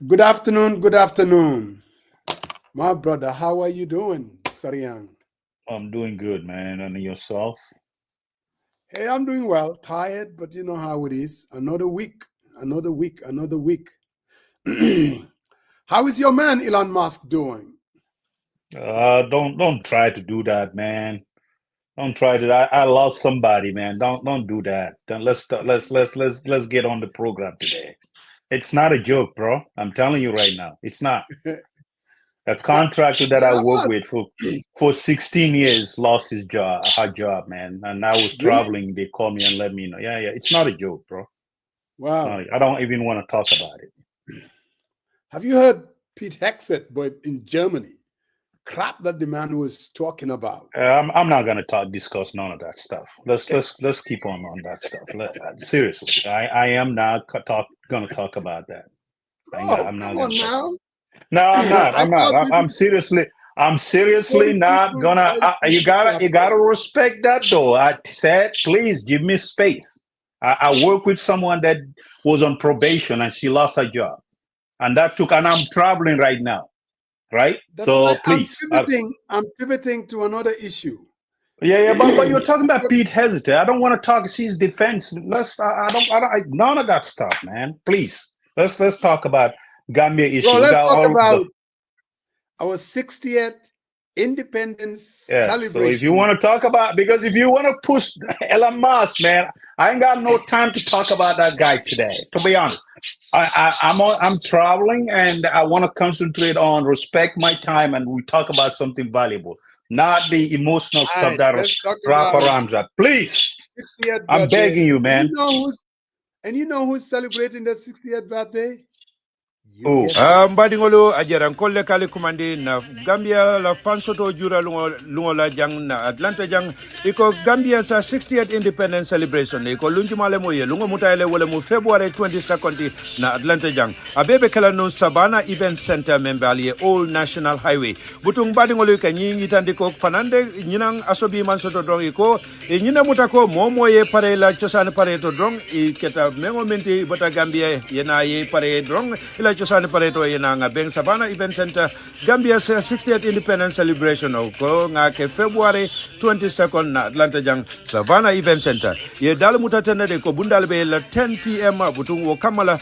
Good afternoon, good afternoon. My brother, how are you doing, Sariang? I'm doing good, man. And yourself? Hey, I'm doing well, tired, but you know how it is. Another week, another week, another week. How is your man, Elon Musk, doing? Don't try to do that, man. Don't try to. I lost somebody, man. Don't do that. Then let's get on the program today. It's not a joke, bro. I'm telling you right now. It's not. A contractor that I Yeah, worked what? with for 16 years lost his job, her job, man. And I was Really? traveling. They called me and let me know. Yeah, yeah. It's not a joke, bro. Wow. No, I don't even want to talk about it. Have you heard Pete Hexet, but in Germany? Crap that the man was talking about. I'm not gonna discuss none of that stuff. Let's keep on that stuff. Seriously, I am not gonna talk about that. Oh, I'm not come gonna on talk. now. No, I'm not. I I'm not. thought this I'm is seriously. I'm for seriously the not people, gonna. by the people You gotta platform. respect that though. I said, please give me space. I work with someone that was on probation and she lost her job, and I'm traveling right now, right? That's why So please, I'm pivoting to another issue. yeah, yeah, but you're talking about But- Pete Hesitant. I don't want to talk his defense. None of that stuff, man. Please, let's talk about Gambia Bro, issue. We let's got talk all the about our 60th independence yeah. So if you celebration. want to talk about, because if you want to push Elon Musk, man, I ain't got no time to talk about that guy today. To be honest, I'm traveling and I want to concentrate on respect my time and we talk about something valuable, not the emotional All stuff right, that let's talk wrap about around that. Please, 60th I'm birthday. begging you, And man. you know who's celebrating their 60th birthday? You Oh, guessed it. Mbadingolo ajaran kolle kali kumandi na Gambia la fansoto jura lungo la jang na Atlanta jang iko Gambia sa 60th independence celebration iko lunjumale moye lungo mutayele wala mu February 22nd na Atlanta jang abebe kala no Savannah Event Center membali Old National Highway butung badingolo ka nyingi tandiko fanande nyinang asobi man soto dong iko nyina mutako momo ye pare la chosan pare to dong i keta mengo menti bota Gambia yena ye pare dong ila chosani pareto yena nga Beng Savannah Event Center Gambia's 60th Independence Celebration ko nga ke February 22nd na Atlanta jang Savannah Event Center ye dal mutatene de ko bundal be la 10 p.m. butung wo kamala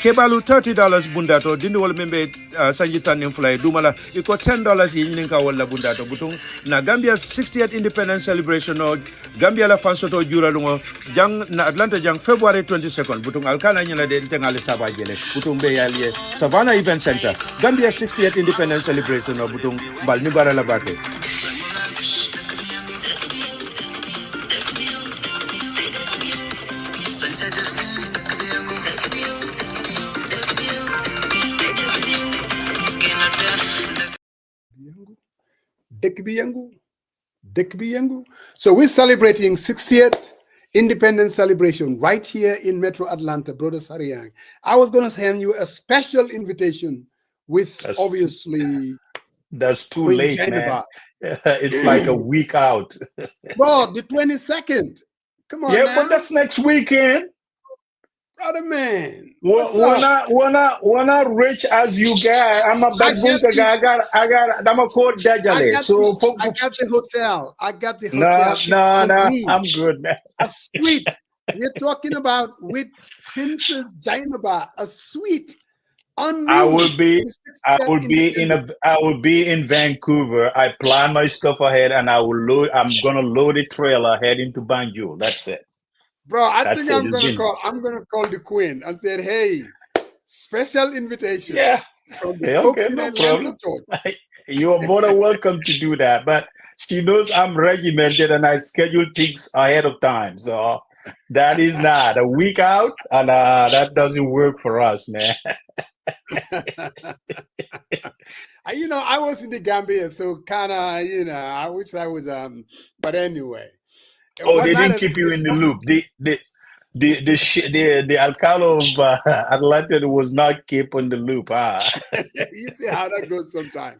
kebalu $30 bundato dindi wol membe sanji tanin fly dumala iko $10 yinin ka wala bundato butung na Gambia's 60th Independence Celebration no Gambia la fansoto jura lungo jang na Atlanta jang February 22nd butung alkana nyala de tengali saba jele butung be yalie Savannah Event Center Gambia 60th Independence Celebration no butung bal ni bara la bake Dëkk bi yëngu. Dëkk bi yëngu. So we're celebrating 60th independence celebration right here in Metro Atlanta, Brother Sariang. I was going to send you a special invitation with that's obviously that's too Queen late, man. Jainaba. It's like a week out. Bro, the 22nd. Come on Yeah, but now. that's next weekend. Brother man, We're, what's up? we're not rich as you guys. I'm a I bad got bunta the guy. I'm a code dajale. So, I got the hotel. I got the no, hotel. It's no, on no. me. I'm good, man. A suite. We're talking about with Princess Jainaba, a suite on I me will be, for the 60th independence. I will be in Vancouver. I plan my stuff ahead, and I'm gonna load a trailer heading to Banjul. That's it. Bro, I think That's it. It's been, I'm gonna call the Queen and said, hey, special invitation yeah. from the Okay, folks okay, in no Atlanta, problem. Georgia. You are more than welcome to do that. But she knows I'm regimented and I schedule things ahead of time. So that is not a week out, and that doesn't work for us, man. I was in the Gambia, so kind of, I wish I was, but anyway, Oh, what they didn't matters keep you is in the loop. The alcalo of Atlanta was not kept on the loop. you see how that goes sometimes.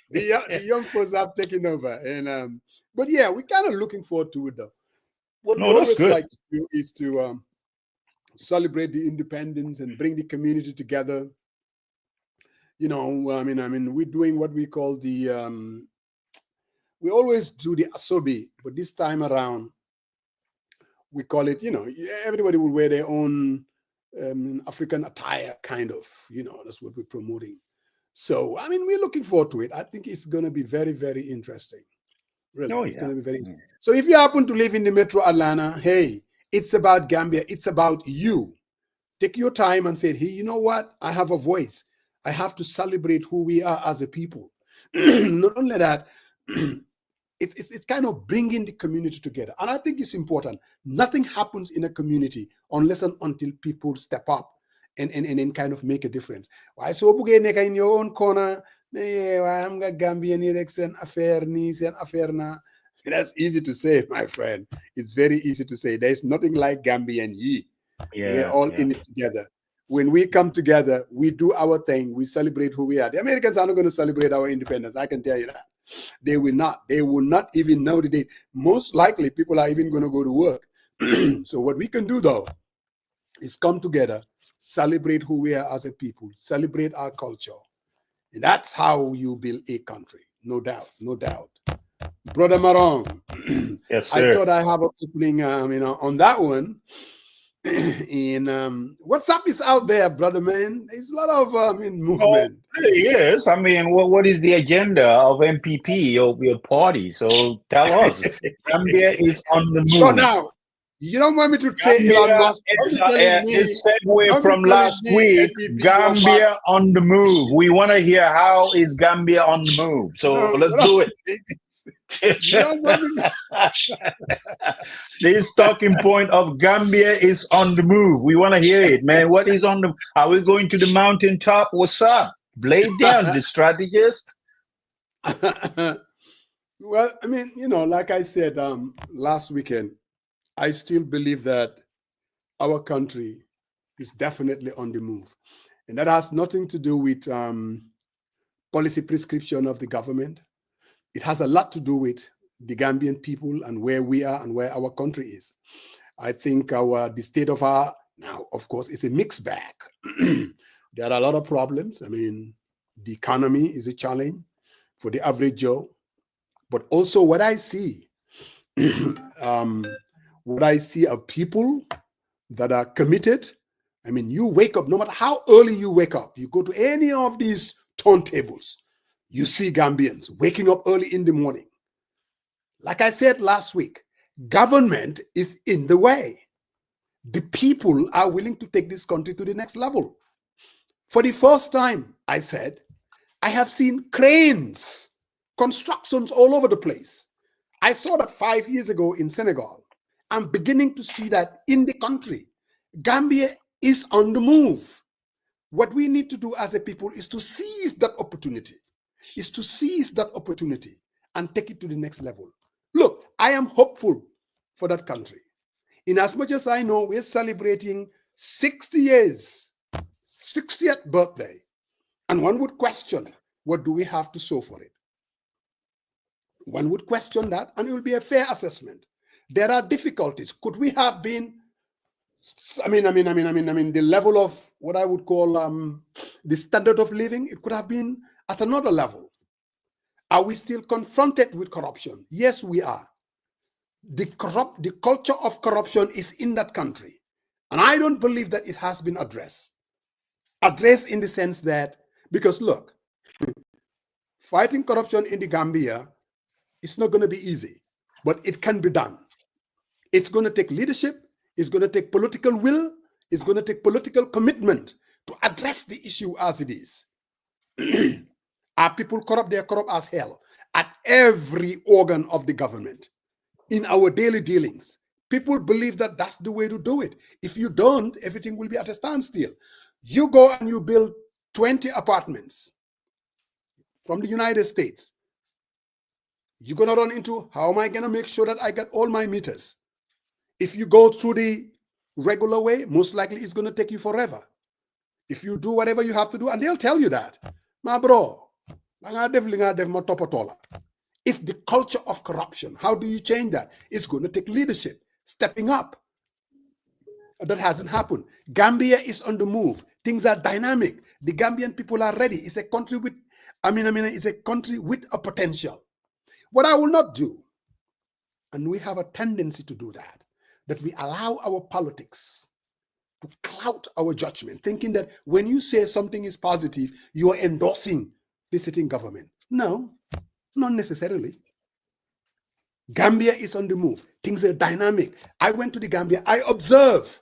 The young folks have taken over, and but yeah, we're kind of looking forward to it though. What we No, that's always good. like to do is to celebrate the independence and bring the community together. You know, I mean, we're doing what we call the, we always do the asobi, but this time around, we call it, you know, everybody will wear their own African attire, kind of, you know, that's what we're promoting. So, I mean, we're looking forward to it. I think it's going to be very, very interesting. Really, Oh, it's yeah. going to be very. So, if you happen to live in the Metro Atlanta, hey, it's about Gambia. It's about you. Take your time and say, hey, you know what? I have a voice. I have to celebrate who we are as a people. Not only that, it's kind of bringing the community together. And I think it's important. Nothing happens in a community unless and until people step up and kind of make a difference. Why so in your own corner? I'm a Gambian election affair, affair na. That's easy to say, my friend. It's very easy to say. There's nothing like Gambian ye. We're all in it together. When we come together, we do our thing. We celebrate who we are. The Americans are not going to celebrate our independence. I can tell you that. They will not. They will not even know the date. Most likely, people are even going to go to work. So what we can do, though, is come together, celebrate who we are as a people, celebrate our culture. And that's how you build a country. No doubt. No doubt. Brother Marong, Yes, sir. I thought I have an opening on that one. And what's up is out there, brother man. There's a lot of movement. Oh, really is. I mean, what is the agenda of MPP, your party? So tell us. Gambia is on the move. So now, you don't want me to say Elon Musk. It's segue from last week. Gambia on the move. We want to hear how is Gambia on the move. So let's do it. This talking point of Gambia is on the move. We want to hear it, man. What is on the? Are we going to the mountaintop? What's up? Lay down, the strategist. Well, I mean, you know, like I said last weekend, I still believe that our country is definitely on the move, and that has nothing to do with policy prescription of the government. It has a lot to do with the Gambian people and where we are and where our country is. I think the state of our now, of course, is a mixed bag. There are a lot of problems. I mean, the economy is a challenge for the average Joe, but also what I see, are people that are committed. I mean, you wake up, no matter how early you wake up, you go to any of these turntables, you see Gambians waking up early in the morning. Like I said last week, government is in the way. The people are willing to take this country to the next level. For the first time, I said, I have seen cranes, constructions all over the place. I saw that 5 years ago in Senegal. I'm beginning to see that in the country. Gambia is on the move. What we need to do as a people is to seize that opportunity, and take it to the next level. Look, I am hopeful for that country. In as much as I know we're celebrating 60 years, 60th birthday, and one would question, what do we have to show for it? One would question that, and it will be a fair assessment. There are difficulties. Could we have been, the level of what I would call the standard of living, it could have been at another level. Are we still confronted with corruption? Yes, we are. The culture of corruption is in that country. And I don't believe that it has been addressed. Addressed in the sense that, because look, fighting corruption in the Gambia, it's not going to be easy, but it can be done. It's going to take leadership. It's going to take political will. It's going to take political commitment to address the issue as it is. Are people corrupt? They are corrupt as hell at every organ of the government. In our daily dealings, people believe that that's the way to do it. If you don't, everything will be at a standstill. You go and you build 20 apartments from the United States. You're going to run into, how am I going to make sure that I get all my meters? If you go through the regular way, most likely it's going to take you forever. If you do whatever you have to do, and they'll tell you that, my bro, it's the culture of corruption. How do you change that? It's going to take leadership, stepping up. That hasn't happened. Gambia is on the move. Things are dynamic. The Gambian people are ready. It's a country with, it's a country with a potential. What I will not do, and we have a tendency to do that we allow our politics to cloud our judgment, thinking that when you say something is positive, you are endorsing the sitting government. No, not necessarily. Gambia is on the move. Things are dynamic. I went to the Gambia. I observe.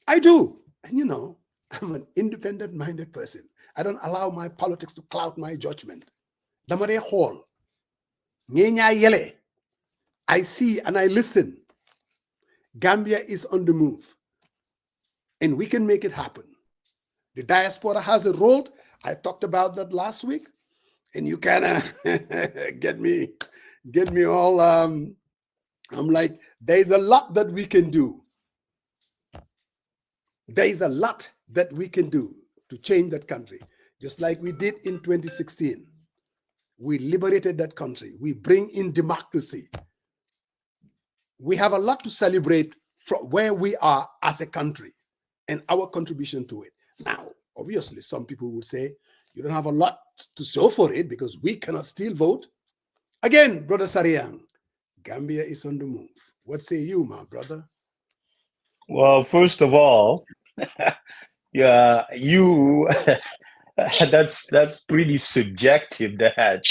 I do. And I'm an independent-minded person. I don't allow my politics to cloud my judgment. Damare hall. Yele. I see and I listen. Gambia is on the move. And we can make it happen. The diaspora has a role. I talked about that last week. And you kind of get me all, I'm like, there's a lot that we can do. There is a lot that we can do to change that country, just like we did in 2016. We liberated that country. We bring in democracy. We have a lot to celebrate from where we are as a country and our contribution to it. Now, obviously, some people would say, you don't have a lot to show for it because we cannot still vote. Again, Brother Sariang, Gambia is on the move. What say you, my brother? Well, first of all, yeah, that's pretty subjective that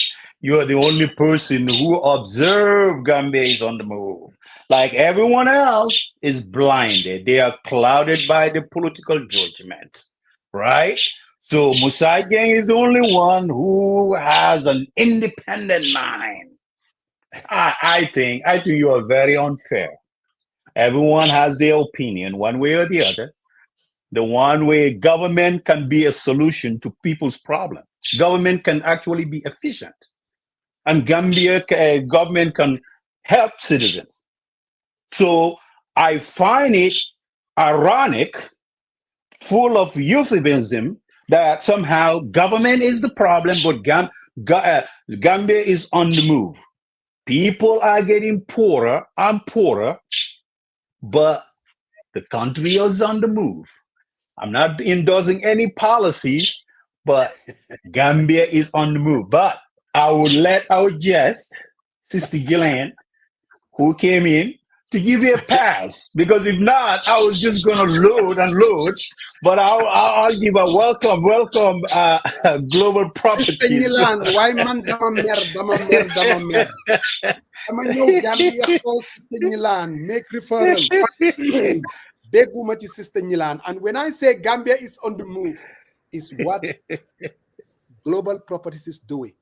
you are the only person who observed Gambia is on the move. Like everyone else is blinded. They are clouded by the political judgment, right? So Musai Gang is the only one who has an independent mind. I think you are very unfair. Everyone has their opinion, one way or the other. The one way government can be a solution to people's problems. Government can actually be efficient. And Gambia government can help citizens. So I find it ironic, full of euphemism, that somehow government is the problem, but Gambia is on the move. People are getting poorer and poorer, but the country is on the move. I'm not endorsing any policies, but Gambia is on the move. But I would let our guest, Sister Gillian, who came in, to give you a pass, because if not, I was just going to load and load. But I'll give a welcome, Global Properties. Sister Nilan, why man dama mer. I'ma ñëw Gambia call Sister Nilan, make referrals. Beguma to Sister Nilan. And when I say Gambia is on the move, is what Global Properties is doing.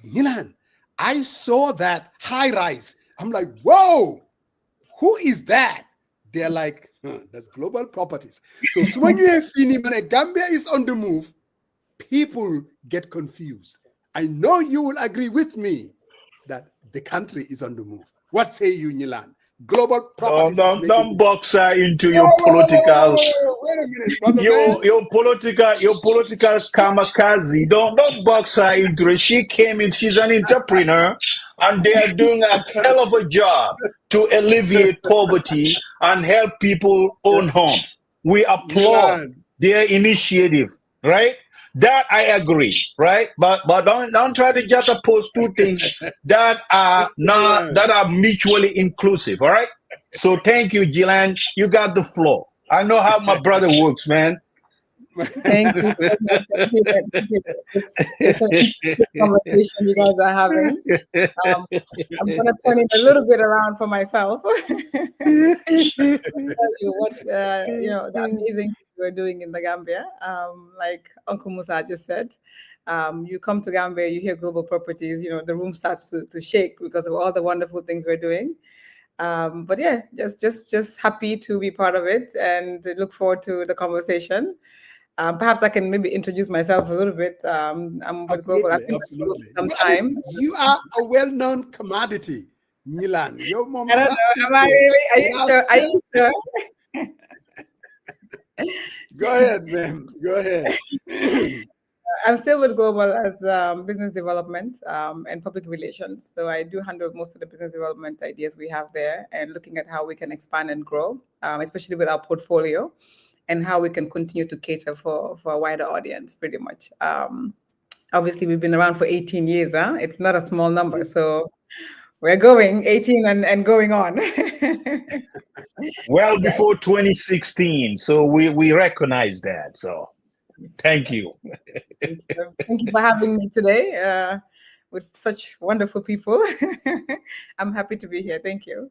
Nilan, I saw that high rise. I'm like, whoa, who is that? They're like, that's Global Properties. So when you have Gambia is on the move, people get confused. I know you will agree with me that the country is on the move. What say you, Nilan? Global Properties. Don't box her into your political. Wait a minute, brother. Your political kamikaze. Don't box her into it. She came in. She's an entrepreneur, and they are doing a hell of a job to alleviate poverty and help people own homes. We applaud their initiative, right? That I agree, right? But don't try to just oppose two things that are mutually inclusive, all right? So thank you, Jilan. You got the floor. I know how my brother works, man. Thank you so much. It's an interesting conversation you guys are having. I'm going to turn it a little bit around for myself. Tell you what, the amazing thing we're doing in the Gambia. Like Uncle Musa just said, you come to Gambia, you hear Global Properties, the room starts to shake because of all the wonderful things we're doing. But yeah, just happy to be part of it and look forward to the conversation. Perhaps I can maybe introduce myself a little bit. I'm with Global. I've been with Global for some time. You are a well-known commodity, Milan. Your mom. I don't know. Am I really? Are you sure? Go ahead, ma'am. Go ahead. I'm still with Global as business development and public relations. So I do handle most of the business development ideas we have there and looking at how we can expand and grow, especially with our portfolio and how we can continue to cater for a wider audience, pretty much. Obviously, we've been around for 18 years. Huh? It's not a small number. So we're going 18 and going on. Well before 2016. So we recognize that. So thank you. Thank you. Thank you for having me today with such wonderful people. I'm happy to be here. Thank you.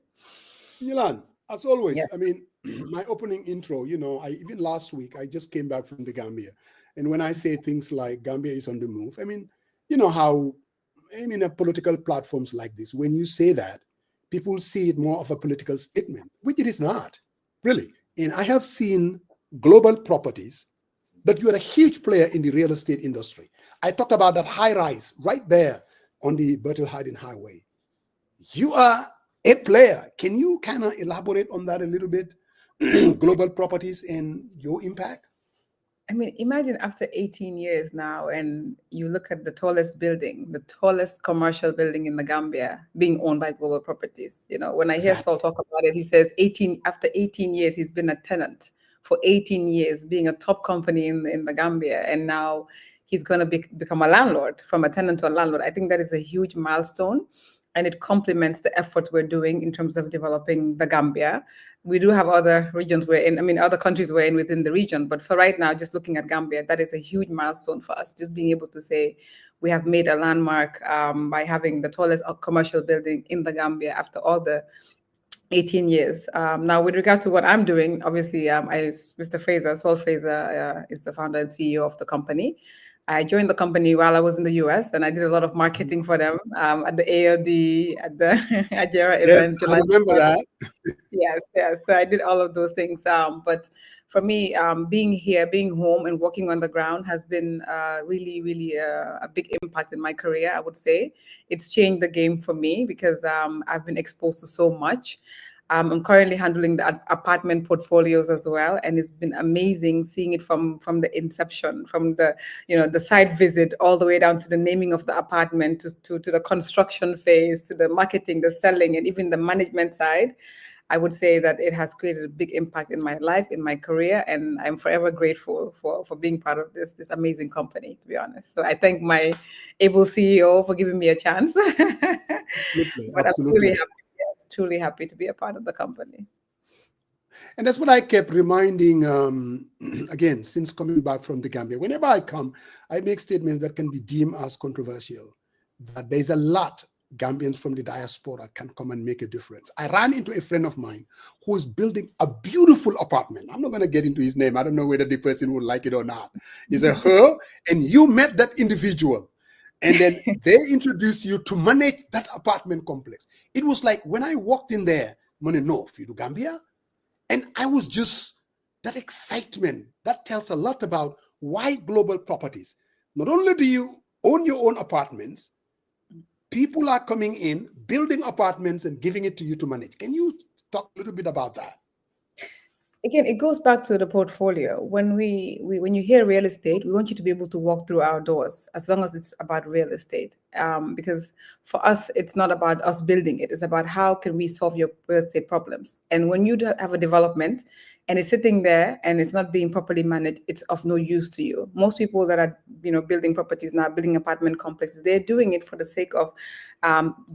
Yilan, as always, Yes. I mean, my opening intro, even last week, I just came back from the Gambia. And when I say things like Gambia is on the move, I mean, you know how, political platforms like this, when you say that, people see it more of a political statement, which it is not, really. And I have seen global properties, but you are a huge player in the real estate industry. I talked about that high rise right there on the Bertel Hardin Highway. You are a player. Can you kind of elaborate on that a little bit? Global properties and your impact? I mean, imagine after 18 years now, and you look at the tallest building, the tallest commercial building in the Gambia being owned by Global Properties. When I hear Exactly. Saul talk about it, he says after 18 years, he's been a tenant for 18 years, being a top company in the Gambia. And now he's going to become a landlord, from a tenant to a landlord. I think that is a huge milestone. And it complements the effort we're doing in terms of developing the Gambia. We do have other regions other countries we're in within the region, but for right now, just looking at Gambia, that is a huge milestone for us. Just being able to say we have made a landmark by having the tallest commercial building in the Gambia after all the 18 years. Now, with regard to what I'm doing, obviously, Mr. Saul Fraser, is the founder and CEO of the company. I joined the company while I was in the US, and I did a lot of marketing for them at the ALD, at the Ajera event. Yes, I remember that. Yes. So I did all of those things. But for me, being here, being home, and working on the ground has been really, really a big impact in my career, I would say. It's changed the game for me because I've been exposed to so much. I'm currently handling the apartment portfolios as well, and it's been amazing seeing it from the inception, from the site visit all the way down to the naming of the apartment, to the construction phase, to the marketing, the selling, and even the management side. I would say that it has created a big impact in my life, in my career, and I'm forever grateful for being part of this amazing company, to be honest. So I thank my able CEO for giving me a chance. Absolutely, But absolutely. I'm truly happy to be a part of the company. And that's what I kept reminding, again, since coming back from the Gambia. Whenever I come, I make statements that can be deemed as controversial, that there's a lot Gambians from the diaspora can come and make a difference. I ran into a friend of mine who is building a beautiful apartment. I'm not going to get into his name. I don't know whether the person would like it or not. It's a her, and you met that individual. And then they introduce you to manage that apartment complex. It was like when I walked in there, no, you do Gambia? And I was just, that excitement, that tells a lot about why Global Properties. Not only do you own your own apartments, people are coming in, building apartments and giving it to you to manage. Can you talk a little bit about that? Again, it goes back to the portfolio. When you hear real estate, we want you to be able to walk through our doors as long as it's about real estate. Because for us, it's not about us building it. It's about how can we solve your real estate problems. And when you have a development and it's sitting there and it's not being properly managed, it's of no use to you. Most people that are building properties now, building apartment complexes, they're doing it for the sake of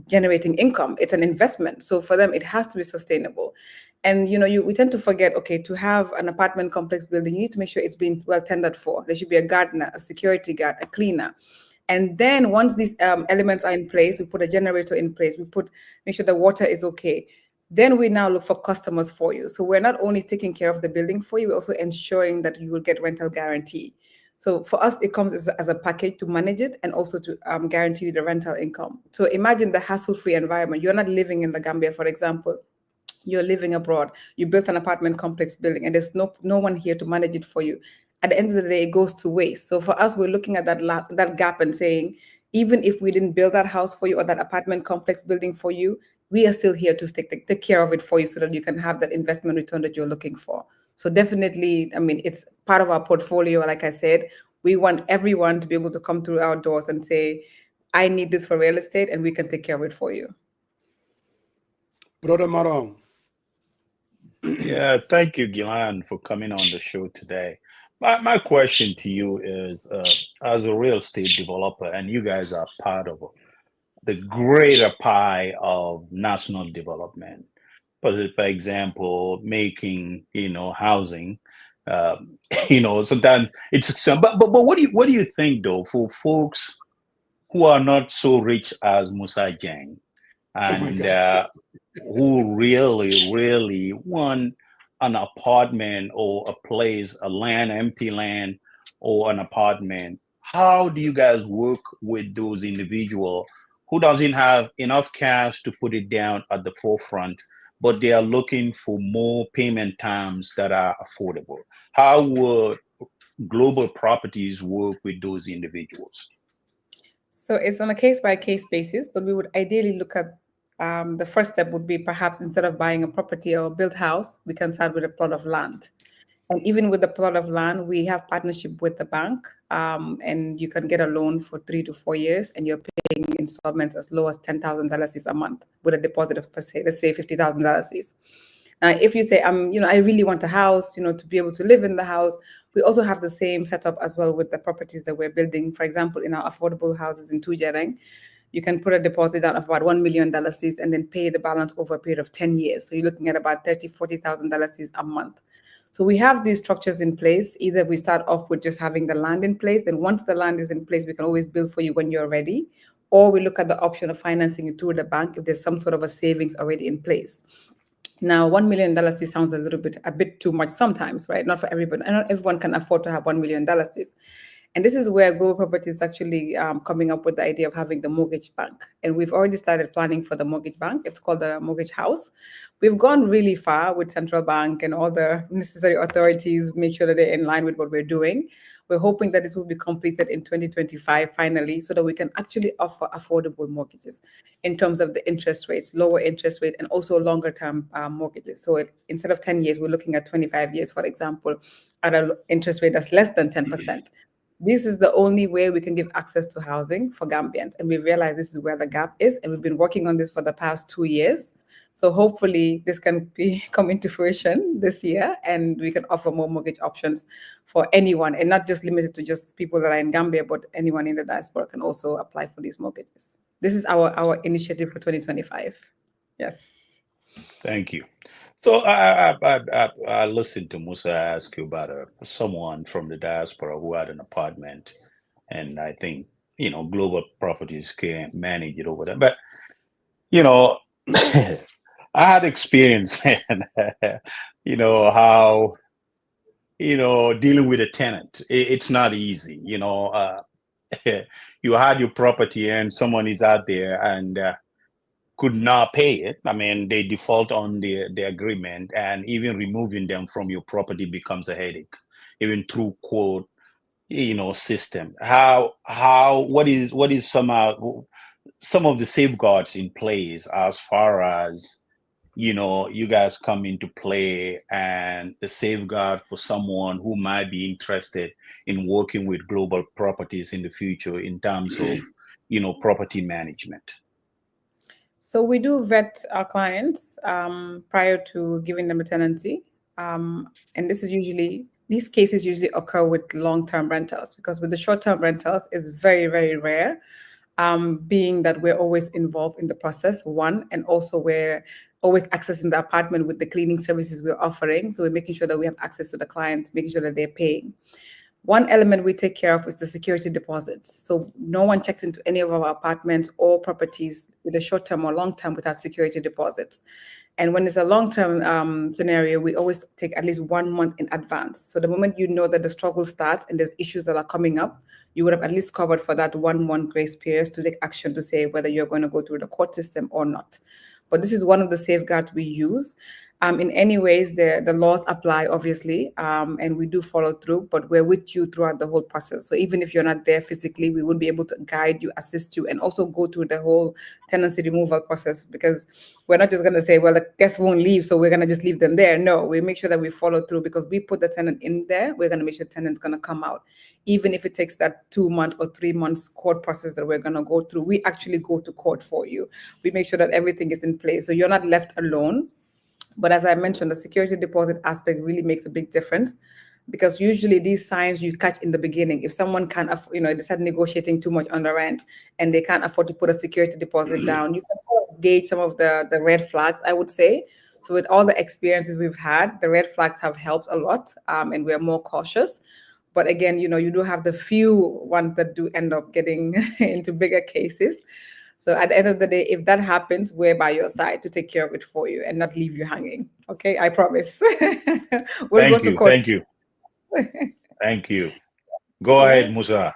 generating income. It's an investment. So for them, it has to be sustainable. And we tend to forget, okay, to have an apartment complex building, you need to make sure it's being well tended for. There should be a gardener, a security guard, a cleaner. And then once these elements are in place, we put a generator in place, make sure the water is okay. Then we now look for customers for you. So we're not only taking care of the building for you, we're also ensuring that you will get rental guarantee. So for us, it comes as a package to manage it and also to guarantee you the rental income. So imagine the hassle-free environment. You're not living in the Gambia, for example. You're living abroad, you built an apartment complex building, and there's no one here to manage it for you. At the end of the day, it goes to waste. So for us, we're looking at that gap and saying, even if we didn't build that house for you or that apartment complex building for you, we are still here to take care of it for you so that you can have that investment return that you're looking for. So definitely, it's part of our portfolio. Like I said, We want everyone to be able to come through our doors and say, I need this for real estate, and we can take care of it for you. Brother Marong. Yeah, thank you, Gilan, for coming on the show today. My question to you is, as a real estate developer, and you guys are part of the greater pie of national development. For example, making housing, sometimes it's but what do you think though for folks who are not so rich as Musa Jang Oh my and God. who really want an apartment or a place, a land, empty land, or an apartment? How do you guys work with those individuals who doesn't have enough cash to put it down at the forefront, but they are looking for more payment terms that are affordable? How would global properties work with those individuals? So it's on a case-by-case basis, but we would ideally look at the first step would be perhaps instead of buying a property or a built house, we can start with a plot of land. And even with the plot of land, we have partnership with the bank, and you can get a loan for 3 to 4 years, and you're paying installments as low as $10,000 a month with a deposit of, per se, let's say $50,000. If you say, I really want a house, to be able to live in the house, we also have the same setup as well with the properties that we're building. For example, in our affordable houses in Tujereng, you can put a deposit down of about $1 million and then pay the balance over a period of 10 years. So you're looking at about $40,000 a month. So we have these structures in place. Either we start off with just having the land in place, then once the land is in place, we can always build for you when you're ready. Or we look at the option of financing it through the bank if there's some sort of a savings already in place. Now, $1 million sounds a bit too much sometimes, right? Not for everybody. And not everyone can afford to have $1 million. And this is where Global Property is actually coming up with the idea of having the mortgage bank. And we've already started planning for the mortgage bank. It's called the Mortgage House. We've gone really far with Central Bank and all the necessary authorities, make sure that they're in line with what we're doing. We're hoping that this will be completed in 2025 finally, so that we can actually offer affordable mortgages in terms of the interest rates, lower interest rate, and also longer term mortgages. So instead of 10 years, we're looking at 25 years, for example, at an interest rate that's less than 10%. This is the only way we can give access to housing for Gambians. And we realize this is where the gap is. And we've been working on this for the past 2 years. So hopefully this can come into fruition this year, and we can offer more mortgage options for anyone, and not just limited to just people that are in Gambia, but anyone in the diaspora can also apply for these mortgages. This is our initiative for 2025. Yes. Thank you. So I listened to Musa ask you about someone from the diaspora who had an apartment, and I think global properties can manage it over there. But I had experience, man. How dealing with a tenant. It's not easy. You had your property and someone is out there and could not pay it. I mean, they default on the agreement, and even removing them from your property becomes a headache, even through court, system. What is some of the safeguards in place as far as you guys come into play, and the safeguard for someone who might be interested in working with global properties in the future in terms of property management? So we do vet our clients prior to giving them a tenancy. And these cases usually occur with long-term rentals, because with the short-term rentals, it's very, very rare, being that we're always involved in the process, one, and also we're always accessing the apartment with the cleaning services we're offering. So we're making sure that we have access to the clients, making sure that they're paying. One element we take care of is the security deposits. So no one checks into any of our apartments or properties with a short-term or long-term without security deposits. And when it's a long-term scenario, we always take at least 1 month in advance. So the moment you know that the struggle starts and there's issues that are coming up, you would have at least covered for that 1 month grace period to take action to say whether you're going to go through the court system or not. But this is one of the safeguards we use. In any ways, the laws apply, obviously, and we do follow through, but we're with you throughout the whole process. So even if you're not there physically, we would be able to guide you, assist you, and also go through the whole tenancy removal process, because we're not just going to say, well, the guests won't leave, so we're going to just leave them there. No, we make sure that we follow through, because we put the tenant in there. We're going to make sure the tenant's going to come out. Even if it takes that 2 months or 3 months court process that we're going to go through, we actually go to court for you. We make sure that everything is in place, so you're not left alone. But as I mentioned, the security deposit aspect really makes a big difference, because usually these signs you catch in the beginning. If someone can't, they start negotiating too much on the rent and they can't afford to put a security deposit down, you can sort of gauge some of the red flags, I would say. So with all the experiences we've had, the red flags have helped a lot, and we're more cautious. But again, you do have the few ones that do end up getting into bigger cases. So at the end of the day, if that happens, we're by your side to take care of it for you and not leave you hanging. Okay, I promise. We'll go to court. Thank you. Thank you. Go ahead, Musa.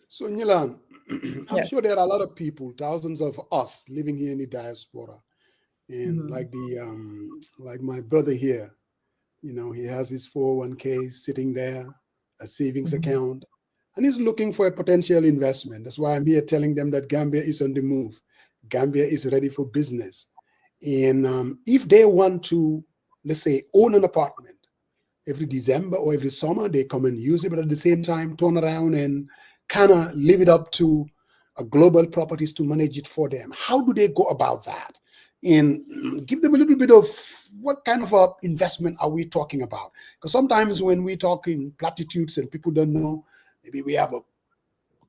So Nilan, I'm Yes. sure there are a lot of people, thousands of us living here in the diaspora, and like my brother here, he has his 401k sitting there, a savings account, and he's looking for a potential investment. That's why I'm here telling them that Gambia is on the move. Gambia is ready for business. And if they want to, let's say, own an apartment, every December or every summer, they come and use it, but at the same time, turn around and kind of leave it up to global properties to manage it for them. How do they go about that? And give them a little bit of what kind of investment are we talking about? Because sometimes when we talk in platitudes and people don't know, maybe we have a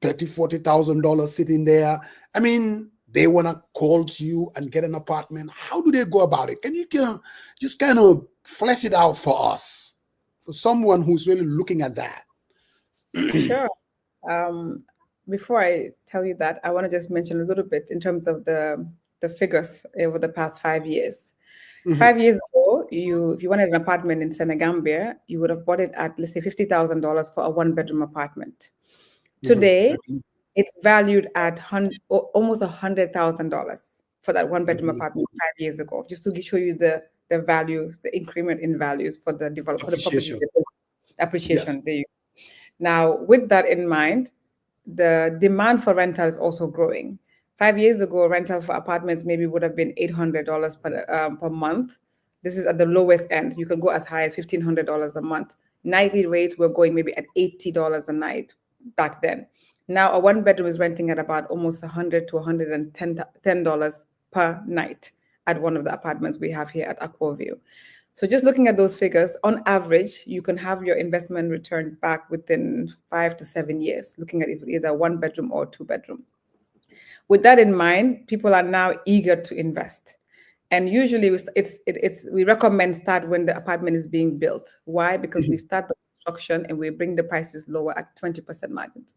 $30,000, $40,000 sitting there. I mean, they want to call to you and get an apartment. How do they go about it? Can you just kind of flesh it out for us, for someone who's really looking at that? Sure. Before I tell you that, I want to just mention a little bit in terms of the figures over the past 5 years. 5 years ago, if you wanted an apartment in Senegambia, you would have bought it at, let's say, $50,000 for a 1-bedroom apartment. Today, it's valued at almost $100,000 for that 1-bedroom apartment 5 years ago, just to show you the values, the increment in values for the developer, the property appreciation. Yes. Now, with that in mind, the demand for rental is also growing. 5 years ago, rental for apartments maybe would have been $800 per month. This is at the lowest end. You can go as high as $1,500 a month. Nightly rates were going maybe at $80 a night back then. Now, a 1-bedroom is renting at about almost $100 to $110 per night at one of the apartments we have here at Aquaview. So just looking at those figures, on average, you can have your investment returned back within 5 to 7 years, looking at either 1-bedroom or 2-bedroom. With that in mind, people are now eager to invest. And usually we recommend start when the apartment is being built. Why? Because we start the construction and we bring the prices lower at 20% margins.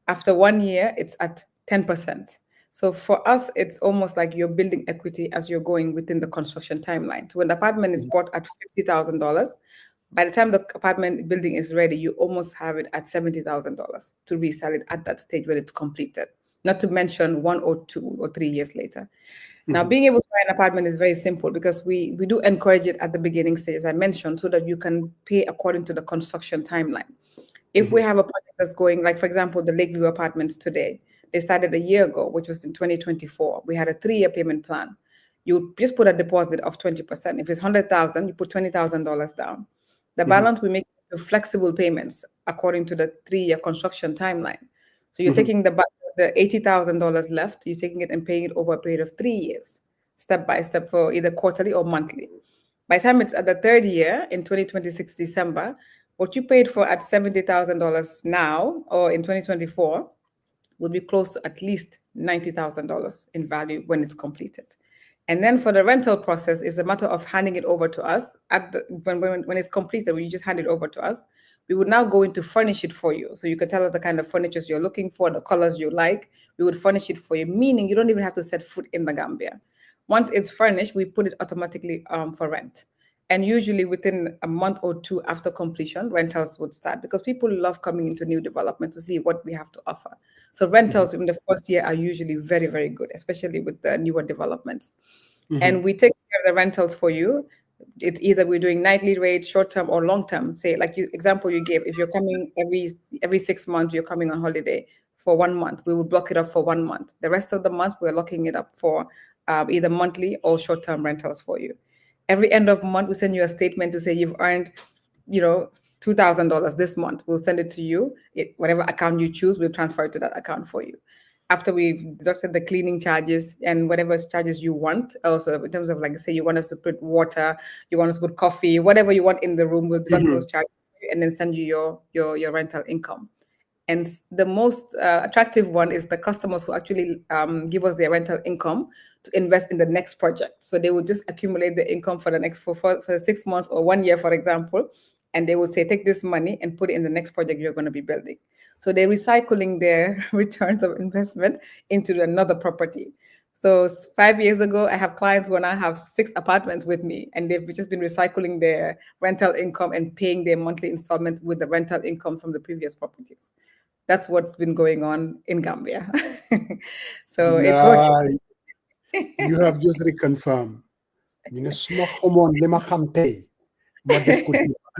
After 1 year, it's at 10%. So for us, it's almost like you're building equity as you're going within the construction timeline. So when the apartment is bought at $50,000, by the time the apartment building is ready, you almost have it at $70,000 to resell it at that stage when it's completed. Not to mention 1 or 2 or 3 years later. Now, being able to buy an apartment is very simple, because we do encourage it at the beginning stage, as I mentioned, so that you can pay according to the construction timeline. If we have a project that's going, like, for example, the Lakeview apartments today, they started a year ago, which was in 2024. We had a 3-year payment plan. You just put a deposit of 20%. If it's $100,000, you put $20,000 down. The balance we make flexible payments according to the 3-year construction timeline. So you're taking the $80,000 left, you're taking it and paying it over a period of 3 years, step by step, for either quarterly or monthly. By the time it's at the 3rd year, in 2026 December, what you paid for at $70,000 now, or in 2024, will be close to at least $90,000 in value when it's completed. And then for the rental process, it's a matter of handing it over to us when it's completed. When you just hand it over to us, we would now go in to furnish it for you. So you can tell us the kind of furniture you're looking for, the colors you like. We would furnish it for you, meaning you don't even have to set foot in the Gambia. Once it's furnished, we put it automatically for rent. And usually within a month or 2 after completion, rentals would start, because people love coming into new development to see what we have to offer. So rentals in the first year are usually very, very good, especially with the newer developments. And we take care of the rentals for you. It's either we're doing nightly rate, short-term or long-term. Say, like example you gave, if you're coming every 6 months, you're coming on holiday for 1 month, we will block it up for 1 month. The rest of the month, we're locking it up for either monthly or short-term rentals for you. Every end of month, we send you a statement to say you've earned, $2,000 this month. We'll send it to you. Whatever account you choose, we'll transfer it to that account for you. After we've deducted the cleaning charges and whatever charges you want, also in terms of, like, say you want us to put water, you want us to put coffee, whatever you want in the room, we'll deduct those charges and then send you your rental income. And the most attractive one is the customers who actually give us their rental income to invest in the next project. So they will just accumulate the income for the next for 6 months or 1 year, for example, and they will say, take this money and put it in the next project you're going to be building. So they're recycling their returns of investment into another property. So 5 years ago, I have clients who now have 6 apartments with me, and they've just been recycling their rental income and paying their monthly installment with the rental income from the previous properties. That's what's been going on in Gambia. So it's working. You have just reconfirmed. And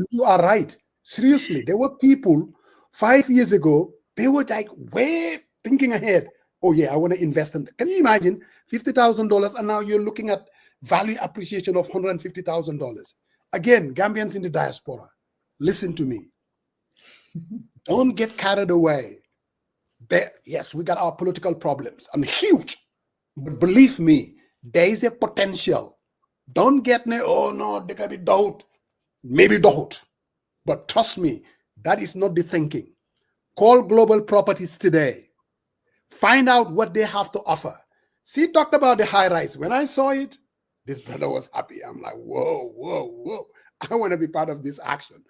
you are right. Seriously, there were people 5 years ago, they were like way thinking ahead. Oh yeah, I want to invest in. Can you imagine $50,000 and now you're looking at value appreciation of $150,000? Again, Gambians in the diaspora, listen to me. Don't get carried away. Yes, we got our political problems and huge, but believe me, there is a potential. Don't get me, oh no, they can be doubt. Maybe doubt. But trust me, that is not the thinking. Call Global Properties today. Find out what they have to offer. See, talked about the high rise. When I saw it, this brother was happy. I'm like, whoa, whoa, whoa. I want to be part of this action.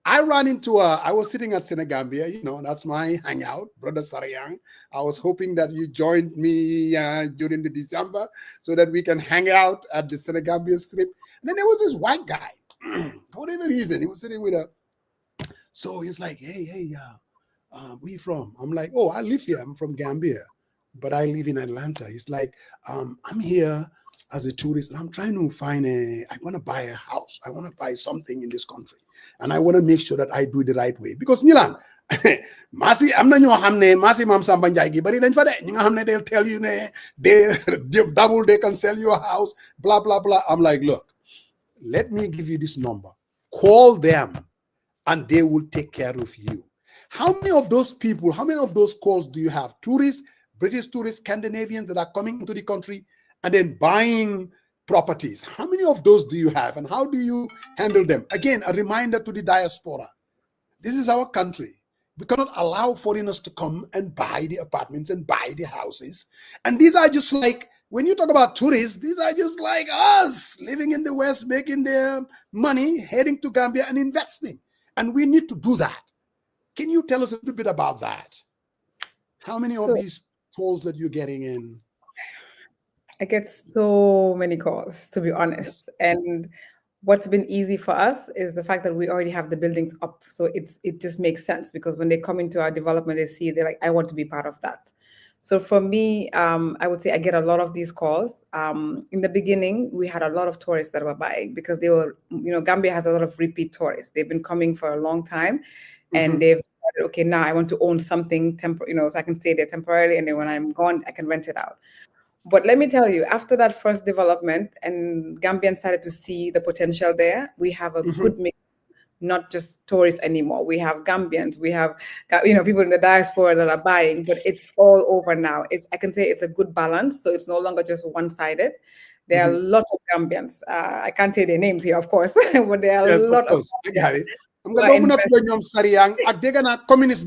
I ran into I was sitting at Senegambia, that's my hangout, Brother Sariang. I was hoping that you joined me during the December so that we can hang out at the Senegambia strip. And then there was this white guy. For whatever reason, he was sitting with so he's like, hey, where you from? I'm like, oh, I live here. I'm from Gambia, but I live in Atlanta. He's like, I'm here as a tourist and I'm trying to find I want to buy a house. I want to buy something in this country. And I want to make sure that I do it the right way. Because Nilan, Masi, I'm not hamne, Masi Mam Sambanjagi, but they'll tell you they double, they can sell you a house, blah, blah, blah. I'm like, look, let me give you this number. Call them and they will take care of you. How many of those people, how many of those calls do you have? Tourists, British tourists, Scandinavians that are coming into the country and then buying properties. How many of those do you have and how do you handle them? Again, a reminder to the diaspora. This is our country. We cannot allow foreigners to come and buy the apartments and buy the houses. And these are just like, when you talk about tourists, these are just like us living in the West, making their money, heading to Gambia and investing. And we need to do that. Can you tell us a little bit about that? How many of these calls that you're getting in? I get so many calls, to be honest. And what's been easy for us is the fact that we already have the buildings up. So it just makes sense because when they come into our development, they're like, I want to be part of that. So for me, I would say I get a lot of these calls. In the beginning, we had a lot of tourists that were buying because they were, Gambia has a lot of repeat tourists. They've been coming for a long time and they've decided, okay, now I want to own something so I can stay there temporarily. And then when I'm gone, I can rent it out. But let me tell you, after that first development and Gambians started to see the potential there, we have a good mix, not just tourists anymore. We have Gambians, we have people in the diaspora that are buying, but it's all over now. I can say it's a good balance, so it's no longer just one-sided. There are a lot of Gambians. I can't say their names here, of course, but there are a lot of Gambians. I'm going to say that communist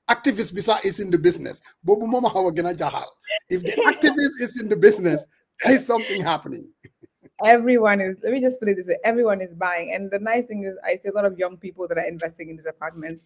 activist is in the business. If the activist is in the business, there is something happening. Everyone is, let me just put it this way, everyone is buying. And the nice thing is I see a lot of young people that are investing in this apartment.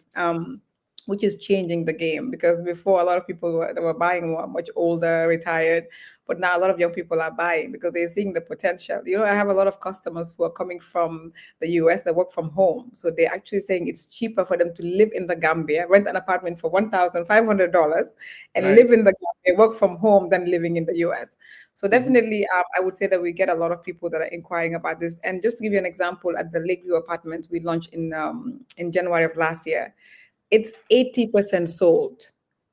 which is changing the game, because before a lot of people were buying were much older, retired, but now a lot of young people are buying because they're seeing the potential. You know, I have a lot of customers who are coming from the US that work from home. So they're actually saying it's cheaper for them to live in the Gambia, rent an apartment for $1,500 and Right. live in the Gambia, work from home than living in the US. So definitely, I would say that we get a lot of people that are inquiring about this. And just to give you an example, at the Lakeview Apartments we launched in January of last year, it's 80% sold,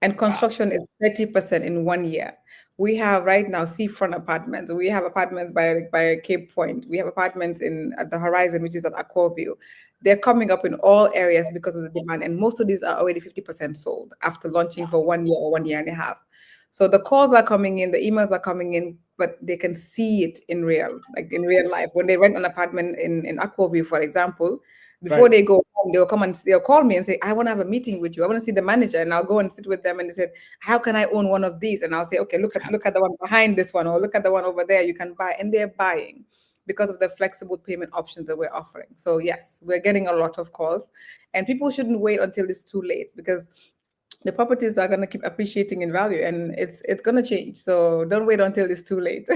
and construction is 30% in 1 year. We have right now seafront apartments. We have apartments by Cape Point. We have apartments at the Horizon, which is at Aquaview. They're coming up in all areas because of the demand, and most of these are already 50% sold after launching for 1 year or 1 year and a half. So the calls are coming in, the emails are coming in, but they can see it in real life. When they rent an apartment in Aquaview, for example, before they go home, they'll call me and say, I want to have a meeting with you. I want to see the manager. And I'll go and sit with them, and they said, how can I own one of these? And I'll say, okay, look at the one behind this one, or look at the one over there. You can buy. And they're buying because of the flexible payment options that we're offering. So yes, we're getting a lot of calls, and people shouldn't wait until it's too late, because the properties are going to keep appreciating in value, and it's going to change. So don't wait until it's too late.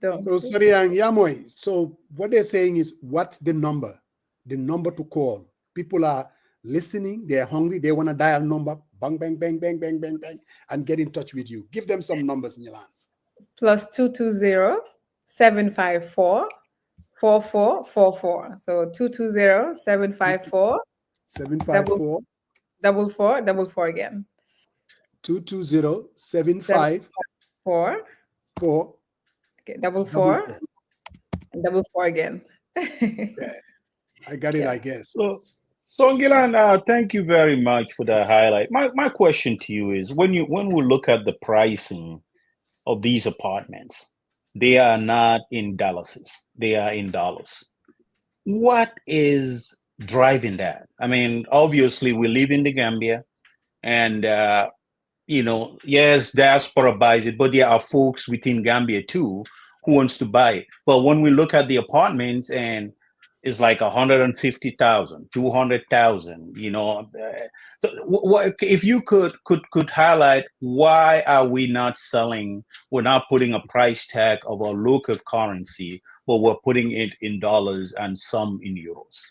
Don't. So Sariang Yamoy, so what they're saying is, what's the number to call? People are listening, they're hungry, they want to dial number, bang, bang, bang, bang, bang, bang, bang, and get in touch with you. Give them some numbers in your land. +220 754 4444. So 220 754 754 4444 again. 220 754 okay, 44 and 44 again. Yeah, I got it, I guess. So Ngilan, thank you very much for that highlight. My question to you is, when we look at the pricing of these apartments, they are not in dollars, they are in dollars. What is driving that? I mean, obviously we live in the Gambia, and yes, diaspora buys it, but there are folks within Gambia too who wants to buy it. But when we look at the apartments, and it's like 150,000, 200,000, so what, if you could highlight, why are we not selling? We're not putting a price tag of our local currency, but we're putting it in dollars and some in euros.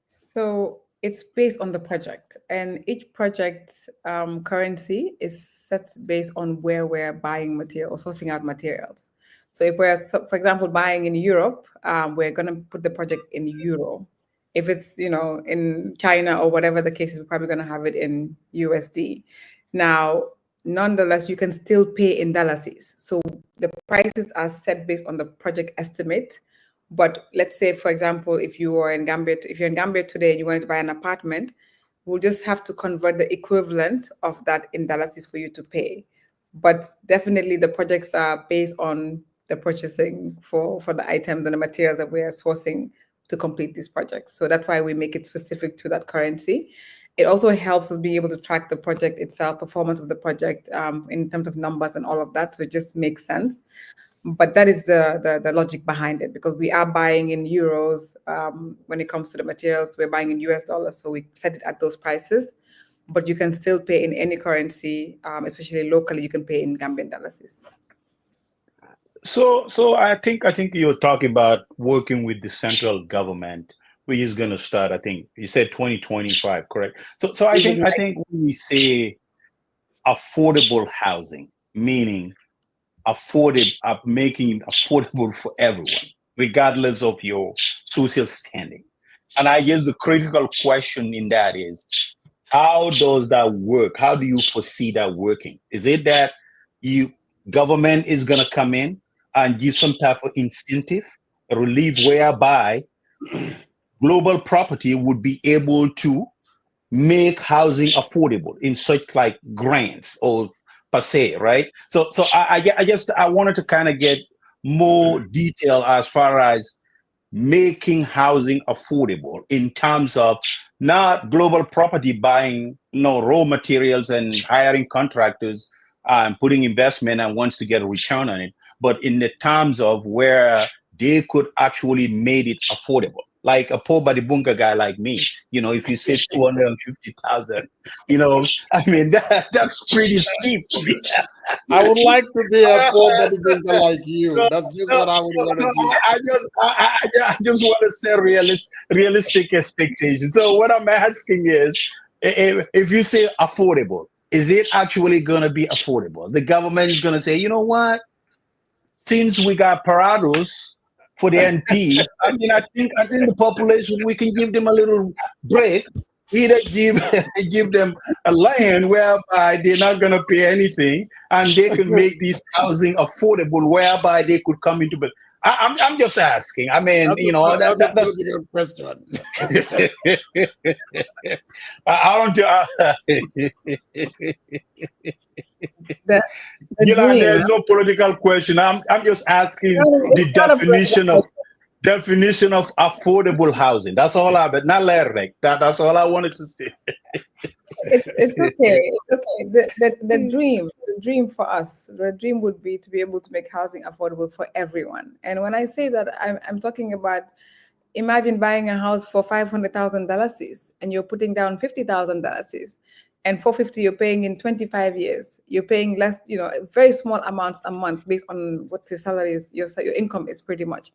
So it's based on the project, and each project currency is set based on where we're buying material or sourcing out materials. So if we're, for example, buying in Europe, we're going to put the project in euro. If it's, in China or whatever the case is, we're probably going to have it in USD. Now, nonetheless, you can still pay in dollars. So the prices are set based on the project estimate. But let's say, for example, if you're in Gambia today and you wanted to buy an apartment, we'll just have to convert the equivalent of that in dollars for you to pay. But definitely the projects are based on the purchasing for the items and the materials that we are sourcing to complete these projects. So that's why we make it specific to that currency. It also helps us be able to track the project itself, performance of the project in terms of numbers and all of that. So it just makes sense. But that is the logic behind it, because we are buying in euros. When it comes to the materials, we're buying in US dollars. So we set it at those prices. But you can still pay in any currency, especially locally, you can pay in Gambian dollars. So I think you're talking about working with the central government, which is going to start, I think you said 2025, correct? So I think when we say affordable housing, meaning making it affordable for everyone, regardless of your social standing. And I guess the critical question in that is, how does that work? How do you foresee that working? Is it that government is going to come in and give some type of incentive, relief, whereby global property would be able to make housing affordable in such like grants or per se, right? So I wanted to kind of get more detail as far as making housing affordable in terms of not global property buying raw materials and hiring contractors and putting investment and wants to get a return on it, but in the terms of where they could actually made it affordable. like a poor body bunker guy like me. If you say 250,000, I mean that's pretty steep for me. I would like to be a poor body so, bunker like you. That's just so, what I would want to do. I just want to set realistic expectations. So what I'm asking is, if you say affordable, is it actually going to be affordable? The government is going to say, you know what? Since we got parados for the NPs, I mean, I think the population, we can give them a little break. Either give them a land whereby they're not going to pay anything, and they can make this housing affordable, whereby they could come into. But I'm just asking. I mean, That's a pretty good question. I don't. The dream. There's no political question. I'm just asking the definition of affordable housing. That's all not Larry. That's all I wanted to say. It's okay. It's okay. The dream for us, the dream would be to be able to make housing affordable for everyone. And when I say that, I'm talking about, imagine buying a house for $500,000 and you're putting down $50,000, and $450 you're paying in 25 years. You're paying less, very small amounts a month based on what your salary is, your income is pretty much.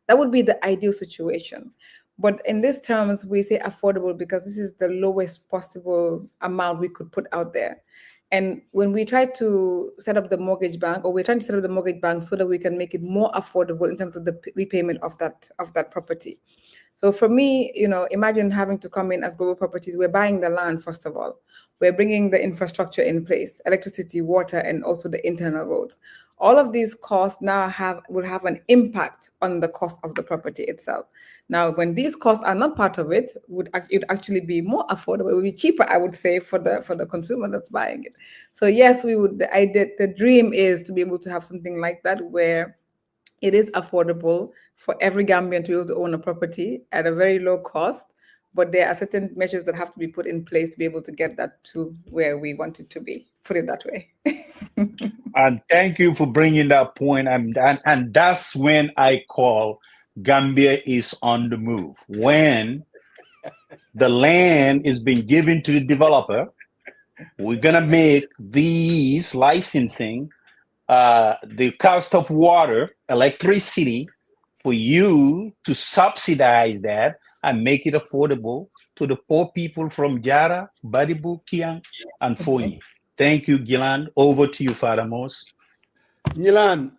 That would be the ideal situation. But in these terms, we say affordable because this is the lowest possible amount we could put out there. And when we try to set up the mortgage bank, or we're trying to set up the mortgage bank so that we can make it more affordable in terms of the repayment of that property. So for me, imagine having to come in as Global Properties. We're buying the land, first of all. We're bringing the infrastructure in place, electricity, water, and also the internal roads. All of these costs now will have an impact on the cost of the property itself. Now, when these costs are not part of it, it would actually be more affordable. It would be cheaper, I would say, for the consumer that's buying it. So yes, we would. The dream is to be able to have something like that where it is affordable for every Gambian to be able to own a property at a very low cost. But there are certain measures that have to be put in place to be able to get that to where we want it to be. Put it that way. And thank you for bringing that point. And that's when I call Gambia is on the move. When the land is being given to the developer, we're going to make these licensing, the cost of water, electricity, for you to subsidize that and make it affordable to the poor people from Jara, Baribu, Kiang, and Foyi. Thank you, Gilan. Over to you, Father Mos. Nilan,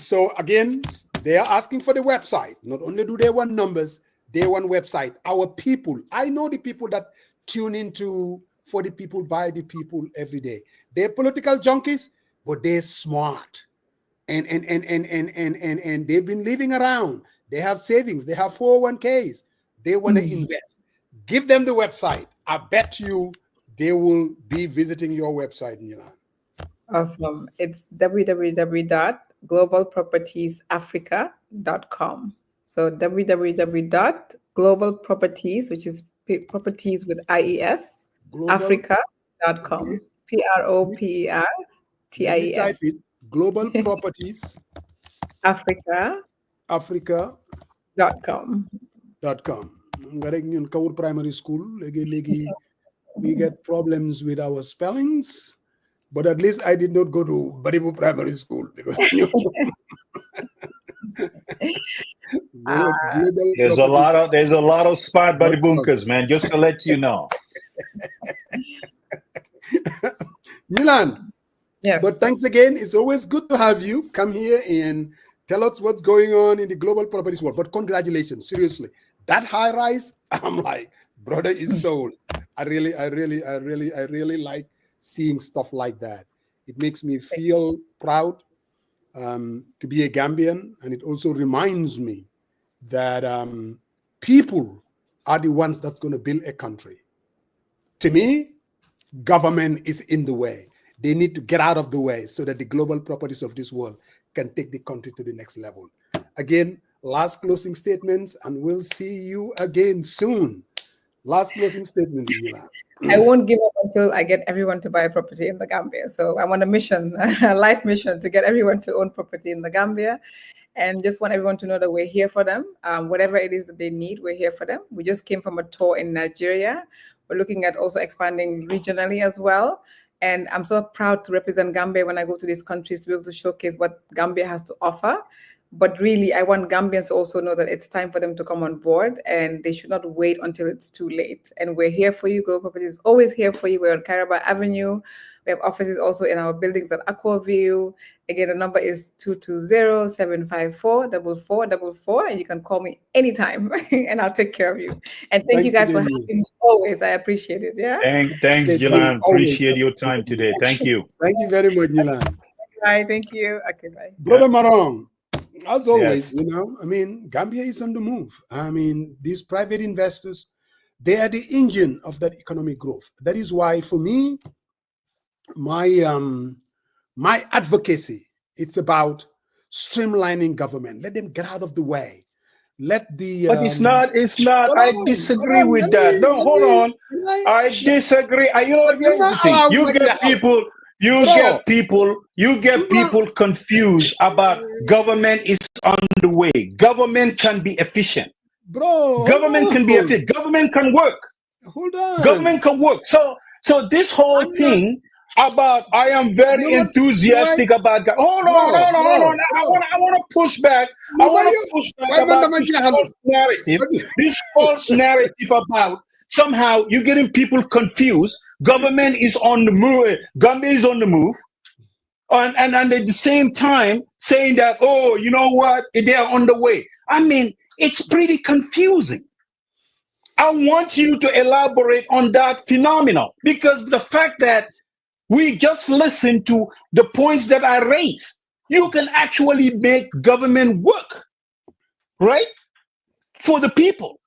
so again, they are asking for the website. Not only do they want numbers, they want website. Our people, I know the people that tune into For the People, by the people every day. They're political junkies, but they're smart. And they've been living around. They have savings. They have 401ks. They want to invest. Give them the website. I bet you they will be visiting your website, Nilan. Awesome. It's www.globalpropertiesafrica.com. So www.globalproperties, which is properties with IES, Africa.com. PROPERTIES. Type it. Global Properties Africa.com. In Kaur Primary School, we get problems with our spellings, but at least I did not go to Baribu Primary School because there's a lot of smart Baribunkers, man. Just to let you know. Milan. Yes. But thanks again. It's always good to have you come here and tell us what's going on in the global properties world. But congratulations, seriously. That high rise, I'm like, brother is sold. I really like seeing stuff like that. It makes me feel proud to be a Gambian, and it also reminds me that people are the ones that's going to build a country. To me, government is in the way. They need to get out of the way so that the global properties of this world can take the country to the next level. Again, last closing statements, and we'll see you again soon. Last closing statement, Nila. I won't give up until I get everyone to buy property in the Gambia. So I'm on a mission, a life mission, to get everyone to own property in the Gambia, and just want everyone to know that we're here for them. Whatever it is that they need, we're here for them. We just came from a tour in Nigeria. We're looking at also expanding regionally as well. And I'm so proud to represent Gambia when I go to these countries, to be able to showcase what Gambia has to offer. But really, I want Gambians to also know that it's time for them to come on board, and they should not wait until it's too late. And we're here for you. Global Properties is always here for you. We're on Caraba Avenue. We have offices also in our buildings at Aquaview. Again, the number is 220-754-4444, and you can call me anytime, and I'll take care of you. And thank you guys for having me always. I appreciate it. Yeah. Thanks, Jilan. Appreciate your time today. Thank you. Thank you very much, Nilan. Bye. Thank you. Okay, bye. Brother Marong, as always, Yes. I mean, Gambia is on the move. I mean, these private investors, they are the engine of that economic growth. That is why, for me, my advocacy, it's about streamlining government. Let them get out of the way. Let the But it's not. I disagree with that. No, hold on. I disagree. You know, here's the thing. You get people confused about government is on the way. Government can be efficient. Bro, Government can be efficient. Government can work. Hold on. Government can work. So this whole thing about I am very enthusiastic about God. Hold on. I want to push back. I want to push back about this false narrative. This false narrative about somehow you're getting people confused. Government is on the move. Gambia is on the move. And at the same time saying that, oh, you know what? They're on the way. I mean, it's pretty confusing. I want you to elaborate on that phenomenon, because the fact that we just listen to the points that I raised, you can actually make government work, right? For the people.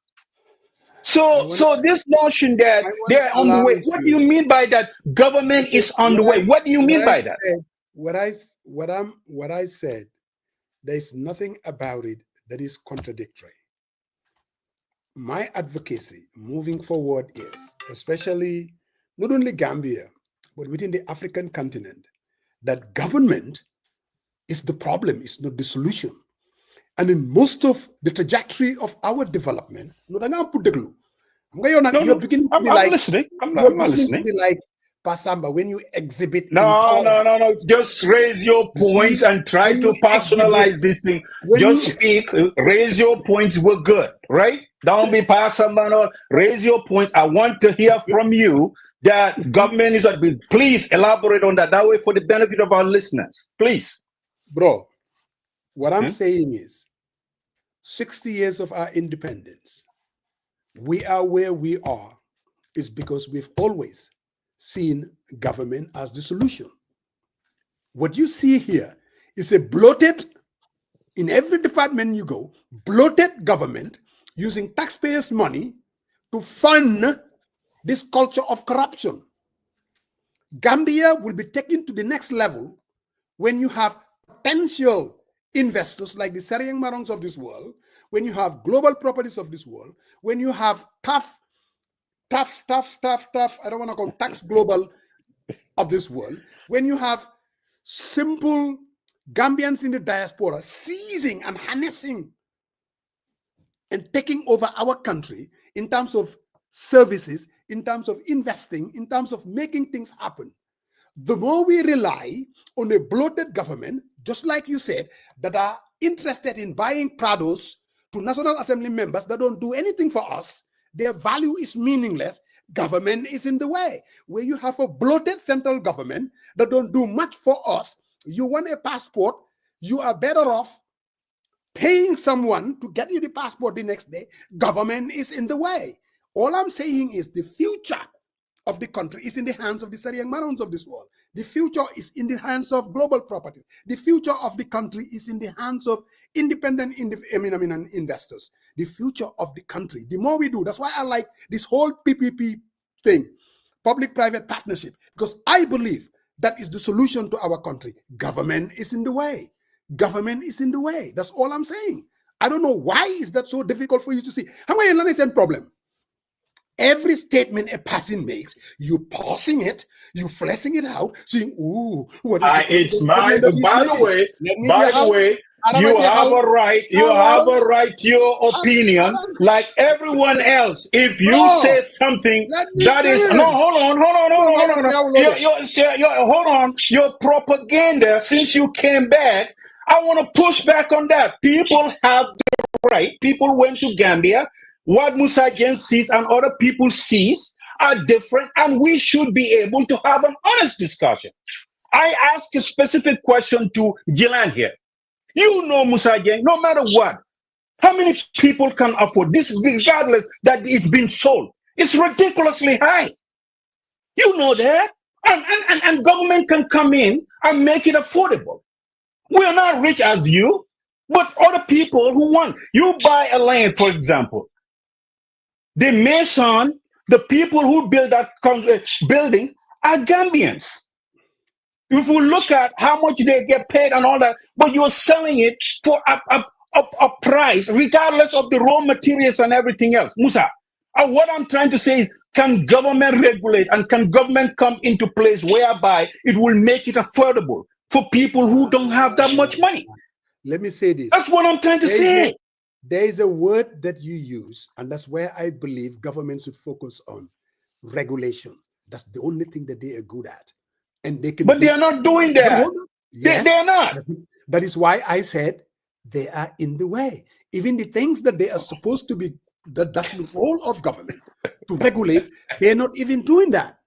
So this notion that they're on the way, what do you mean by that? Government is on the way. What do you mean by that? What I said, there's nothing about it that is contradictory. My advocacy moving forward is, especially not only Gambia, but within the African continent, that government is the problem, it's not the solution. And in most of the trajectory of our development, you're beginning to be like, listening. I'm listening. To be like Pasamba, when you exhibit. No. Just raise your points and try to personalize this thing. Just speak, raise your points. We're good, right? Don't be Pasamba. No. Raise your points. I want to hear from you that government is. Please elaborate on that. That way, for the benefit of our listeners, please. Bro, what I'm saying is, 60 years of our independence, we are where we are, is because we've always seen government as the solution. What you see here is a bloated, in every department you go, bloated government using taxpayers' money to fund this culture of corruption. Gambia will be taken to the next level when you have potential investors like the Seriang Marongs of this world, when you have Global Properties of this world, when you have tough, I don't want to call tax global of this world, when you have simple Gambians in the diaspora seizing and harnessing and taking over our country in terms of services, in terms of investing, in terms of making things happen. The more we rely on a bloated government, just like you said, that are interested in buying Prados to National Assembly members that don't do anything for us, their value is meaningless. Government is in the way. Where you have a bloated central government that don't do much for us, you want a passport, you are better off paying someone to get you the passport the next day. Government is in the way. All I'm saying is the future of the country is in the hands of the Seriang Marons of this world. The future is in the hands of Global Properties. The future of the country is in the hands of independent investors. The future of the country, the more we do, that's why I like this whole PPP thing, public-private partnership, because I believe that is the solution to our country. Government is in the way. Government is in the way. That's all I'm saying. I don't know why is that so difficult for you to see. How many problem? Every statement a person makes, you pausing it, you fleshing it out, saying, "Ooh, what is the It's political my. statement that he's By the making?" way, Let me by be the how- way, Adam, you I can have how- a right. You how- have how- a right to your opinion, Adam, like everyone else. If you no, say something let me that is no, finish. hold on. Your propaganda. Since you came back, I want to push back on that. People have the right. People went to Gambia. What Musa Jen sees and other people sees are different, and we should be able to have an honest discussion. I ask a specific question to Gilan here. You know, Musa Jen, no matter what, how many people can afford this, regardless that it's been sold? It's ridiculously high. You know that. And government can come in and make it affordable. We are not rich as you, but other people who want. You buy a land, for example. The mason, the people who build that building are Gambians. If we look at how much they get paid and all that, but you're selling it for a price, regardless of the raw materials and everything else. Musa, what I'm trying to say is, can government regulate and can government come into place whereby it will make it affordable for people who don't have that much money? Let me say this. That's what I'm trying to say. There is a word that you use, and that's where I believe government should focus on regulation. That's the only thing that they are good at. And they can. But they are not doing that. Yes, they are not. That is why I said they are in the way. Even the things that they are supposed to be, that's the role of government to regulate, they're not even doing that.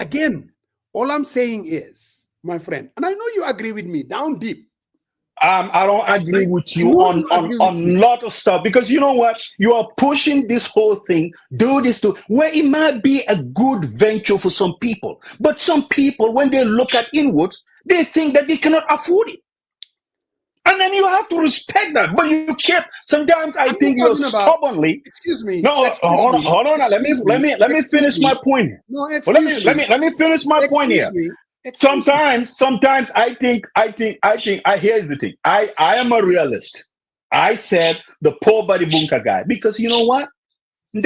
Again, all I'm saying is, my friend, and I know you agree with me down deep. I don't agree with you on a lot of stuff, because you know what? You are pushing this whole thing, do this to where it might be a good venture for some people. But some people, when they look at inwards, they think that they cannot afford it. And then you have to respect that. But you keep, sometimes I think you're stubbornly. Excuse me. No, hold on. Let me finish my point. No, let me finish my point here. Sometimes I think here's the thing. I am a realist. I said the poor body bunker guy, because you know what? Right?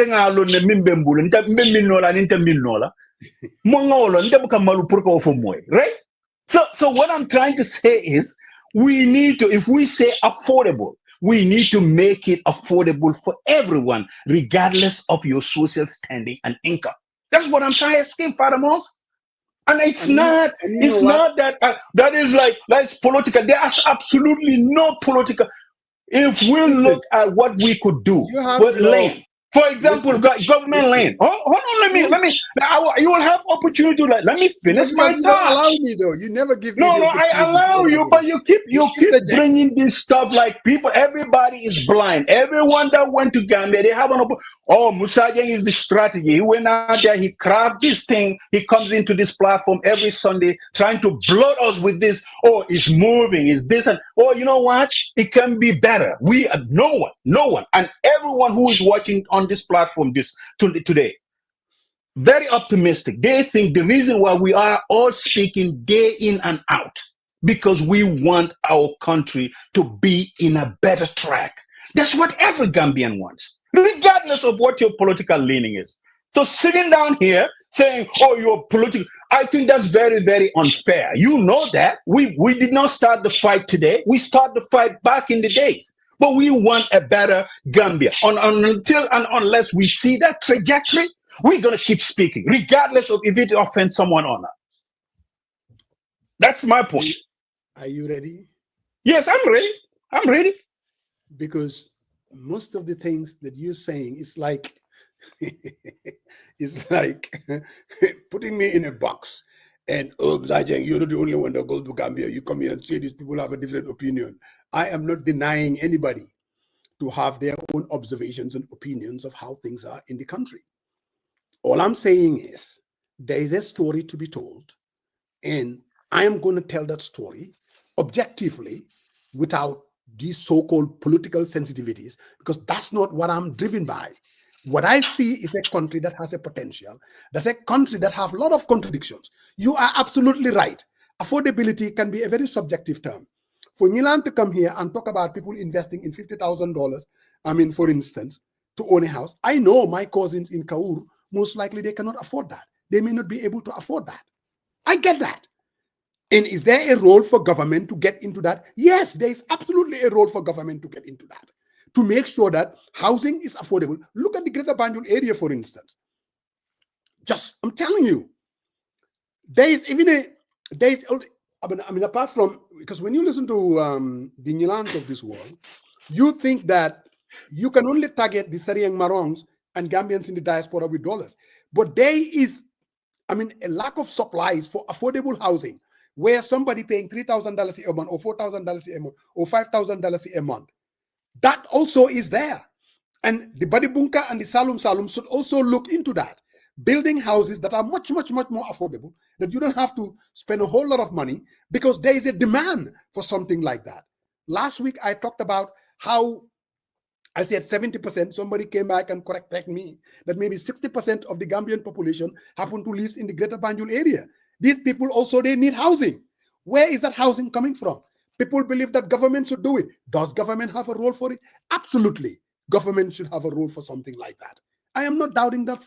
So what I'm trying to say is, we need to, if we say affordable, we need to make it affordable for everyone, regardless of your social standing and income. That's what I'm trying to say, Father Moss. And it's not that that is like, that's political. There's absolutely no political. If we look at what we could do with land, for example, government land. Hold on, you will have opportunity to let me finish my thought. You don't allow me though. You never give me. No, I allow you, but you keep bringing this stuff like people. Everybody is blind. Everyone that went to Gambia, they have an Musa Jeng is the strategy. He went out there, he crafted this thing. He comes into this platform every Sunday trying to blood us with this. Oh, it's moving, it's this, and you know what? It can be better. We no one, and everyone who is watching on this platform today, very optimistic. They think the reason why we are all speaking day in and out, because we want our country to be in a better track. That's what every Gambian wants, regardless of what your political leaning is. So sitting down here saying, you're political, I think that's very, very unfair. You know that. We did not start the fight today. We started the fight back in the days. But we want a better Gambia. Until and unless we see that trajectory, we're going to keep speaking, regardless of if it offends someone or not. That's my point. Are you ready? Yes, I'm ready. I'm ready. Because most of the things that you're saying is like, it's like putting me in a box and, Zajeng, you're not the only one that goes to Gambia. You come here and say these people have a different opinion. I am not denying anybody to have their own observations and opinions of how things are in the country. All I'm saying is there is a story to be told, and I am going to tell that story objectively without these so-called political sensitivities, because that's not what I'm driven by. What I see is a country that has a potential. That's a country that has a lot of contradictions. You are absolutely right. Affordability can be a very subjective term. For Milan to come here and talk about people investing in $50,000, for instance, to own a house, I know my cousins in Kaur most likely they cannot afford that. They may not be able to afford that. I get that. And is there a role for government to get into that? Yes, there is absolutely a role for government to get into that, to make sure that housing is affordable. Look at the Greater Banjul area, for instance. I'm telling you, there is even I mean, apart from, because when you listen to the Nilans of this world, you think that you can only target the Syrian Marons and Gambians in the diaspora with dollars. But there is, I mean, a lack of supplies for affordable housing, where somebody paying $3,000 a month or $4,000 a month or $5,000 a month, that also is there. And the Badibunka and the Salum should also look into that. Building houses that are much, much, much more affordable, that you don't have to spend a whole lot of money, because there is a demand for something like that. Last week, I talked about how I said 70%, somebody came back and corrected me, that maybe 60% of the Gambian population happen to live in the Greater Banjul area. These people also, they need housing. Where is that housing coming from? People believe that government should do it. Does government have a role for it? Absolutely. Government should have a role for something like that. I am not doubting that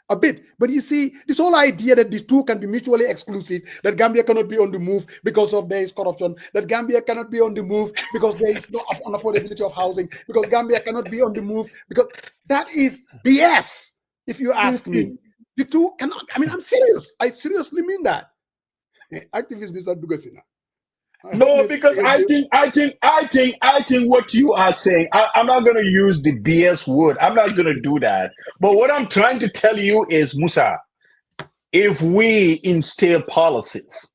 a bit. But you see, this whole idea that these two can be mutually exclusive, that Gambia cannot be on the move because of there is corruption, that Gambia cannot be on the move because there is no unaffordability of housing, because Gambia cannot be on the move, because that is BS, if you ask me. The two cannot, I mean, I'm serious. I seriously mean that. Activist Mr. Dugasina. No, because I think what you are saying, I'm not going to use the BS word. I'm not going to do that. But what I'm trying to tell you is, Musa, if we instill policies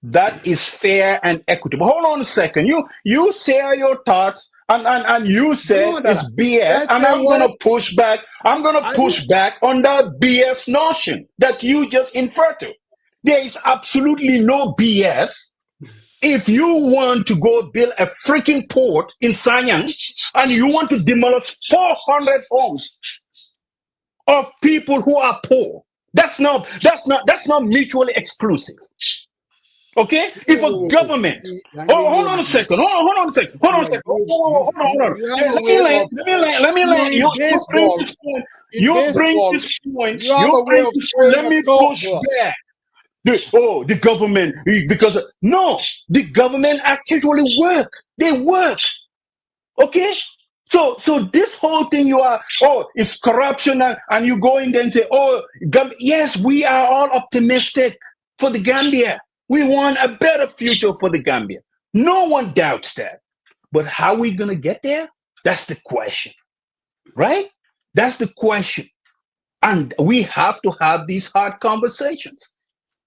that is fair and equitable. Hold on a second. You share your thoughts and you say it's BS, and I'm going to push back. I'm going to push back on that BS notion that you just inferred to. There is absolutely no BS. If you want to go build a freaking port in Sanyang and you want to demolish 400 homes of people who are poor, that's not mutually exclusive. Okay? If a government, hold on a second. Let me land. You bring this point. Let me push back. The government, because no, the government actually work. They work. Okay? So this whole thing it's corruption, and you go in there and say, yes, we are all optimistic for the Gambia. We want a better future for the Gambia. No one doubts that. But how are we going to get there? That's the question. Right? That's the question. And we have to have these hard conversations.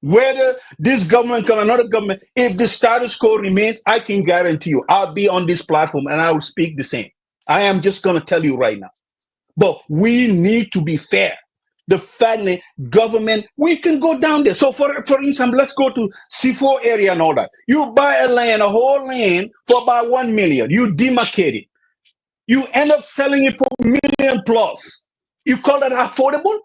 Whether this government or another government, if the status quo remains, I can guarantee you, I'll be on this platform and I will speak the same. I am just going to tell you right now. But we need to be fair. The fact that government, we can go down there. So for instance, let's go to C4 area and all that. You buy a whole land for about 1 million. You demarcate it. You end up selling it for $1 million plus. You call that affordable?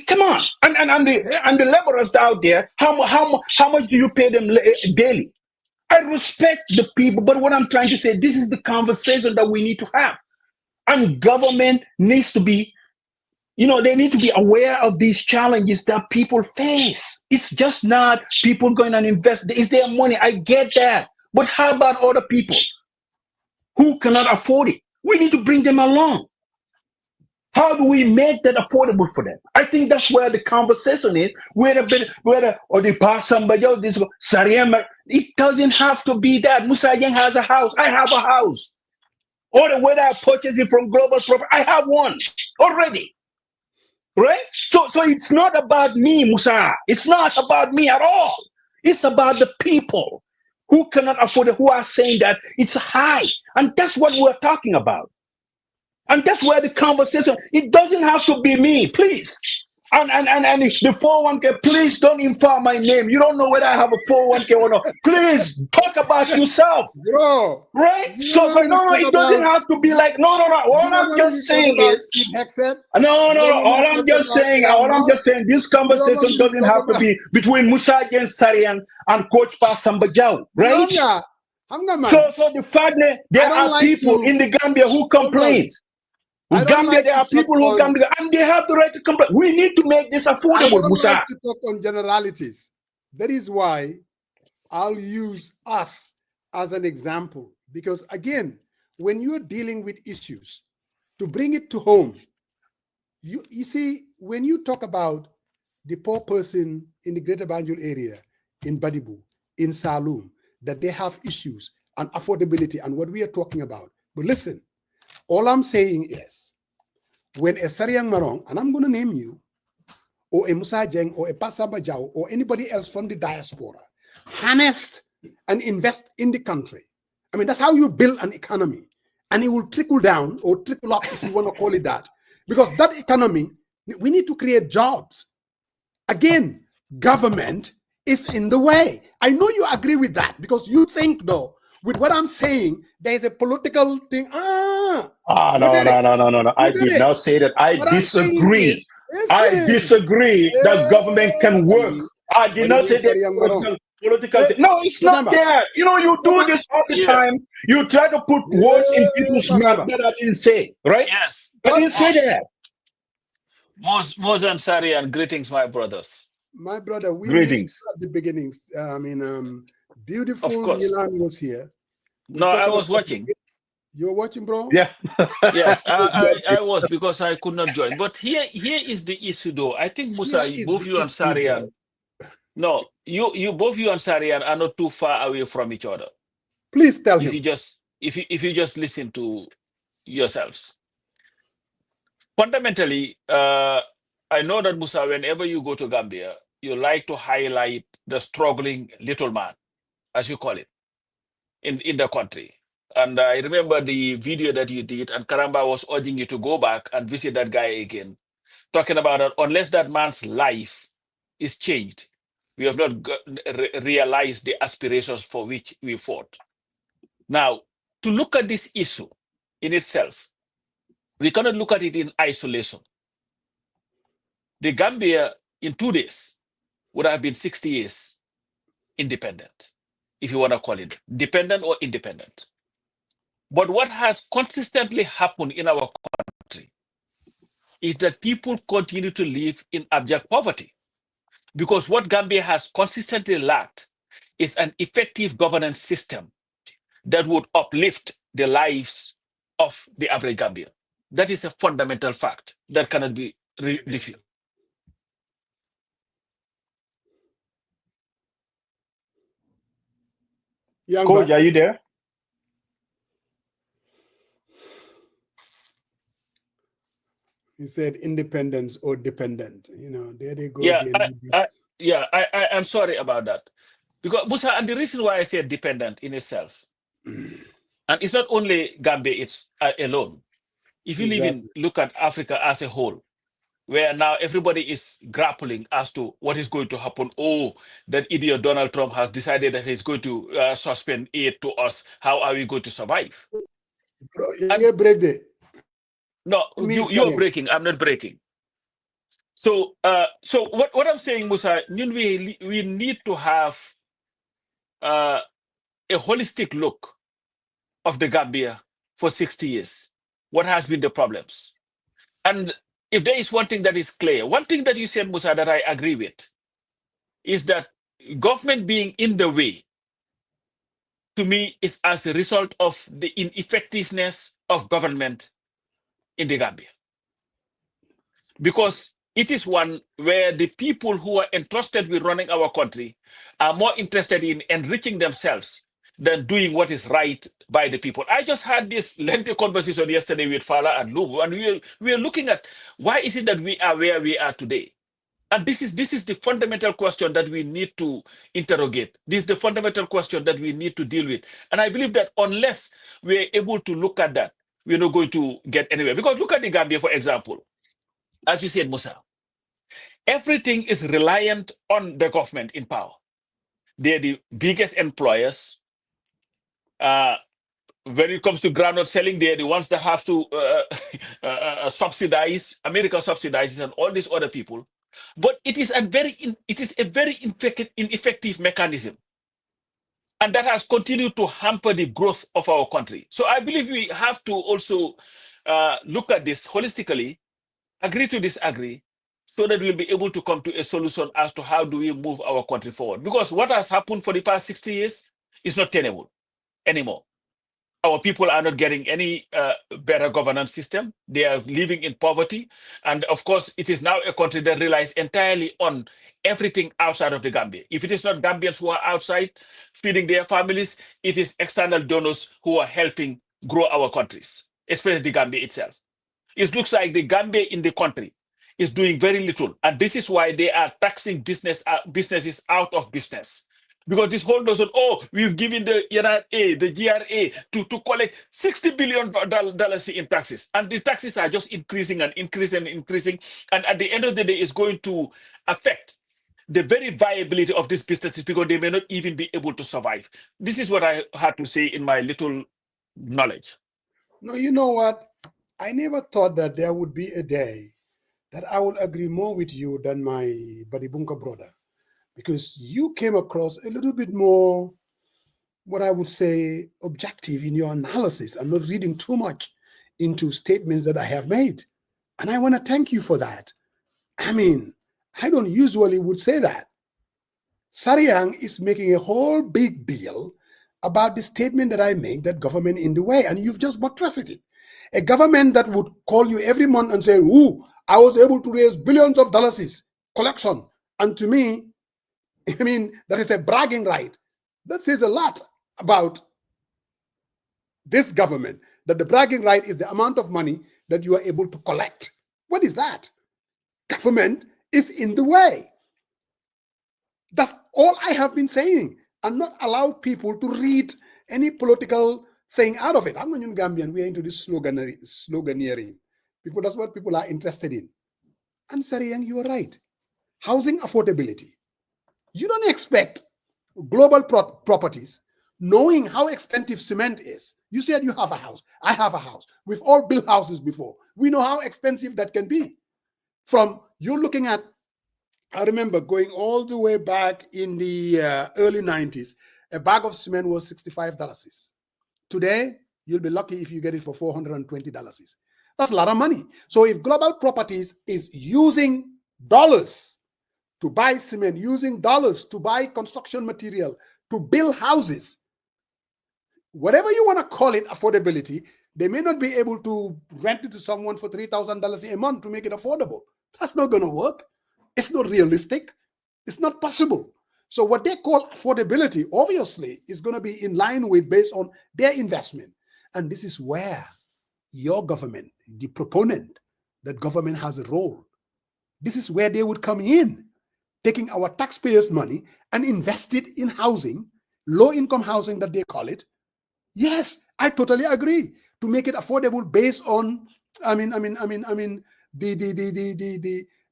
Come on, and the laborers out there, how much do you pay them daily? I respect the people, but what I'm trying to say, this is the conversation that we need to have, and government needs to be, they need to be aware of these challenges that people face. It's just not people going and invest. It's their money. I get that, but how about other people who cannot afford it? We need to bring them along. How do we make that affordable for them? I think that's where the conversation is. They pass somebody else, this Sariyama. It doesn't have to be that. Musa Yang has a house. I have a house. Or whether I purchase it from Global Property, I have one already. Right? So it's not about me, Musa. It's not about me at all. It's about the people who cannot afford it, who are saying that it's high. And that's what we're talking about. And that's where the conversation, it doesn't have to be me, please. And the 401k, please don't infer my name. You don't know whether I have a 401k or not. Please talk about yourself. Bro. Right? So no, it doesn't have to be like, no. All I'm just saying is, all I'm just saying, this conversation doesn't have to be between Musa Jen Sarian and Coach Pasamba Jau, right? So the fact that there are people in the Gambia who complain. I don't Gambia, like there to are people talk who on- Gambia, and they have the right to complain. We need to make this I affordable, don't Musa. like to talk on generalities. That is why I'll use us as an example. Because again, when you're dealing with issues, to bring it to home, you see, when you talk about the poor person in the Greater Banjul area, in Badibu, in Saloum, that they have issues and affordability and what we are talking about. But listen, all I'm saying is, when a Sariang Marong, and I'm going to name you, or a Musa Jeng, or a Pasamba Jau, or anybody else from the diaspora, harness and invest in the country. I mean, that's how you build an economy. And it will trickle down or trickle up, if you want to call it that. Because that economy, we need to create jobs. Again, government is in the way. I know you agree with that because you think, though, with what I'm saying, there's a political thing. No. I Look at did it. not say that. I What I'm saying disagree. is, I listen. disagree that government can work. I did not say that political thing. No, it's not there. You know, you do this all the time. You try to put words in people's mouth that I didn't say, right? Yes. I didn't say that. More than sorry, and greetings, my brothers. My brother, we Greetings. missed at the beginnings. Beautiful Of course. Milan was here. No, I was watching. You're watching, bro? Yeah. Yes, I was, because I could not join. But here is the issue, though. I think Musa, both you and Sarian. No, you both you and Sarian are not too far away from each other. Please tell If him. you just listen to yourselves. Fundamentally, I know that, Musa, whenever you go to Gambia, you like to highlight the struggling little man, as you call it, in the country. And I remember the video that you did, and Karamba was urging you to go back and visit that guy again, talking about that unless that man's life is changed, we have not realized the aspirations for which we fought. Now, to look at this issue in itself, we cannot look at it in isolation. The Gambia in 2 days would have been 60 years independent, if you want to call it dependent or independent. But what has consistently happened in our country is that people continue to live in abject poverty, because what Gambia has consistently lacked is an effective governance system that would uplift the lives of the average Gambian. That is a fundamental fact that cannot be refuted. Coach, are you there? He said independence or dependent. You know, there they go Yeah, again. I'm sorry about that. Because Musa, and the reason why I said dependent in itself, and it's not only Gambia, it's alone. If you even look at Africa as a whole, where now everybody is grappling as to what is going to happen. Oh, that idiot Donald Trump has decided that he's going to suspend aid to us. How are we going to survive? No, you are breaking. I'm not breaking. So, what I'm saying, Musa, we need to have a holistic look of the Gambia for 60 years. What has been the problems? And if there is one thing that is clear, one thing that you said, Musa, that I agree with, is that government being in the way, to me, is as a result of the ineffectiveness of government in the Gambia. Because it is one where the people who are entrusted with running our country are more interested in enriching themselves than doing what is right by the people. I just had this lengthy conversation yesterday with Fala and Lubu, and we are looking at why is it that we are where we are today. And this is the fundamental question that we need to interrogate. This is the fundamental question that we need to deal with. And I believe that unless we're able to look at that, we're not going to get anywhere. Because look at the Gambia, for example. As you said, Musa, everything is reliant on the government in power. They're the biggest employers. When it comes to groundnut selling, they're the ones that have to subsidize. America subsidizes and all these other people. But it is a very ineffective mechanism. And that has continued to hamper the growth of our country. So I believe we have to also look at this holistically, agree to disagree, so that we'll be able to come to a solution as to how do we move our country forward. Because what has happened for the past 60 years is not tenable anymore. Our people are not getting any better governance system. They are living in poverty. And of course, it is now a country that relies entirely on everything outside of the Gambia. If it is not Gambians who are outside feeding their families, it is external donors who are helping grow our countries, especially the Gambia itself. It looks like the Gambia in the country is doing very little. And this is why they are taxing businesses out of business. Because this whole notion, oh, we've given the NRA, the GRA to collect $60 billion in taxes. And the taxes are just increasing and increasing and increasing. And at the end of the day, it's going to affect the very viability of these businesses because they may not even be able to survive. This is what I had to say in my little knowledge. No, you know what? I never thought that there would be a day that I will agree more with you than my Badibunka brother, because you came across a little bit more, what I would say, objective in your analysis. I'm not reading too much into statements that I have made. And I want to thank you for that. I mean, I don't usually would say that. Sariang is making a whole big deal about the statement that I make, that government in the way, and you've just buttressed it. A government that would call you every month and say, ooh, I was able to raise billions of dollars collection. And to me, I mean, that is a bragging right. That says a lot about this government, that the bragging right is the amount of money that you are able to collect. What is that? Government is in the way. That's all I have been saying, and not allow people to read any political thing out of it. I'm not in Gambian. We are into this sloganeering. People, that's what people are interested in. And Sariang, you are right. Housing affordability. You don't expect global properties, knowing how expensive cement is. You said you have a house. I have a house. We've all built houses before. We know how expensive that can be. From you're looking at, I remember going all the way back in the early 90s, a bag of cement was $65. Today, you'll be lucky if you get it for $420. That's a lot of money. So if global properties is using dollars to buy cement, using dollars to buy construction material, to build houses, whatever you want to call it, affordability, they may not be able to rent it to someone for $3,000 a month to make it affordable. That's not going to work. It's not realistic. It's not possible. So what they call affordability, obviously, is going to be in line with based on their investment. And this is where your government, the proponent, that government has a role. This is where they would come in, taking our taxpayers' money and invest it in housing, low-income housing that they call it. Yes, I totally agree. To make it affordable based on,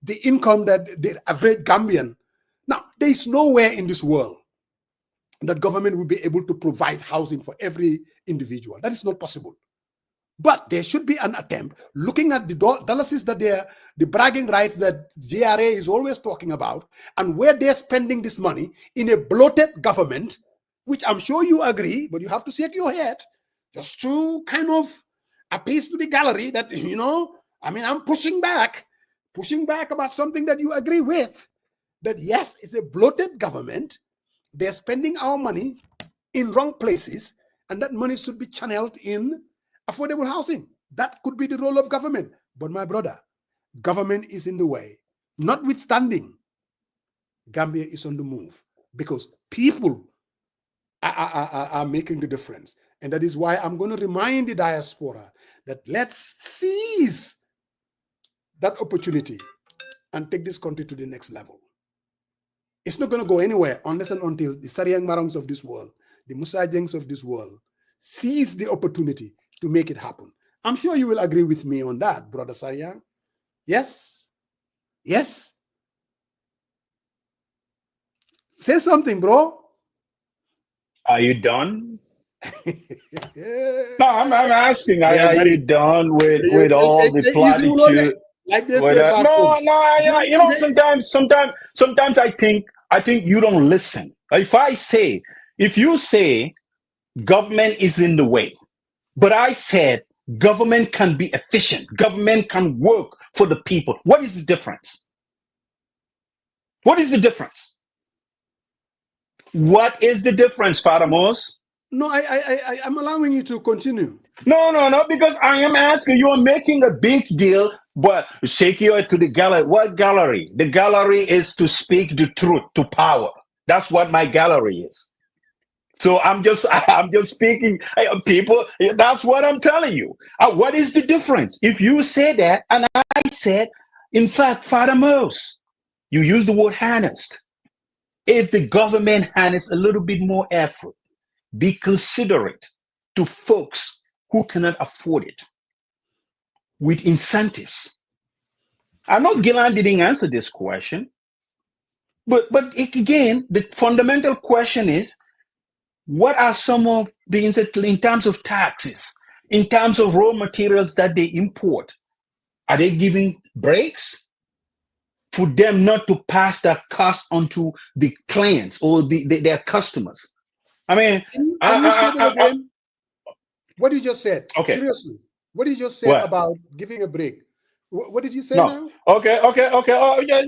the income that the average Gambian. Now, there is nowhere in this world that government will be able to provide housing for every individual. That is not possible. But there should be an attempt, looking at the dollars that the bragging rights that GRA is always talking about, and where they're spending this money in a bloated government, which I'm sure you agree, but you have to shake your head just to kind of appease to the gallery that, I'm pushing back about something that you agree with. That yes, it's a bloated government. They're spending our money in wrong places, and that money should be channeled in affordable housing. That could be the role of government. But my brother, government is in the way. Notwithstanding, Gambia is on the move because people are making the difference. And that is why I'm going to remind the diaspora that let's seize that opportunity and take this country to the next level. It's not going to go anywhere unless and until the Sariang Marangs of this world, the Musajengs of this world, seize the opportunity to make it happen. I'm sure you will agree with me on that, Brother Sariang. Yes? Yes? Say something, bro. Are you done? No, I'm asking. Are you done with all the platitude? Like they say sometimes I think you don't listen. If you say government is in the way, but I said Government can be efficient. Government can work for the people. What is the difference? What is the difference? What is the difference, Father Mose? No, I'm allowing you to continue. No, because I am asking, you are making a big deal, but shake your to the gallery. What gallery? The gallery is to speak the truth to power. That's what my gallery is. So I'm just speaking, people. That's what I'm telling you. What is the difference? If you say that, and I said, in fact, Father Mose, you use the word harnessed. If the government harness a little bit more effort, be considerate to folks who cannot afford it with incentives. I know Gillan didn't answer this question, but again, the fundamental question is, what are some of the in terms of taxes, in terms of raw materials that they import? Are they giving breaks for them not to pass that cost onto the clients or their customers? I mean, Can you say that again? What you just said? Okay. Seriously, what you just said What? about giving a break? What did you say No. now? Okay. Oh, yeah.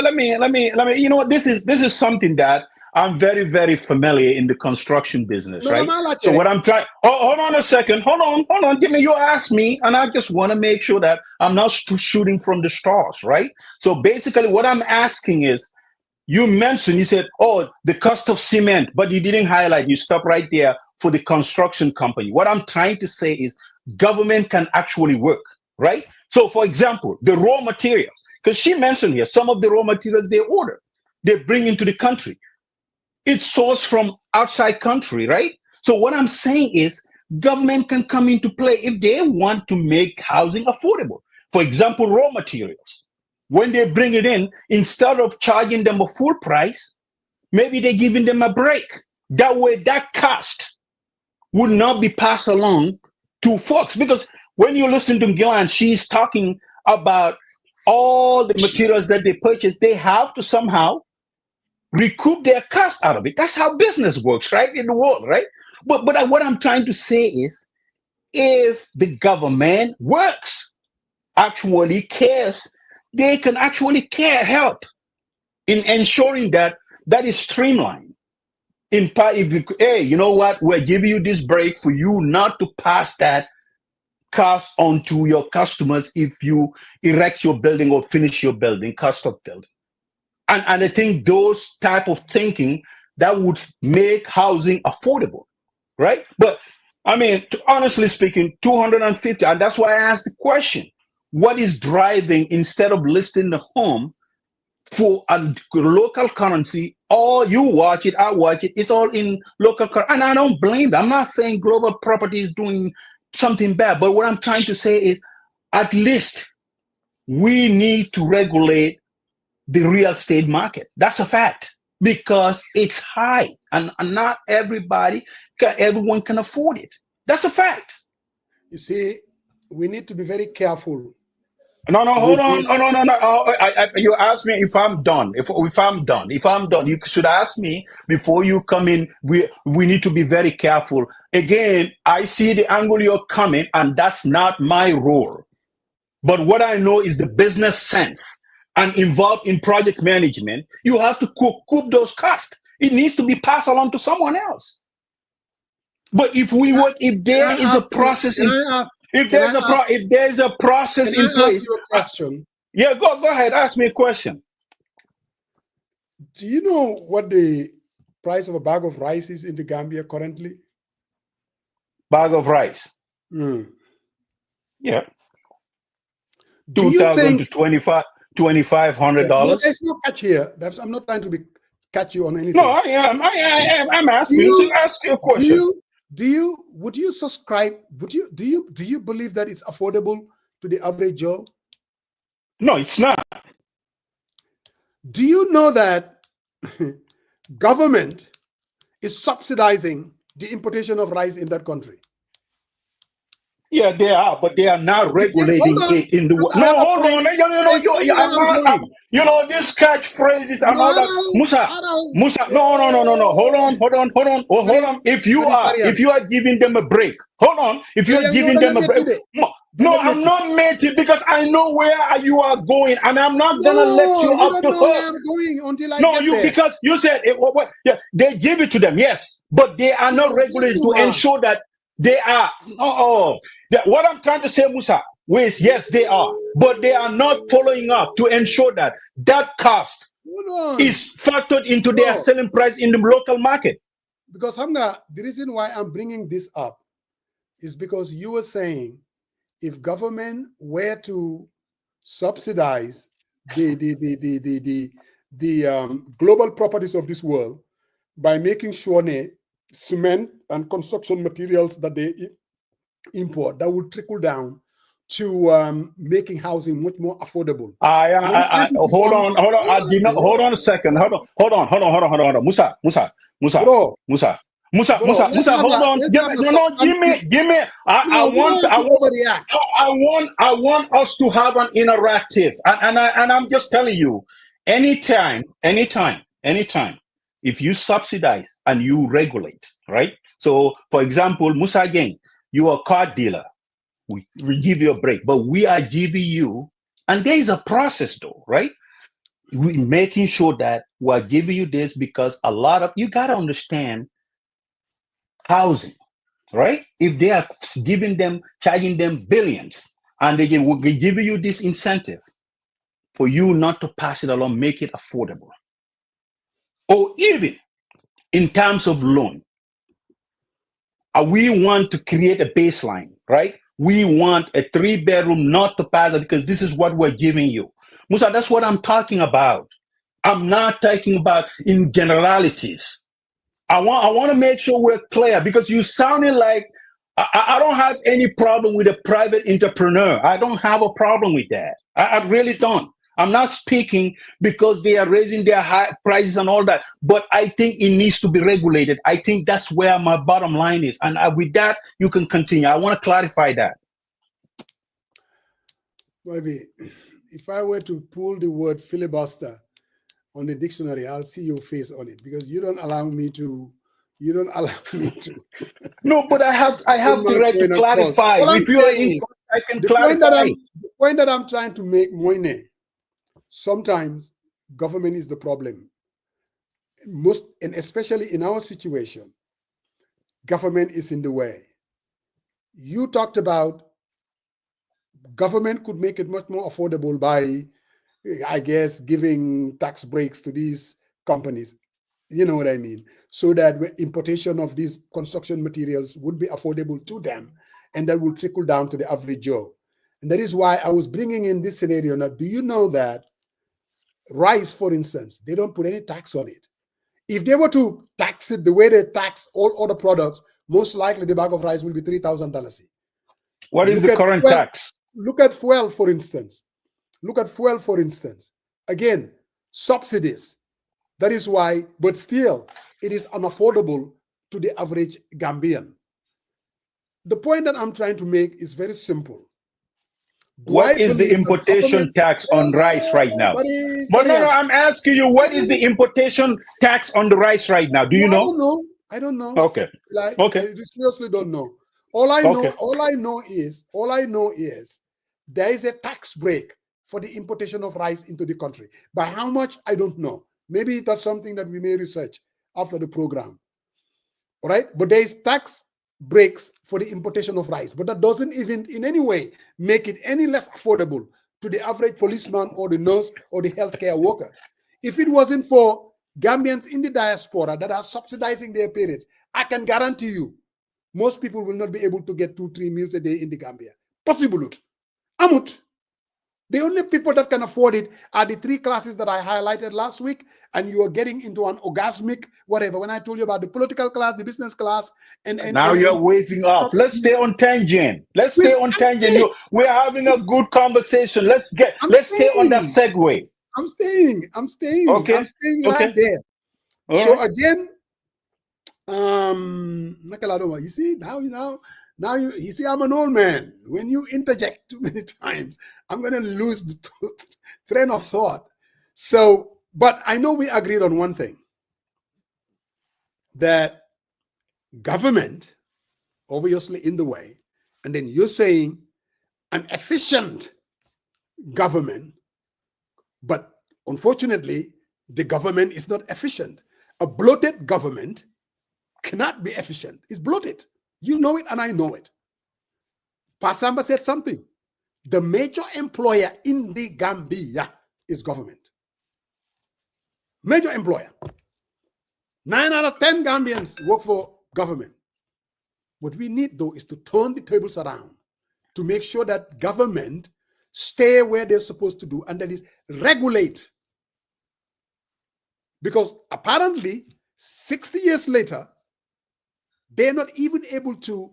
Let me. You know what? This is something that I'm very, very familiar in the construction business, No, right? Malache. So what I'm trying. Oh, hold on a second. Hold on. Give me. You asked me, and I just want to make sure that I'm not shooting from the stars, right? So basically, what I'm asking is, you mentioned, you said, oh, the cost of cement, but you didn't highlight. You stopped right there for the construction company. What I'm trying to say is, government can actually work, right? So, for example, the raw materials, because she mentioned here, some of the raw materials they order, they bring into the country. It's sourced from outside country, right? So what I'm saying is, government can come into play if they want to make housing affordable. For example, raw materials. When they bring it in, instead of charging them a full price, maybe they're giving them a break. That way, that cost would not be passed along to folks. Because when you listen to Gillan, she's talking about all the materials that they purchase, they have to somehow recoup their cost out of it. That's how business works, right? In the world, right? But what I'm trying to say is, if the government actually cares, they can actually help in ensuring that is streamlined. In part, hey, you know what? We're giving you this break for you not to pass that cost on to your customers if you erect your building or finish your building, cost of building. And I think those type of thinking that would make housing affordable, right? But I mean, honestly speaking, 250, and that's why I asked the question, what is driving, instead of listing the home for a local currency, or you watch it, I watch it, it's all in local currency. And I don't blame them. I'm not saying global property is doing something bad, but what I'm trying to say is, at least we need to regulate the real estate market. That's a fact, because it's high and not everyone can afford it. That's a fact. You see, we need to be very careful. No, hold on. No. You asked me if I'm done. If I'm done, you should ask me before you come in. We need to be very careful. Again, I see the angle you're coming, and that's not my role. But what I know is the business sense, and involved in project management, you have to coop those costs. It needs to be passed along to someone else. But if there is a process in place. Question. Yeah, go ahead. Ask me a question. Do you know what the price of a bag of rice is in the Gambia currently? Bag of rice. Yeah. $2,000 to $2,500. No, there's no catch here. I'm not trying to catch you on anything. No, I am. I'm asking you to ask you a question. Would you subscribe? Do you believe that it's affordable to the average Joe? No, it's not. Do you know that government is subsidizing the importation of rice in that country? Yeah, they are, but they are not regulating Hold on. it in the Look, I no. have a Hold point. on, There's somewhere I'm I'm not. going. These catchphrases and all that. No, Musa, I don't. Musa, no. Hold on. Oh, hold on. If you are giving them a break, hold on. If you are giving them a break, no, I'm not making because I know where you are going, and I'm not gonna let you you up don't to know her. where I'm going until I No, get there. because you said yeah, they give it to them, yes, but they are not regulated to ensure that they are. What I'm trying to say, Musa, is yes, they are, but they are not following up to ensure that that cost is factored into their selling price in the local market. Because Hamga, the reason why I'm bringing this up is because you were saying if government were to subsidize the global properties of this world by making sure cement and construction materials that they import, that would trickle down to making housing much more affordable. Hold on. I did not. Hold on a second. Hold on. Musa. Bro, Hold on. Give me. I want us to have an interactive, and I'm just telling you, anytime, if you subsidize and you regulate, right? So, for example, Musa again, you are a car dealer. We give you a break, but we are giving you, and there is a process though, right? We making sure that we're giving you this because a lot of you got to understand housing, right? If they are charging them billions, and they will be giving you this incentive for you not to pass it along, make it affordable, or even in terms of loan, we want to create a baseline, right? We want a 3-bedroom not to pass it because this is what we're giving you. Musa, that's what I'm talking about. I'm not talking about in generalities. I want to make sure we're clear because you sounded like I don't have any problem with a private entrepreneur. I don't have a problem with that. I really don't. I'm not speaking because they are raising their high prices and all that, but I think it needs to be regulated. I think that's where my bottom line is. And with that, you can continue. I want to clarify that. Maybe if I were to pull the word filibuster on the dictionary, I'll see your face on it because you don't allow me to. No, but I have the right to clarify. If you are in, I can clarify. The point that I'm trying to make, Moine, sometimes government is the problem. And especially in our situation, government is in the way. You talked about government could make it much more affordable by, I guess, giving tax breaks to these companies. You know what I mean? So that importation of these construction materials would be affordable to them, and that will trickle down to the average Joe. And that is why I was bringing in this scenario. Now, do you know that rice, for instance, they don't put any tax on it? If they were to tax it the way they tax all other products, most likely the bag of rice will be $3,000. What is the current tax? Look at fuel, for instance. Again, subsidies. That is why, but still, it is unaffordable to the average Gambian. The point that I'm trying to make is very simple. What is the importation tax on rice right now? But no, I'm asking you, what is the importation tax on the rice right now? Do you know? I don't know. Okay. I seriously don't know. All I know is there is a tax break for the importation of rice into the country. By how much, I don't know. Maybe that's something that we may research after the program. All right, but there is tax breaks for the importation of rice, but that doesn't even in any way make it any less affordable to the average policeman or the nurse or the healthcare worker. If it wasn't for Gambians in the diaspora that are subsidizing their parents, I can guarantee you most people will not be able to get 2-3 meals a day in the Gambia. Possible. Amut. The only people that can afford it are the 3 classes that I highlighted last week, and you are getting into an orgasmic whatever. When I told you about the political class, the business class, and now you're waving off. Let's stay on tangent. We're having a good conversation. Let's stay on that segue. I'm staying. Okay. I'm staying right there. All so right. Again, you see now Now you see, I'm an old man. When you interject too many times, I'm going to lose the train of thought. So, but I know we agreed on one thing, that government, obviously in the way, and then you're saying an efficient government, but unfortunately, the government is not efficient. A bloated government cannot be efficient. It's bloated. You know it and I know it. Pasamba said something. The major employer in the Gambia is government. Major employer. 9 out of 10 Gambians work for government. What we need, though, is to turn the tables around to make sure that government stay where they're supposed to do, and that is regulate. Because apparently, 60 years later, they're not even able to.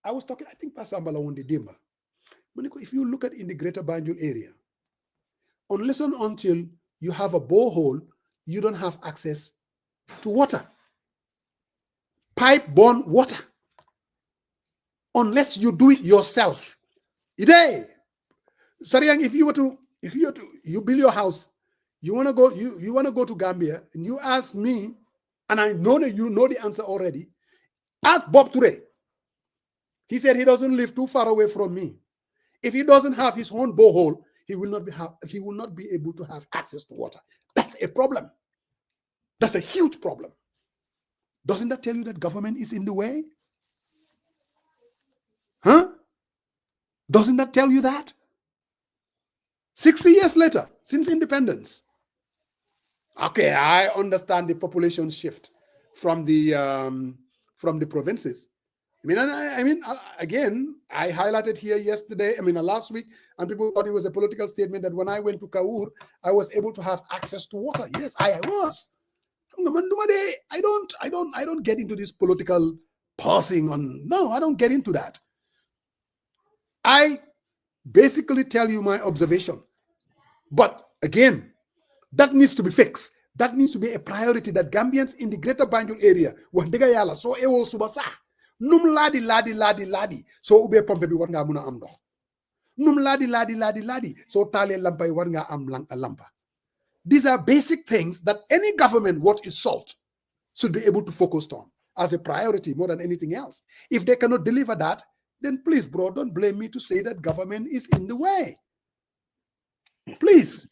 I was talking, I think, Pastor Ambala on the Dimba. If you look at in the greater Banjul area, unless and until you have a borehole, you don't have access to water. Pipe-borne water. Unless you do it yourself. Today, Sariang, if you build your house, you want to go to Gambia, and you ask me, and I know that you know the answer already. Ask Bob Toure. He said he doesn't live too far away from me. If he doesn't have his own borehole, he will not be able to have access to water. That's a problem. That's a huge problem. Doesn't that tell you that government is in the way? Huh? Doesn't that tell you that? 60 years later, since independence. Okay, I understand the population shift from the provinces. Again, I highlighted here yesterday, last week, and people thought it was a political statement that when I went to Kaur, I was able to have access to water. Yes, I was. I don't get into this political parsing on. No, I don't get into that. I basically tell you my observation. But again, that needs to be fixed. That needs to be a priority that Gambians in the greater Banjul area, so ewo subasa, num ladi, so ube pompe bi war nga muna am ndox. Num ladi, so tale lampa war nga am lampa. These are basic things that any government worth its salt should be able to focus on as a priority more than anything else. If they cannot deliver that, then please, bro, don't blame me to say that government is in the way. Please.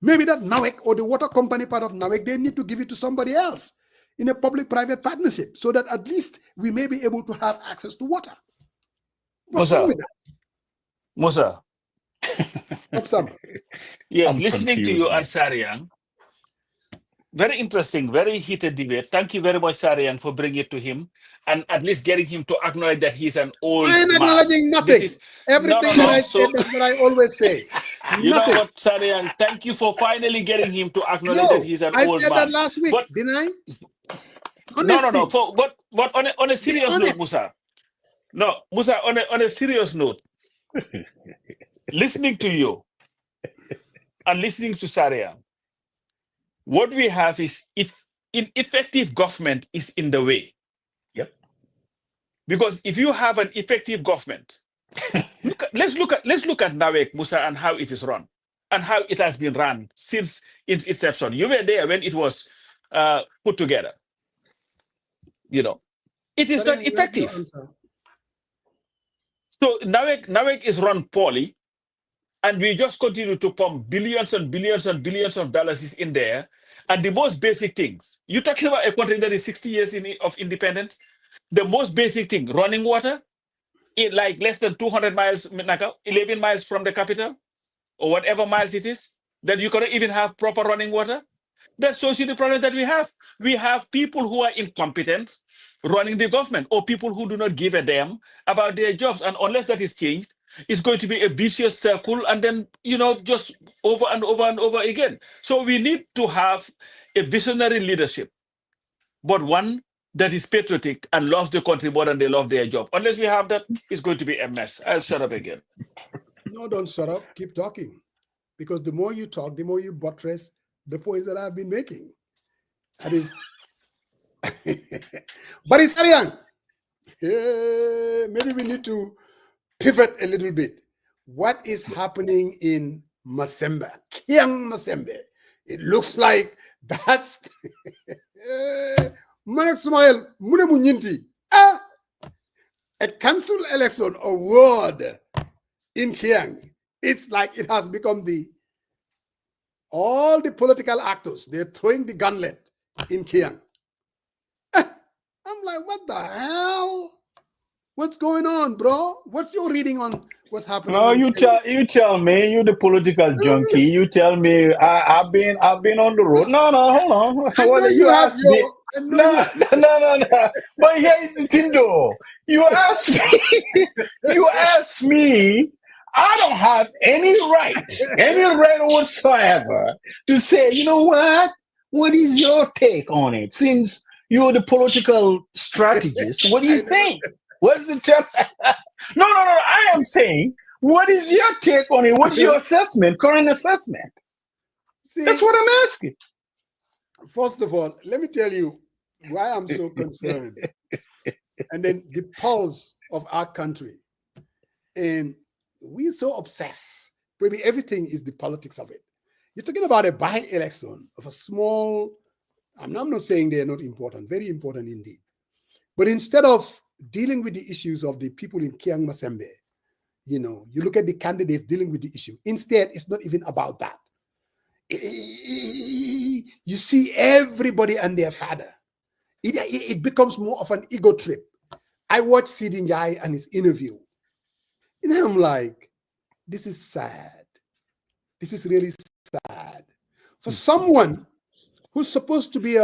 Maybe that NAWEC or the water company part of NAWEC, they need to give it to somebody else in a public-private partnership so that at least we may be able to have access to water. What's wrong with that? Musa. Yes, I'm listening confused, to you man. and Sariang, very interesting, very heated debate. Thank you very much, Sariang, for bringing it to him and at least getting him to acknowledge that he's an old I am man. acknowledging nothing. Everything that I said, that's what I always say. You know what, Sariang? Thank you for finally getting him to acknowledge that he's an old man. I said that last week, didn't I? Honesty. No. But on a serious note, Musa. No, Musa, on a serious note, listening to you and listening to Sariang, what we have is ineffective government is in the way. Yep. Because if you have an effective government, let's look at NAWEC, Musa, and how it is run and how it has been run since its inception. You were there when it was put together. You know, it is not effective. So NAWEC is run poorly, and we just continue to pump billions and billions and billions of dollars in there. And the most basic things, you're talking about a country that is 60 years of independence. The most basic thing, running water, in like less than 200 miles, 11 miles from the capital, or whatever miles it is, that you cannot even have proper running water. That shows you the problem that we have. We have people who are incompetent running the government, or people who do not give a damn about their jobs. And unless that is changed, it's going to be a vicious circle, and then, just over and over and over again. So we need to have a visionary leadership, but one that is patriotic and loves the country more than they love their job. Unless we have that, it's going to be a mess. I'll shut up again. No, don't shut up. Keep talking. Because the more you talk, the more you buttress the points that I've been making. That is. But it's Sariang. maybe we need to pivot a little bit. What is happening in Masembe, Kiang Masembe? It looks like that's Manak Smile Munemunyinti. A council election award in Kiang. It's like it has become all the political actors, they're throwing the gauntlet in Kiang. I'm like, what the hell? What's going on, bro? What's your reading on what's happening? No, you tell me. You the political junkie. You tell me. I've been on the road. No, hold on. I know you ask me. No. But here's the thing, though. You ask me. You ask me. I don't have any right whatsoever to say, you know what? What is your take on it? Since you're the political strategist, what do you think? What's the No. I am saying, what is your take on it? What's your assessment, current assessment? See, that's what I'm asking. First of all, let me tell you why I'm so concerned. And then the pulse of our country. And we're so obsessed. Maybe everything is the politics of it. You're talking about a by-election of a small, I'm not saying they're not important, very important indeed. But instead of dealing with the issues of the people in Kiang Masembe, you look at the candidates dealing with the issue. Instead, it's not even about that. You see everybody and their father. It becomes more of an ego trip. I watched Sidin Jai and his interview. And I'm like, this is sad. This is really sad. For someone who's supposed to be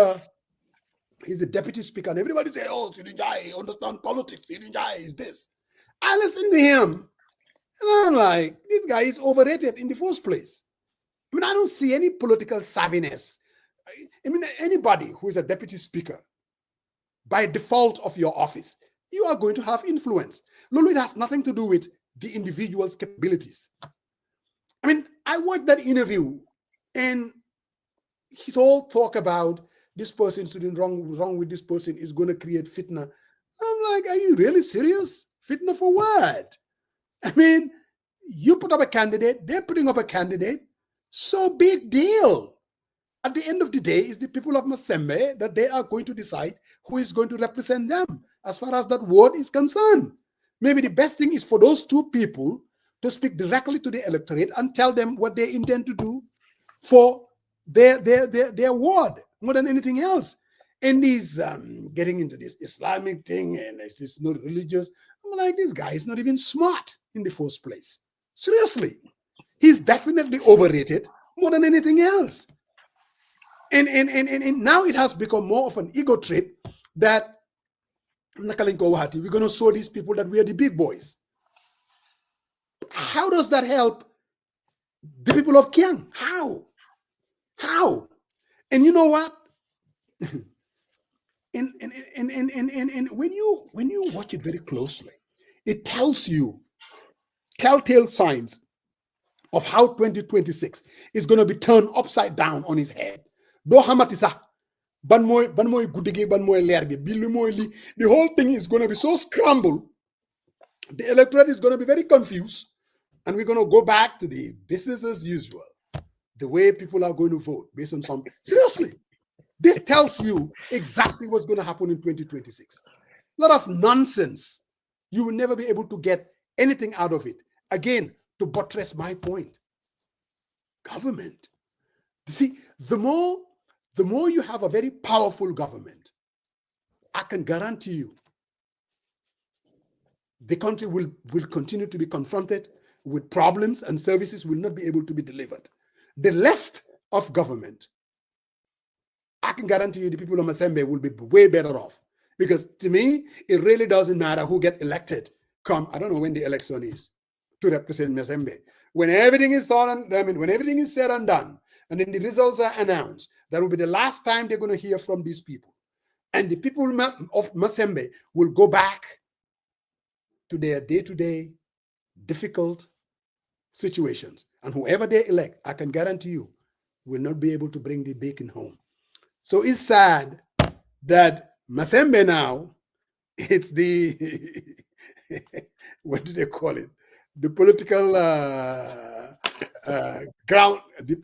he's a deputy speaker, and everybody say, oh, Sidin Jai, understand politics. Sidin Jai is this. I listen to him, and I'm like, this guy is overrated in the first place. I mean, I don't see any political savviness. I mean, anybody who is a deputy speaker, by default of your office, you are going to have influence. Lulu, it has nothing to do with the individual's capabilities. I mean, I watched that interview, and his whole talk about this person shouldn't wrong with this person is going to create fitna. I'm like, are you really serious? Fitna for what? I mean, you put up a candidate, they're putting up a candidate. So big deal. At the end of the day, it's the people of Masembe that they are going to decide who is going to represent them as far as that ward is concerned. Maybe the best thing is for those two people to speak directly to the electorate and tell them what they intend to do for their ward more than anything else. And he's getting into this Islamic thing and it's not religious. I'm like, this guy is not even smart in the first place. Seriously. He's definitely overrated more than anything else. And now it has become more of an ego trip that we're going to show these people that we are the big boys. How does that help the people of Kiang? How? And you know what? And when you watch it very closely, it tells you telltale signs of how 2026 is going to be turned upside down on his head. Do hamatisa ban moy guddige ban moy leer bi li moy li, the whole thing is going to be so scrambled. The electorate is going to be very confused, and we're going to go back to the business as usual, the way people are going to vote based on some. Seriously, this tells you exactly what's going to happen in 2026. A lot of nonsense. You will never be able to get anything out of it. Again, to buttress my point, government. You see, the more you have a very powerful government, I can guarantee you the country will continue to be confronted with problems and services will not be able to be delivered. The less of government, I can guarantee you the people of Masembe will be way better off. Because to me, it really doesn't matter who gets elected come, I don't know when the election is, to represent Masembe. When everything is when everything is said and done, and then the results are announced, that will be the last time they're going to hear from these people. And the people of Masembe will go back to their day-to-day difficult situations. And whoever they elect, I can guarantee you, will not be able to bring the bacon home. So it's sad that Masembe now It's the what do they call it? The political ground.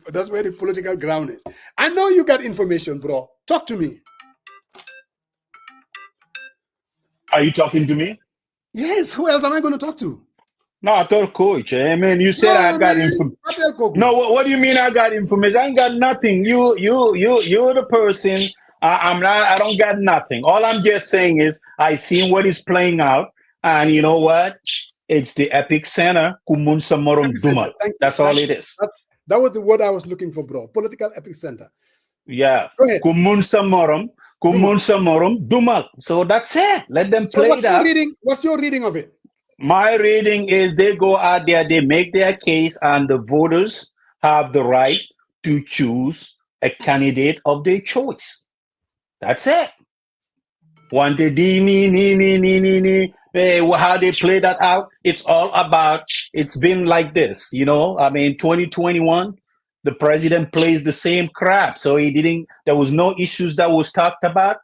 That's where the political ground is. I know you got information, bro. Talk to me. Are you talking to me? Yes. Who else am I going to talk to? No, I thought coach. I mean, you said I No, got man. information. Patel Kogu. No, what do you mean I got information? I ain't got nothing. You're the person. I'm not. I don't got nothing. All I'm just saying is I seen what is playing out, and you know what? It's the epic center. Kumun Samorum Epicenter. Dumal. Thank you. That's all it is. That was the word I was looking for, bro. Political epicenter. Yeah. Go ahead. Kumun Samorum Dumal. So that's it. Let them So play what's it your out. reading? What's your reading of it? My reading is they go out there, they make their case, and the voters have the right to choose a candidate of their choice. That's it. One day, how they play that out, it's all about, it's been like this, you know. I mean, 2021, the president plays the same crap. So there was no issues that was talked about.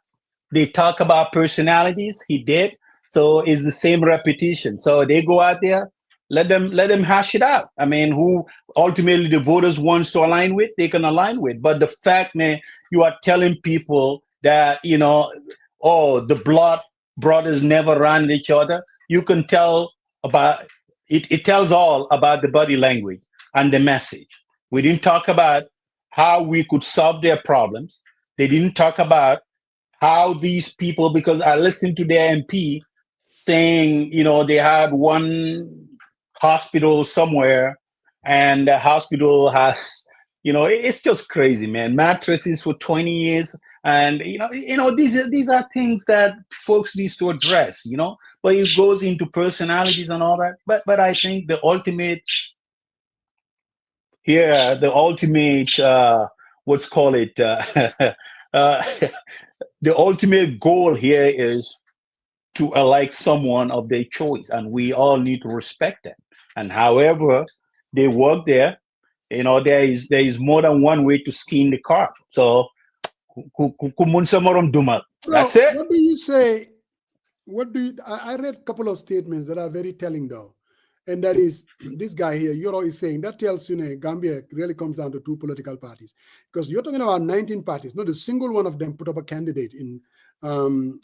They talk about personalities. He did. So it's the same repetition. So they go out there, let them hash it out. I mean, who ultimately the voters wants to align with, they can align with. But the fact, man, you are telling people that, you know, oh, the brothers never ran each other. You can tell about it. It tells all about the body language and the message. We didn't talk about how we could solve their problems. They didn't talk about how these people, because I listened to their MP saying, you know, they had one hospital somewhere and the hospital has, you know, it's just crazy, man. Mattresses for 20 years. And, these are things that folks need to address, you know, but it goes into personalities and all that. But I think the ultimate, what's call it, the ultimate goal here is to elect someone of their choice, and we all need to respect that. And however they work there, you know, there is more than one way to skin the cat. So, that's it. What do you say? I read a couple of statements that are very telling, though. And that is, this guy here, Euro is saying, that tells you, Gambia really comes down to two political parties. Because you're talking about 19 parties. Not a single one of them put up a candidate in Kiang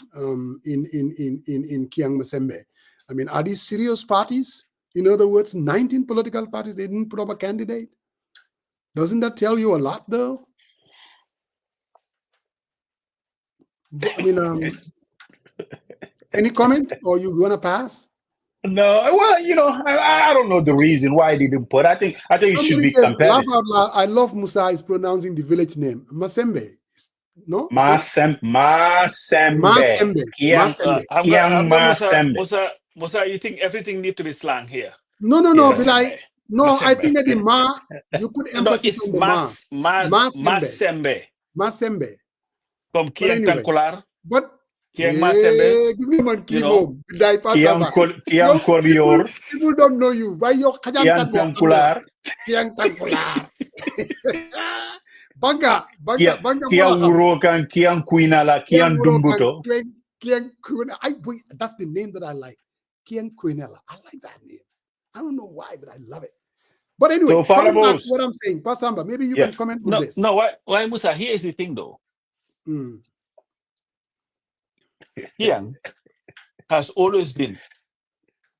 Masembe. I mean, are these serious parties? In other words, 19 political parties, they didn't put up a candidate. Doesn't that tell you a lot, though? I mean, any comment, or you gonna pass? No, well, you know, I don't know the reason why they didn't put. I think it should be competitive. Laugh out loud. I love Musa is pronouncing the village name Masembe. No, Masembe. Musa, you think everything need to be slang here? No, Yeah. but I think maybe you put emphasis on the Masembe. Masembe. From Kiang Tankular. But Kiang Masembe. People don't know you. Why you Kiang Tankular. Banga. Kiang Urokan, Kiang Quinala, Kiang Dumbuto. That's the name that I like. Kiang Quinella. I like that name. I don't know why, but I love it. But anyway, so what I'm saying, Pasamba, maybe you can comment on this. No, why Musa? Here is the thing, though. Kiang has always been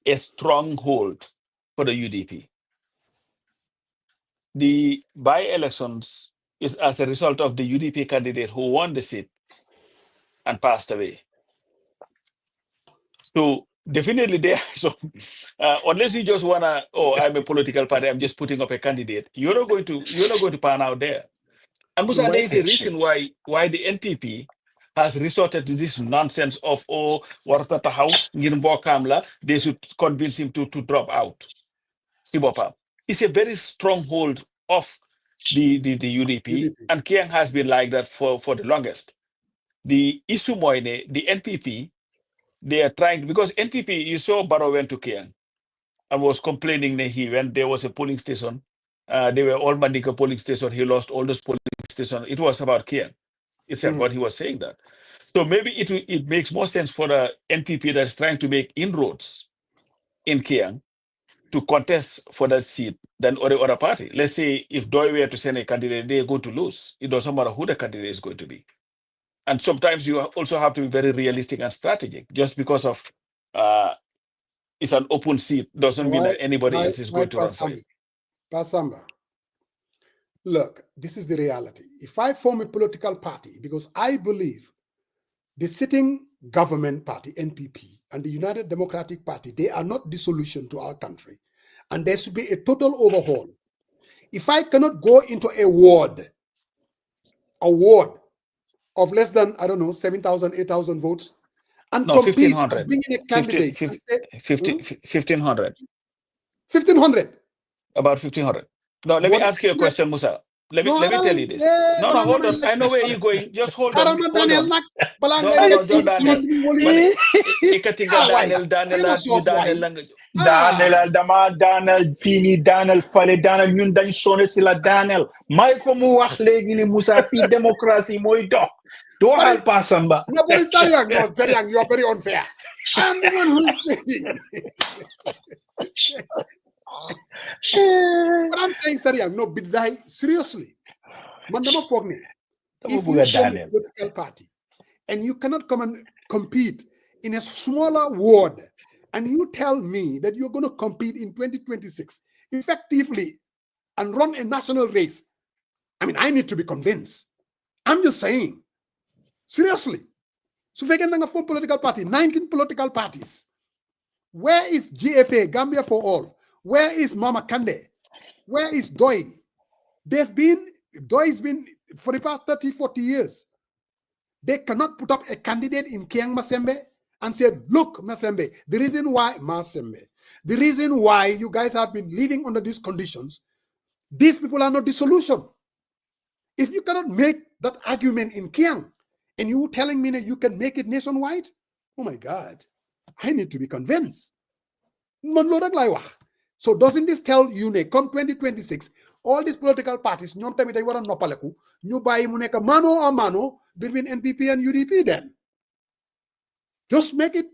a stronghold for the UDP. The by-elections is as a result of the UDP candidate who won the seat and passed away. So definitely there. So unless you just wanna, I'm a political party, I'm just putting up a candidate. You're not going to pan out there. And Musa, there is a reason why the NPP has resorted to this nonsense of they should convince him to drop out. It's a very stronghold of the UDP, and Kiang has been like that for the longest. The issue moine, the NPP, they are trying, because NPP, you saw Barrow went to Kiang and was complaining that when there was a polling station, they were all Mandika polling station, he lost all those polling stations. It was about Kiang itself, but he was saying that. So maybe it makes more sense for the NPP that's trying to make inroads in Kiang to contest for that seat than other party. Let's say if Doi were to send a candidate, they're going to lose. It doesn't matter who the candidate is going to be. And sometimes you also have to be very realistic and strategic. Just because of it's an open seat doesn't mean that anybody else is going to run for it. Pasamba, look, this is the reality. If I form a political party, because I believe the sitting government party, NPP, and the United Democratic Party, they are not the solution to our country. And there should be a total overhaul. If I cannot go into a ward of less than, I don't know, 7,000, 8,000 votes, and No, compete 1,500. and bring in a candidate. 1,500. 1,500. About 1,500. No, let me ask you a question, Musa. Let me tell you this. No, hold on. I know where you're going. Just hold on. No, Daniel. Daniel, Daniel, Fini, Daniel, Fale, Daniel, ñun dañ sonné ci la Daniel. May ko mu wax légui ni Musa fi démocratie moy dox. Do waxal Pasamba. No, but Seriang, no, Seriang, you are very unfair. I'm the one who's saying. But I'm saying, Seriang, no, Bidai, seriously. Mandama Fogni, if you form a political party and you cannot come and compete in a smaller ward, and you tell me that you're going to compete in 2026 effectively and run a national race, I mean, I need to be convinced. I'm just saying. Seriously. So if I can form political party, 19 political parties. Where is GFA, Gambia for All? Where is Mama Kande? Where is Doi? Doi's been for the past 30, 40 years. They cannot put up a candidate in Kiang Masembe and said, look, Masembe, the reason why you guys have been living under these conditions, these people are not the solution. If you cannot make that argument in Kiang, and you telling me that you can make it nationwide, oh my God, I need to be convinced. So doesn't this tell you, come 2026, all these political parties, mano a mano between NPP and UDP then? Just make it.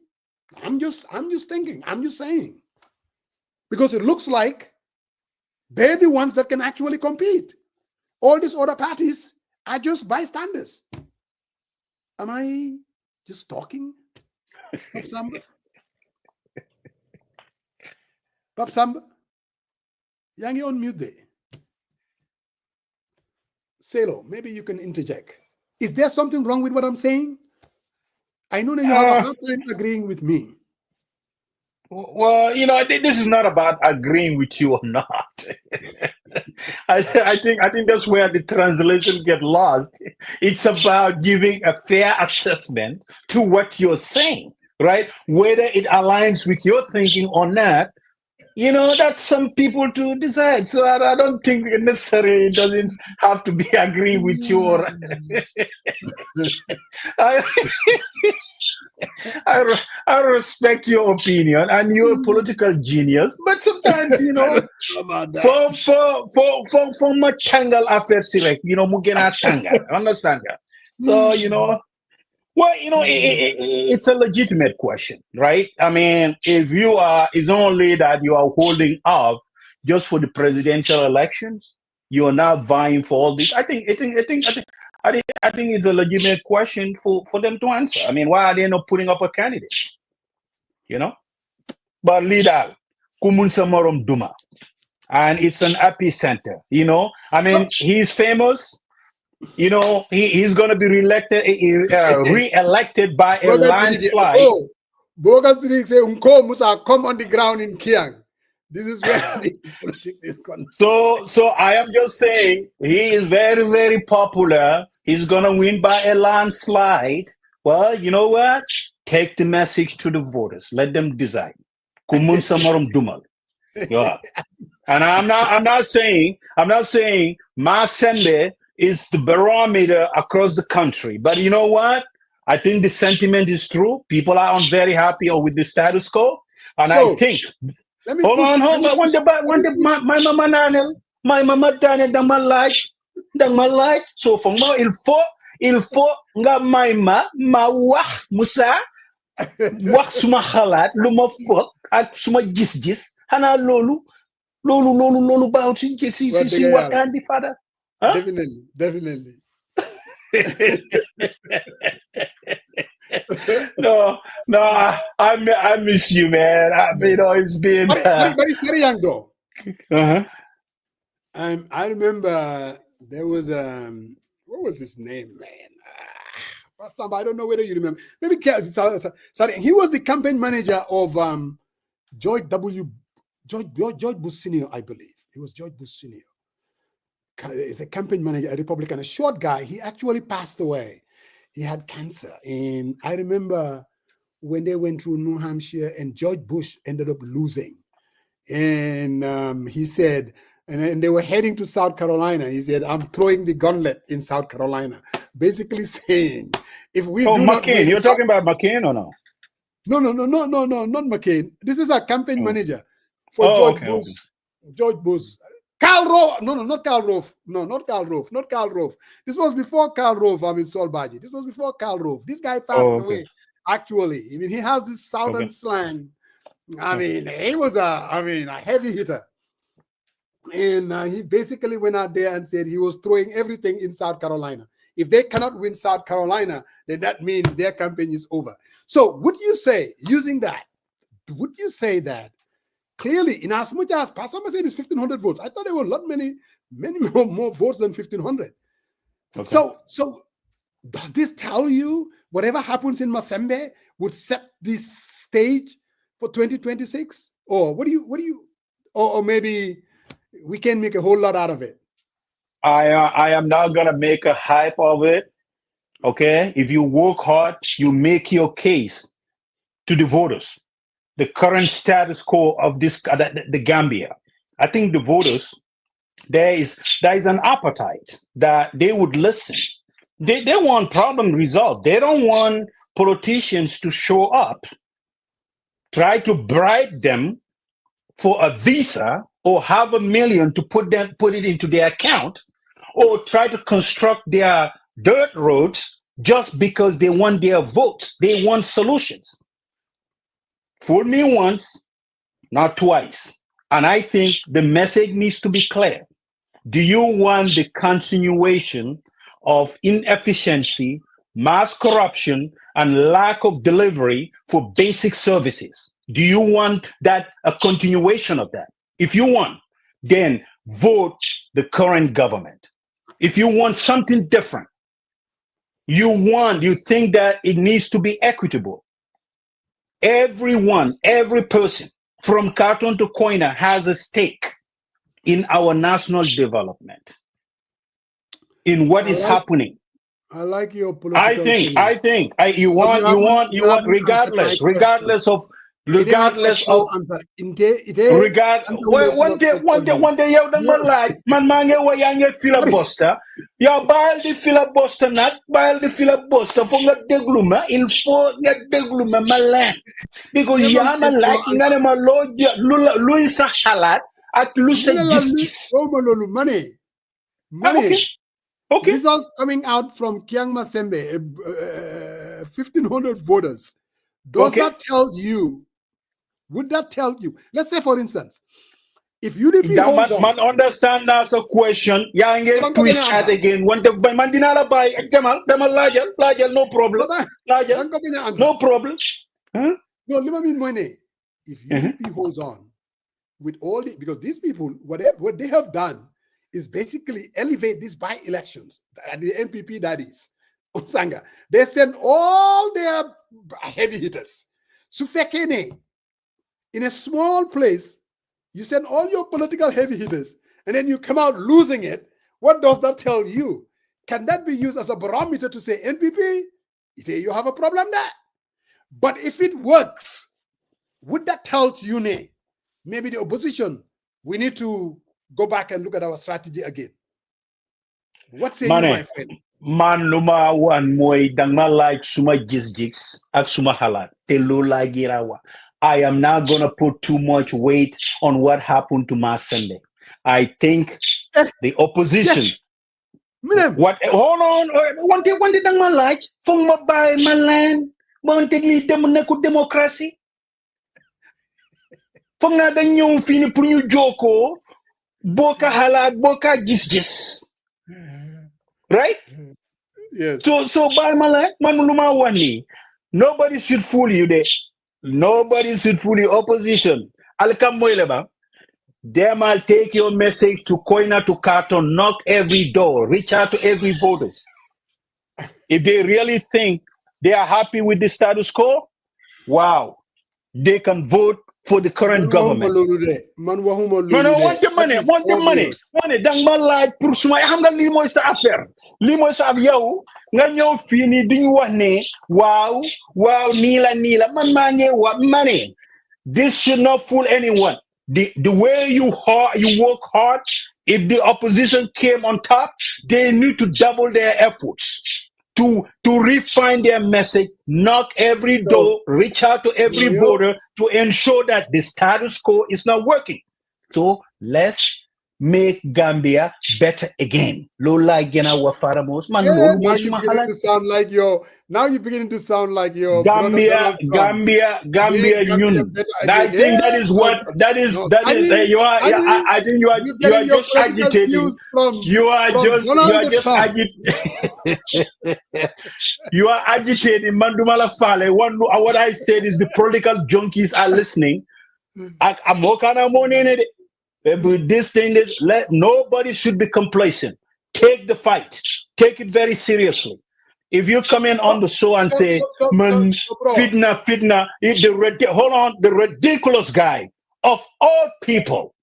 I'm just thinking. I'm just saying. Because it looks like they're the ones that can actually compete. All these other parties are just bystanders. Am I just talking? Pap Samba? Yangi on mute there. Selo, maybe you can interject. Is there something wrong with what I'm saying? I know that you have a hard time agreeing with me. Well, this is not about agreeing with you or not. I think that's where the translation get lost. It's about giving a fair assessment to what you're saying, right? Whether it aligns with your thinking or not, that's some people to decide. So I don't think necessarily it doesn't have to be agreeing with you or I respect your opinion and you're a political genius, but sometimes, for my tangle affair select, mugena tangle, understand that? So, well, it's a legitimate question, right? I mean, it's only that you are holding off just for the presidential elections, you are now vying for all this. I think it's a legitimate question for them to answer. I mean, why are they not putting up a candidate? But leader, Kumun Samarom Duma, and it's an epicenter. I mean, he's famous. He's going to be re-elected by a landslide. Bogas say Unko Musa come on the ground in Kiang. This is where the politics is concerned. So I am just saying he is very, very popular. He's going to win by a landslide. Well, you know what? Take the message to the voters. Let them decide. Kumun Samarum Dumal. Yeah. And I'm not saying Masembe is the barometer across the country. But you know what? I think the sentiment is true. People are very happy with the status quo. And I think hold on. My mama Daniel, my light. So for now, il faut nga may ma wax Musa wax suma xalaat lu ma foog ak suma gis-gis xanaa loolu baaxut si waxtaan bi Fada. Definitely. No, I miss you, man. It's been. But it's very young though. Uh-huh. I remember there was what was his name, man? I don't know whether you remember. Maybe sorry, he was the campaign manager of George Bush Senior, I believe. He was George Bush Senior. He's a campaign manager, a Republican, a short guy. He actually passed away. He had cancer, and I remember when they went through New Hampshire, and George Bush ended up losing, and he said. And they were heading to South Carolina. He said, "I'm throwing the gauntlet in South Carolina," basically saying, "If we do not McCain, you're talking about McCain or no? No, not McCain. This is a campaign manager for George Bush. Okay. George Bush. Karl Rove. No, not Karl Rove. No, not Karl Rove. Not Karl Rove. This was before Karl Rove. I mean, Sol Baji. This was before Karl Rove. This guy passed away. Actually, I mean, he has this southern slang. I mean, he was a heavy hitter. And he basically went out there and said he was throwing everything in South Carolina. If they cannot win South Carolina, then that means their campaign is over. So would you say, using that, would you say that clearly, in as much as Pasama said it's 1,500 votes, I thought there were a lot, many more votes than 1,500. Okay. So does this tell you whatever happens in Masembe would set this stage for 2026? Or what do you, or maybe we can make a whole lot out of it? I am not going to make a hype of it. Okay. If you work hard, you make your case to the voters. The current status quo of this, the Gambia. I think the voters, there is an appetite that they would listen. They want problem resolved. They don't want politicians to show up, try to bribe them for a visa or half $1,000,000 to put it into their account, or try to construct their dirt roads just because they want their votes. They want solutions. Fool me once, not twice. And I think the message needs to be clear. Do you want the continuation of inefficiency, mass corruption, and lack of delivery for basic services? Do you want a continuation of that? If you want, then vote the current government. If you want something different, you think that it needs to be equitable. Everyone, every person from Carton to Koina has a stake in our national development, in what is happening. I like your political I think you want regardless of one day yow da ma laaj man maa ngi wa yaa ngi filibuster yow bàyyil di filibuster nag bàyyil di filibuster foog nga déglu ma il faut nga déglu ma ma leen because yaa ma laaj nga ne ma luy sa xalaat ak lu sa gis-gis. Money. Okay. Results coming out from Kiang Masembe, 1,500 voters. Does that tell you? Would that tell you? Let's say, for instance, if UDP holds on, man, understand that's a question. Yang twist at again. When the mandinala buy demal lajal, no problem. No problem. Huh? No, let me money. If UDP holds on with all the, because these people, what they have done is basically elevate these by-elections, the MPP daddies, Osanga. They send all their heavy hitters. Sufekene, in a small place, you send all your political heavy hitters, and then you come out losing it. What does that tell you? Can that be used as a barometer to say, NPP, you have a problem there? But if it works, would that tell you, maybe the opposition, we need to go back and look at our strategy again? What say you, my friend? Man, luma wan moy dangma like suma gis ak suma halat te lo la girawa. I am not going to put too much weight on what happened to Masembe. I think the opposition What? Hold on. One thing my like from my buy my land. One thing me democracy. From na the new fini pour ñu joko boka halat boka gis right? Yes. So by my land man luma wani. Nobody should fool you there. Nobody should fool you. Opposition. Alkam moileba. Them I'll take your message to Koina to Carton, knock every door, reach out to every voters. If they really think they are happy with the status quo, wow, they can vote for the current government. No, want the money. Dang ma laaj pour suma xam nga li moy sa affaire. Li moy sa yow nga ñew fini diñ wax ne wow ni la man ma ngi wa money. This should not fool anyone. The way you work hard, if the opposition came on top, they need to double their efforts to refine their message, knock every door, reach out to every voter to ensure that the status quo is not working. So let's make Gambia better again. Lola gena wa faramos man now you're beginning to sound like your Gambia Union. I think that is what that is. You are. I think you are just agitating. You are just you are agitating. Mandumala Fale. What I said is the political junkies are listening. I'm working on money. This thing is nobody should be complacent. Take the fight. Take it very seriously. If you come in on the show and say, man, fitna, the ridiculous guy of all people,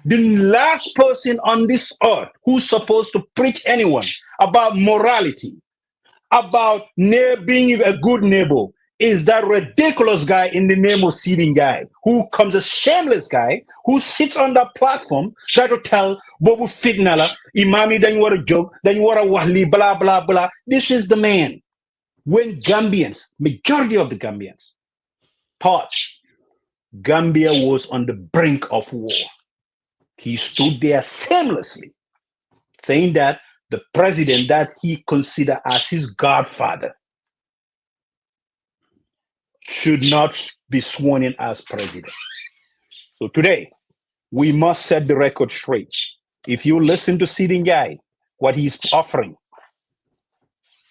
the last person on this earth who's supposed to preach anyone about morality, about being a good neighbor, is that ridiculous guy in the name of Seeding Guy, who comes a shameless guy, who sits on that platform, try to tell Bobu Fitnala, Imami, then you want a joke, then you want a wahli, blah, blah, blah. This is the man. When Gambians, majority of the Gambians, thought Gambia was on the brink of war, he stood there shamelessly, saying that the president that he considered as his godfather should not be sworn in as president. So today, we must set the record straight. If you listen to Seeding Guy, what he's offering,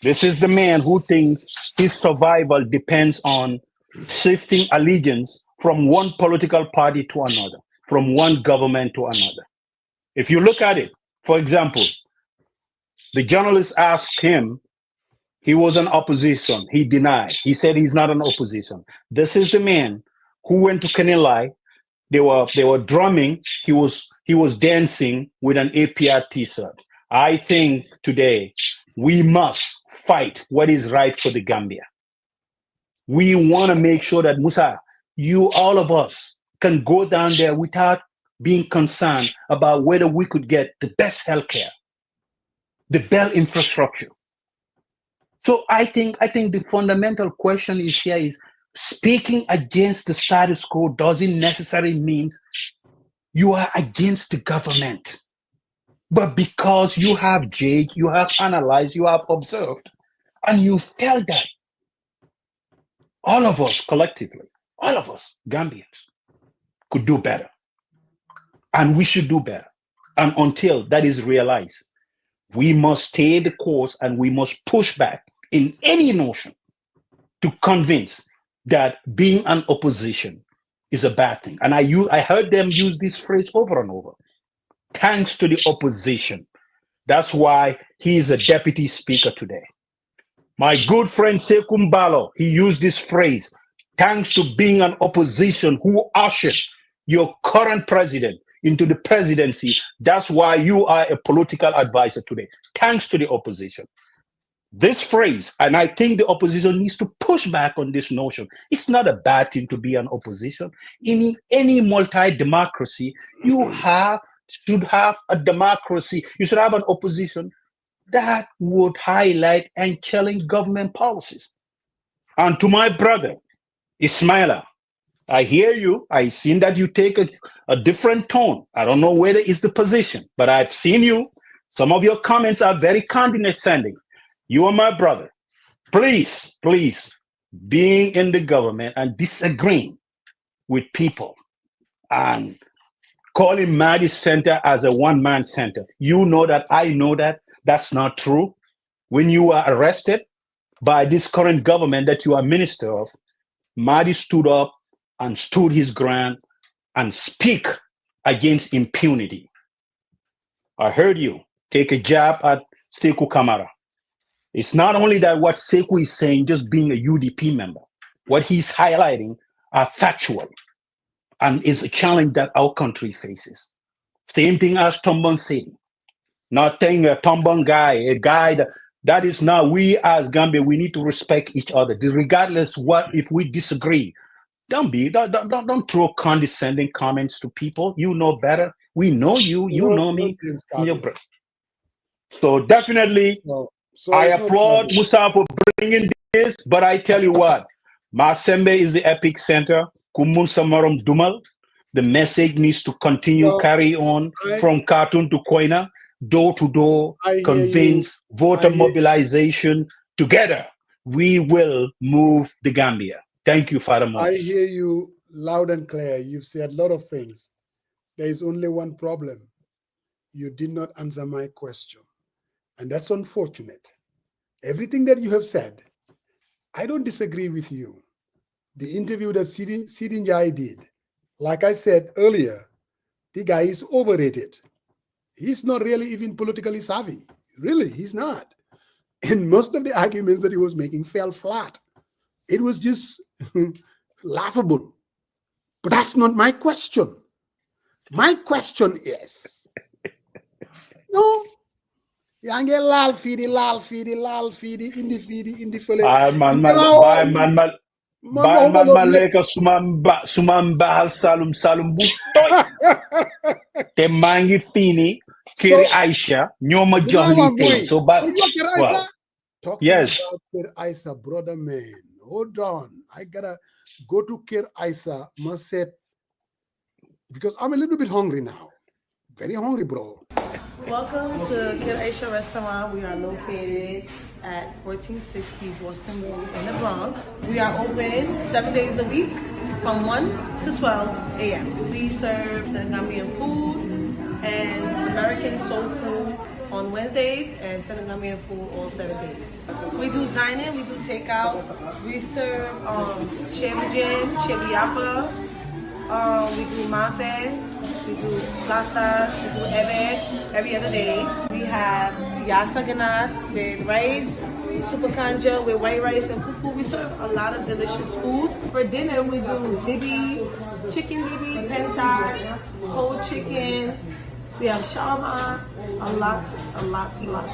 this is the man who thinks his survival depends on shifting allegiance from one political party to another, from one government to another. If you look at it, for example, the journalist asked him, he was an opposition. He denied. He said he's not an opposition. This is the man who went to Kanilai. They were drumming. He was dancing with an APR t-shirt. I think today we must fight what is right for the Gambia. We want to make sure that Musa, all of us can go down there without being concerned about whether we could get the best healthcare, the best infrastructure. So I think the fundamental question is here is speaking against the status quo doesn't necessarily mean you are against the government. But because you have judged, you have analyzed, you have observed, and you felt that all of us collectively, all of us Gambians could do better. And we should do better. And until that is realized, we must stay the course and we must push back in any notion to convince that being an opposition is a bad thing. And I heard them use this phrase over and over. Thanks to the opposition. That's why he is a deputy speaker today. My good friend Sekou Mbalo, he used this phrase, thanks to being an opposition who ushered your current president into the presidency. That's why you are a political advisor today. Thanks to the opposition. This phrase, and I think the opposition needs to push back on this notion. It's not a bad thing to be an opposition. In any multi-democracy, you should have a democracy. You should have an opposition that would highlight and challenge government policies. And to my brother, Ismaila, I hear you. I've seen that you take a different tone. I don't know whether it's the position, but I've seen you Some of your comments are very condescending. You are my brother. Please, being in the government and disagreeing with people and calling Mahdi Center as a one-man center. You know that, I know that. That's not true. When you were arrested by this current government that you are minister of, Mahdi stood up and stood his ground and speak against impunity. I heard you take a jab at Sekou Kamara. It's not only that what Sekou is saying, just being a UDP member. What he's highlighting are factual and is a challenge that our country faces. Same thing as Tombon said. Not saying a Tombon guy, a guy that is now, we as Gambia, we need to respect each other. Regardless what, if we disagree, don't throw condescending comments to people. You know better. We know you, you know me. So definitely, I applaud Musa for bringing this, but I tell you what, Masembe is the epic center. Kumun Samaram Dumal. The message needs to continue, carry on from Khartoum to Koina, door to door, convince, voter mobilization. Together, we will move the Gambia. Thank you, Father Mos. I hear you loud and clear. You've said a lot of things. There is only one problem. You did not answer my question. And that's unfortunate. Everything that you have said, I don't disagree with you. The interview that Sidi Njai did, like I said earlier, the guy is overrated. He's not really even politically savvy. Really, he's not. And most of the arguments that he was making fell flat. It was just laughable. But that's not my question. My question is, no, yang lal fidi, indi fele. Man leka sumam bahal salum butoy. Te mangi fini kiri Aisha nyoma johlite. So but yes. About Kir Aisa, brother man. Hold on. I gotta go to Kir Aisa, must say, because I'm a little bit hungry now. Very hungry, bro. Welcome to Kir Aisha Restaurant. We are located at 1460 Boston Road in the Bronx. We are open 7 days a week from 1 to 12 a.m. We serve Senegambian food and American soul food on Wednesdays and Senegambian food all 7 days. We do dine-in, we do takeout. We serve chebijin, chebiapa. We do mafe, we do plaza, we do ebe every other day. We have yassa ganat with rice, super kanja with white rice and fufu. We serve a lot of delicious foods. For dinner, we do dibi, chicken dibi, penta, whole chicken. We have shawarma, lots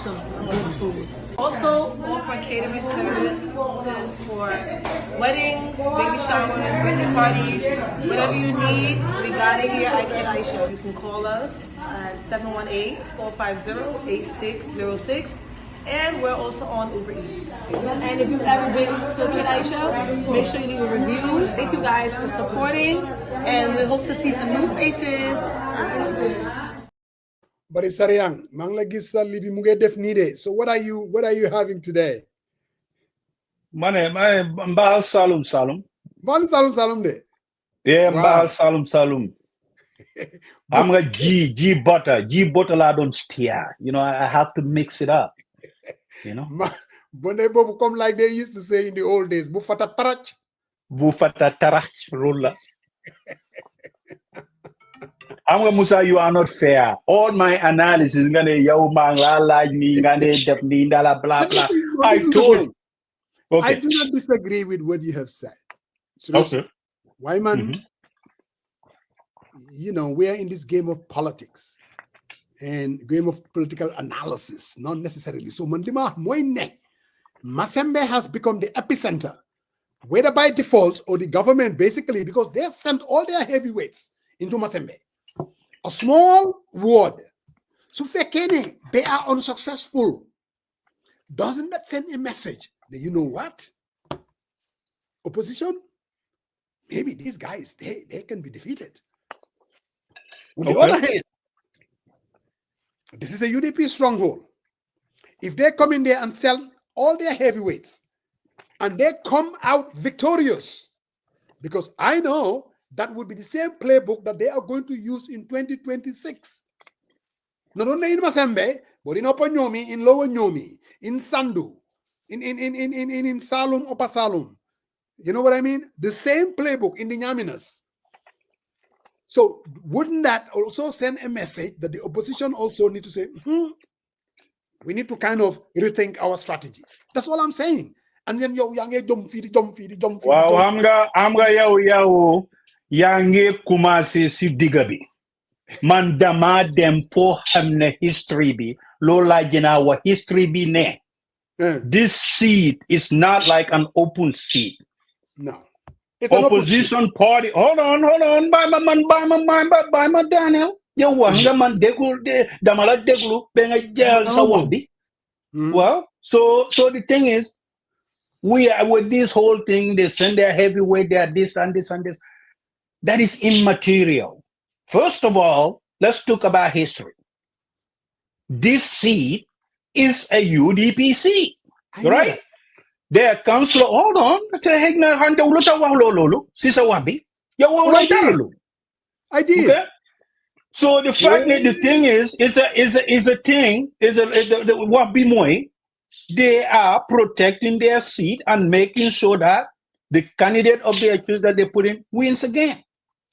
of good food. Also offer catering services for weddings, baby showers, birthday parties, whatever you need, we got it here at Kir Aisha. You can call us at 718-450-8606. And we're also on Uber Eats. And if you've ever been to Kir Aisha, make sure you leave a review. Thank you guys for supporting, and we hope to see some new faces. But it's Sariang, Manglagisa Libi Muge def nide. So what are you having today? Mane mbahal salum. Mbahal salum de. Yeah, mbahal salum. I'm gonna G butter la don't steer. You know, I have to mix it up. You know. Bonde bobu come like they used to say in the old days. Bufata tarach rolla. I'm gonna Musa, you are not fair. All my analysis is gonna blah blah. I told you. Okay. I do not disagree with what you have said. Seriously. Okay. Why, man? You know, we are in this game of politics and game of political analysis, not necessarily. So, Mandima Moine, Masembe has become the epicenter, whether by default or the government, basically, because they have sent all their heavyweights into Masembe. A small ward. So Fekene, they are unsuccessful. Doesn't that send a message that, you know what? Opposition, maybe these guys, they can be defeated. On the other hand, This is a UDP stronghold. If they come in there and sell all their heavyweights and they come out victorious, because I know that would be the same playbook that they are going to use in 2026. Not only in Masembe, but in Upper Nyomi, in Lower Nyomi, in Sandu, in Salum, Upper Salum. You know what I mean? The same playbook in the Nyaminas. So wouldn't that also send a message that the opposition also need to say, we need to kind of rethink our strategy? That's all I'm saying. And then yo yange jump feed. Wow, amga yaw yange kumase si digabi. Man dama dem for hamne history bi lola jena wa history bi ne. This seat is not like an open seat. No. It's Opposition party. Hold on. By my Daniel. Yo wanga man degul de damala deglu benga jail sawabi. Well, so the thing is, we are with this whole thing, they send their heavyweight, they are this and this and this. That is immaterial. First of all, let's talk about history. This seat is a UDP seat, right? Their councillor, hold on. I did. Okay? So the fact that the thing is they are protecting their seat and making sure that the candidate of their choice that they put in wins again.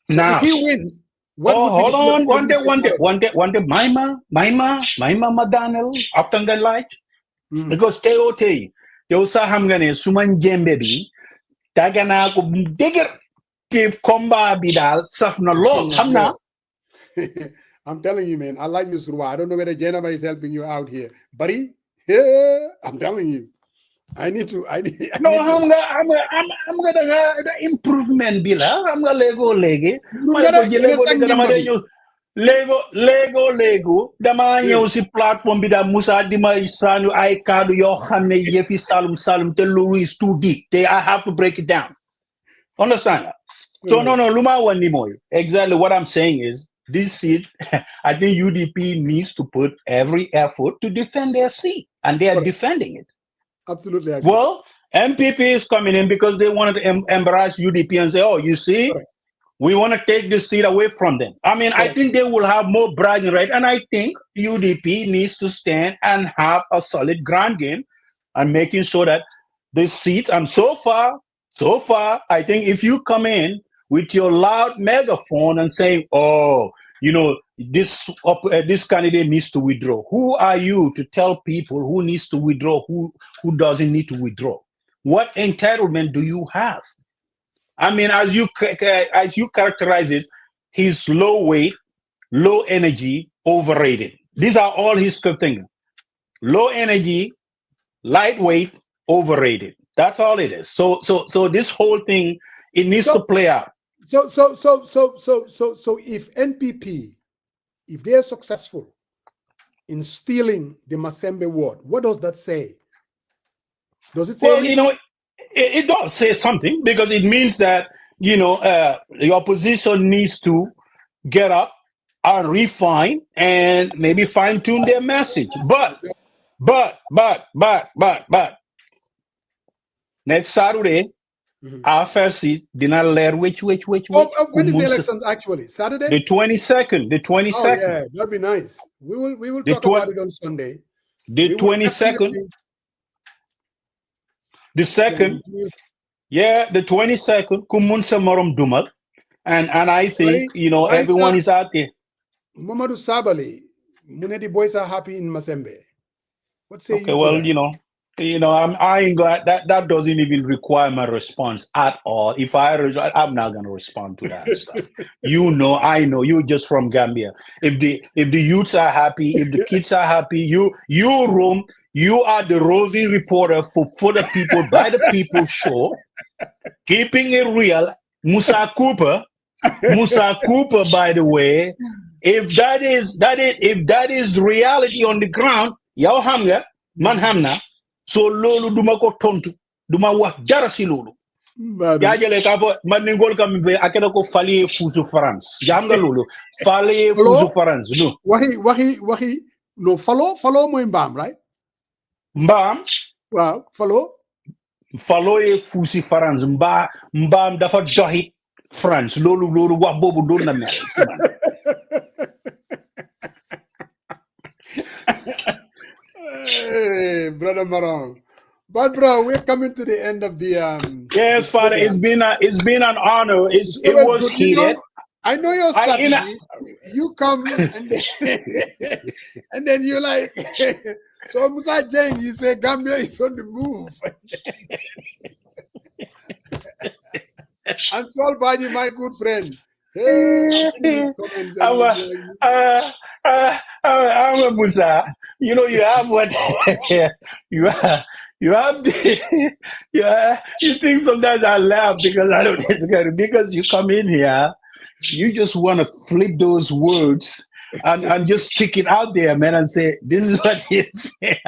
So now, if he wins, hold on, one day, Maima Madanel after the light, because Teote. Yo sa hamgane suman jembe bi tagana ko deger tip combat bidal safna lo hamna. I'm telling you, man, I like you, Surwa. I don't know whether Jennifer is helping you out here, buddy. Yeah, I'm telling you, I'm gonna improvement bila. I'm gonna Lego dama ñew ci platform bi da Musa di may sanu ay kaddu yo xamne yefi salum te Louis too deep I have to break it down. Understand? So no luma wani moy. Exactly what I'm saying is this seat I think UDP needs to put every effort to defend their seat and they are defending it. Absolutely agree. Well, MPP is coming in because they wanted to embrace UDP and say, oh, you see, we want to take this seat away from them. I mean, I think they will have more bragging right. And I think UDP needs to stand and have a solid ground game and making sure that this seat, and so far, I think if you come in with your loud megaphone and saying, oh, you know, this candidate needs to withdraw. Who are you to tell people who needs to withdraw, who doesn't need to withdraw? What entitlement do you have? I mean, as you characterize it, he's low weight, low energy, overrated. These are all his things. Low energy, lightweight, overrated. That's all it is. So this whole thing, it needs to play out. So if NPP, if they are successful in stealing the Masembe ward, what does that say? Does it say? Well, you know, it does say something because it means that, you know, the opposition needs to get up and refine and maybe fine tune their message. But next Saturday, our first seat did not learn which. When is the election actually? Saturday? The 22nd. The 22nd. Oh, yeah, that'd be nice. We will talk about it on Sunday. The 22nd. The second, the 22nd, Kumunsa Morom Dumal. And I think, you know, everyone is out there. Mamadou Sabali, Munedi boys are happy in Masembe. What say you? Okay, well, I ain't glad that doesn't even require my response at all. If I'm not gonna respond to that stuff. I know you're just from Gambia. If the youths are happy, if the kids are happy, you are the roving reporter for the people, by the people show, keeping it real. Musa Cooper, by the way, if that is reality on the ground, yaw hamga, man hamna, so lolu duma ko tontu, duma wax dara si lolu. Jajale ka fo man ngol kam be akena ko fali fusu France. Jam nga lolu. Fali fusu France. No. Wahi No, follow mooy mbaam, right? Mbaam. Wow, follow. Follow e fusi France. Mbaam dafa doxi France. Loolu wax boobu doon na mel si man. Hey, brother Marong. But bro, we're coming to the end of the Yes, Father, it's been an honor. It was was good. You heated. know, I know your strategy. You come and then, and then you're like, so Musa Jeng, you say Gambia is on the move. And Sol Baji, my good friend. Hey, I'm in his comments and I'm a Musa. You know, you have what you have. You have the, yeah. You think sometimes I laugh because I don't because you come in here, you just want to flip those words and just stick it out there, man, and say this is what he said.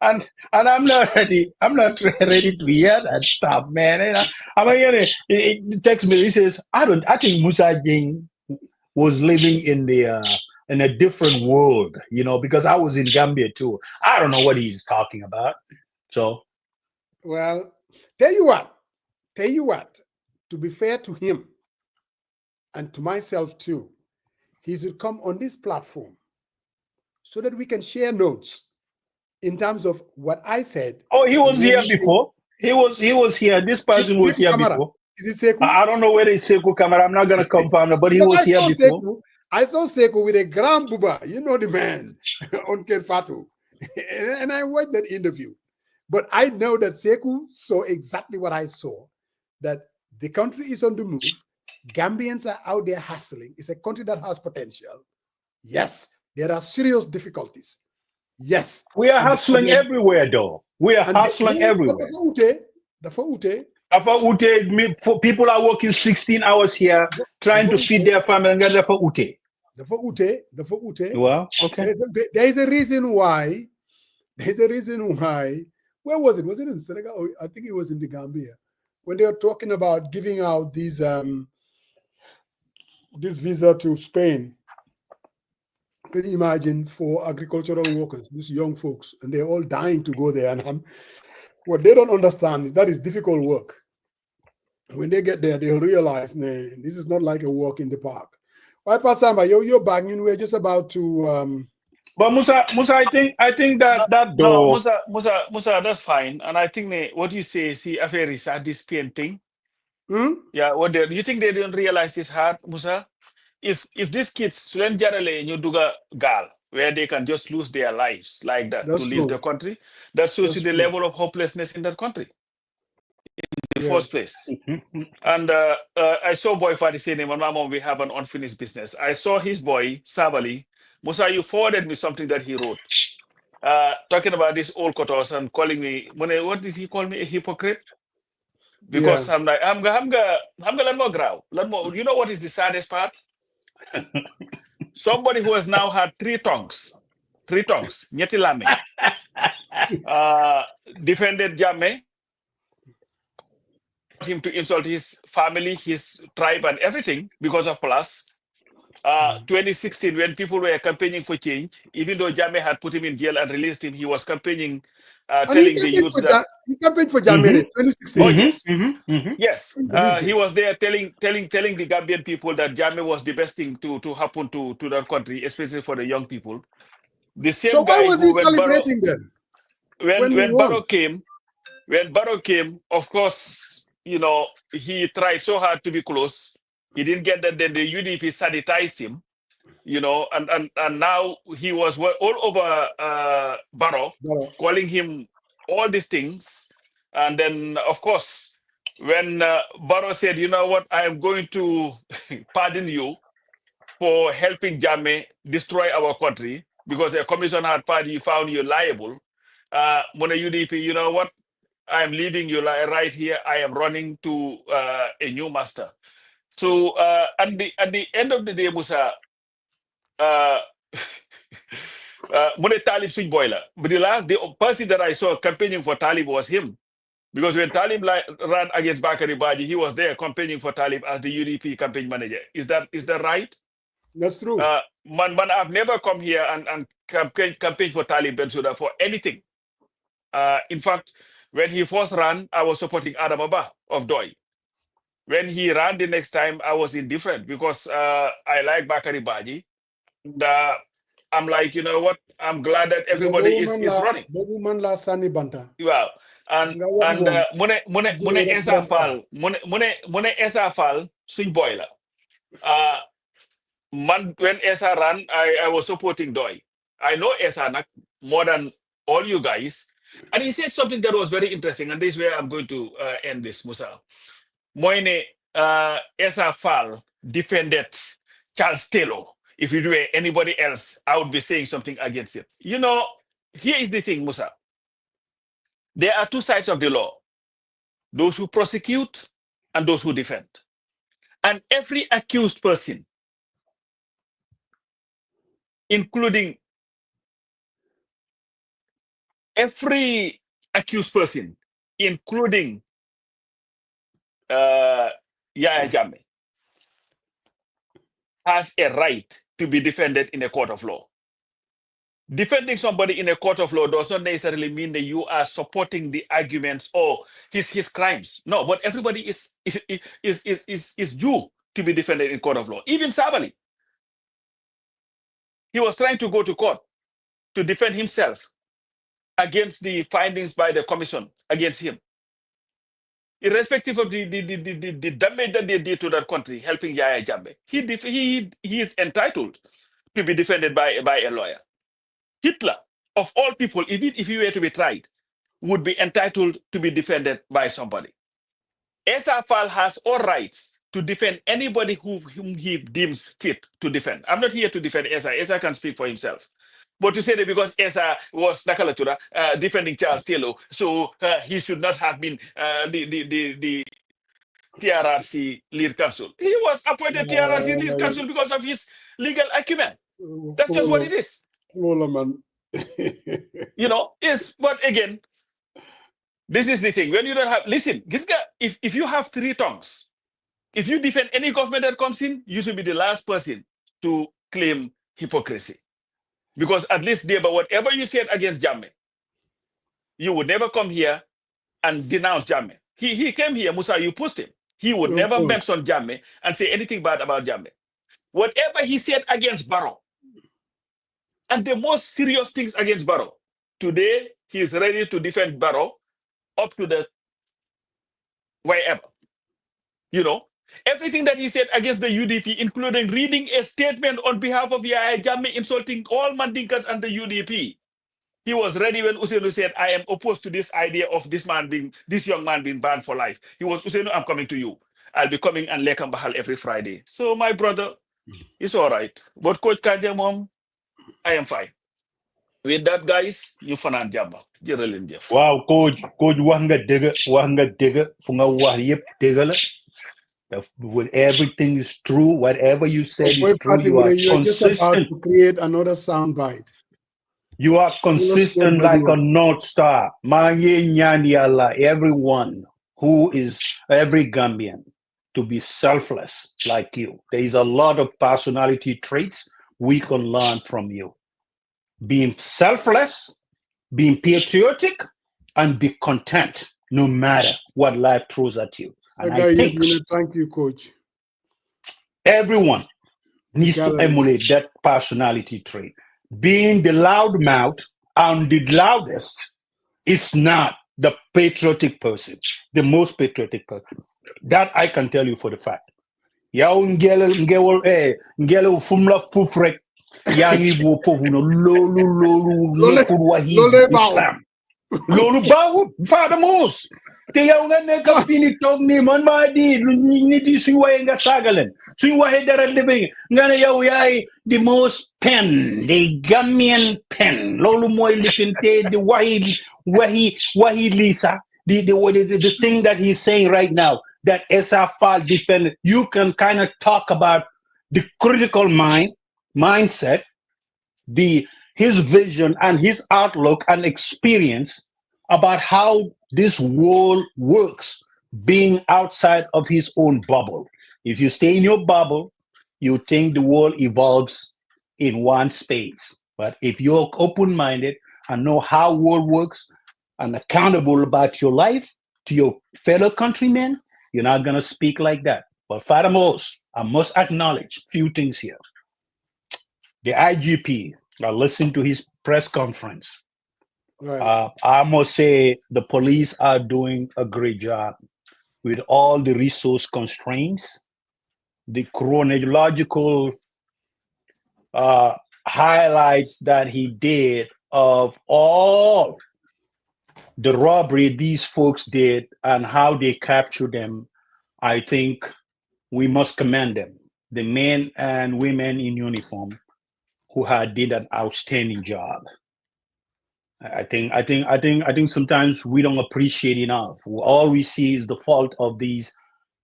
And I'm not ready. I'm not ready to hear that stuff, man. You know, I mean, he texts me. He says, I think Musa Jing was living in a different world, you know, because I was in Gambia too. I don't know what he's talking about. So, well, tell you what, to be fair to him and to myself too, he should come on this platform so that we can share notes in terms of what I said. Oh, he was here before. He was here. This person was here before. Is it Sekou? I don't know whether it's Sekou Kamara. I'm not going to confirm it, but he was here before. I saw Sekou with a grand buba. You know the man on Kenfatu. And I watched that interview. But I know that Sekou saw exactly what I saw, that the country is on the move. Gambians are out there hustling. It's a country that has potential. Yes, there are serious difficulties. Yes. We are hustling everywhere, though. We are hustling everywhere. People are working 16 hours here trying to feed their family and get for ute. Well, okay. There is a reason why. Where was it? Was it in Senegal? Or I think it was in the Gambia. When they were talking about giving out these this visa to Spain. Can you imagine, for agricultural workers, these young folks, and they're all dying to go there. And what they don't understand is that is difficult work. When they get there, they'll realize, nah, this is not like a walk in the park. Why, Pasamba, you're banging. We're just about to. But Musa, I think that door. No, Musa, that's fine. And I think what you say, see, affair is at this painting. Yeah, you think they didn't realize this hard, Musa? If these kids student generally in Duga Gal, where they can just lose their lives like that to leave the country, that shows you the level of hopelessness in that country in the first place. And I saw boy Fadi saying, Mama, we have an unfinished business. I saw his boy, Sabali. Musa, you forwarded me something that he wrote. Talking about this old kotos and calling me, what did he call me, a hypocrite? Because I'm like, I'm gonna let more grow. You know what is the saddest part? Somebody who has now had three tongues, Nyeti Lame, defended Jammeh, him to insult his family, his tribe, and everything because of Plus. 2016, when people were campaigning for change, even though Jammeh had put him in jail and released him, he was campaigning, telling the youth that he campaigned for Jammeh 2016. Oh yes, yes. He was there telling the Gambian people that Jammeh was the best thing to happen to that country, especially for the young people. The same so guy why was he celebrating then? When Barrow came, of course, you know, he tried so hard to be close. He didn't get that. Then the UDP sanitized him, you know, and now he was all over Barrow, calling him all these things. And then, of course, when Barrow said, you know what, I am going to pardon you for helping Jammeh destroy our country because a commission had found you liable. Mona UDP, you know what, I am leaving you right here. I am running to a new master. So at the end of the day, Musa, Mune Talib switch boiler. But the person that I saw campaigning for Talib was him. Because when Talib ran against Bakari Baji, he was there campaigning for Talib as the UDP campaign manager. Is that right? That's true. Man, I've never come here and campaign for Talib Bensouda for anything. In fact, when he first ran, I was supporting Adam Abba of Doi. When he ran the next time, I was indifferent because I like Bakari Baji. And, I'm like, you know what? I'm glad that everybody is running. Man la Sani Banta. Wow. And mune Esa Fall, mune Esa Fall, swing boiler. Man, when Esa ran, I was supporting Doi. I know Esa more than all you guys. And he said something that was very interesting. And this is where I'm going to end this, Musa. Moine Esa Fall defended Charles Taylor. If you do anybody else, I would be saying something against it. You know, here is the thing, Musa. There are two sides of the law. Those who prosecute and those who defend. And every accused person, including Yaya Jammeh, has a right to be defended in a court of law. Defending somebody in a court of law does not necessarily mean that you are supporting the arguments or his crimes. No, but everybody is due to be defended in court of law. Even Sabali, he was trying to go to court to defend himself against the findings by the commission against him. Irrespective of the damage that they did to that country, helping Yaya Jammeh, he is entitled to be defended by a lawyer. Hitler, of all people, even if he were to be tried, would be entitled to be defended by somebody. Esa Fall has all rights to defend anybody whom he deems fit to defend. I'm not here to defend Esa. Esa can speak for himself. But to say that because Esa was Nakalatura defending Charles Taylor, so he should not have been the TRRC lead counsel. He was appointed TRRC lead counsel because of his legal acumen. That's just what it is. Man. You know, but again, this is the thing. When you don't have, listen, this guy, if you have three tongues, if you defend any government that comes in, you should be the last person to claim hypocrisy. Because at least there, but whatever you said against Jammeh, you would never come here and denounce Jammeh. He came here, Musa, you pushed him. He would never mention Jammeh and say anything bad about Jammeh. Whatever he said against Barrow, and the most serious things against Barrow, today he is ready to defend Barrow up to the wherever. You know, everything that he said against the UDP, including reading a statement on behalf of Yaya Jammeh insulting all Mandinkas and the UDP. He was ready when Usenu said, I am opposed to this idea of this young man being banned for life. He was, Usenu, I'm coming to you. I'll be coming and Lekam Bahal every Friday. So my brother, it's all right. But Coach Kanja, Mom, I am fine. With that, guys, you fanan jamba. Wow, coach wanga digga, funga wahiyep digga. When everything is true, whatever you said is true, you are consistent. Just about to create another soundbite. You are consistent like a North Star. Manye nyani Allah, everyone who is every Gambian to be selfless like you. There is a lot of personality traits we can learn from you. Being selfless, being patriotic, and be content no matter what life throws at you. And I think thank you, Coach. Everyone needs to emulate that personality trait. Being the loud mouth and the loudest is not the patriotic person, the most patriotic person. That I can tell you for the fact. Yaw ngelo fumla fufrek yangi wo povuno lolu nekul wahi Islam. Lolu bawu Father Mos. Te yaw nga nekk fini tok ni man ma di nit yi suñ waye nga sagalen suñ waxe dara lebe nga ne yow yaay the most pen the Gambian pen lolu moy lifinte the wahi Lisa the thing that he's saying right now that Esa Fall defended. You can kind of talk about the critical mindset, his vision and his outlook and experience about how this world works being outside of his own bubble. If you stay in your bubble, you think the world evolves in one space. But if you're open-minded and know how world works and accountable about your life to your fellow countrymen, you're not going to speak like that. But furthermore, I must acknowledge a few things here. The IGP, I listened to his press conference. Right. I must say the police are doing a great job with all the resource constraints, the chronological highlights that he did of all the robbery these folks did and how they captured them. I think we must commend them, the men and women in uniform who had did an outstanding job. I think sometimes we don't appreciate enough. All we see is the fault of these.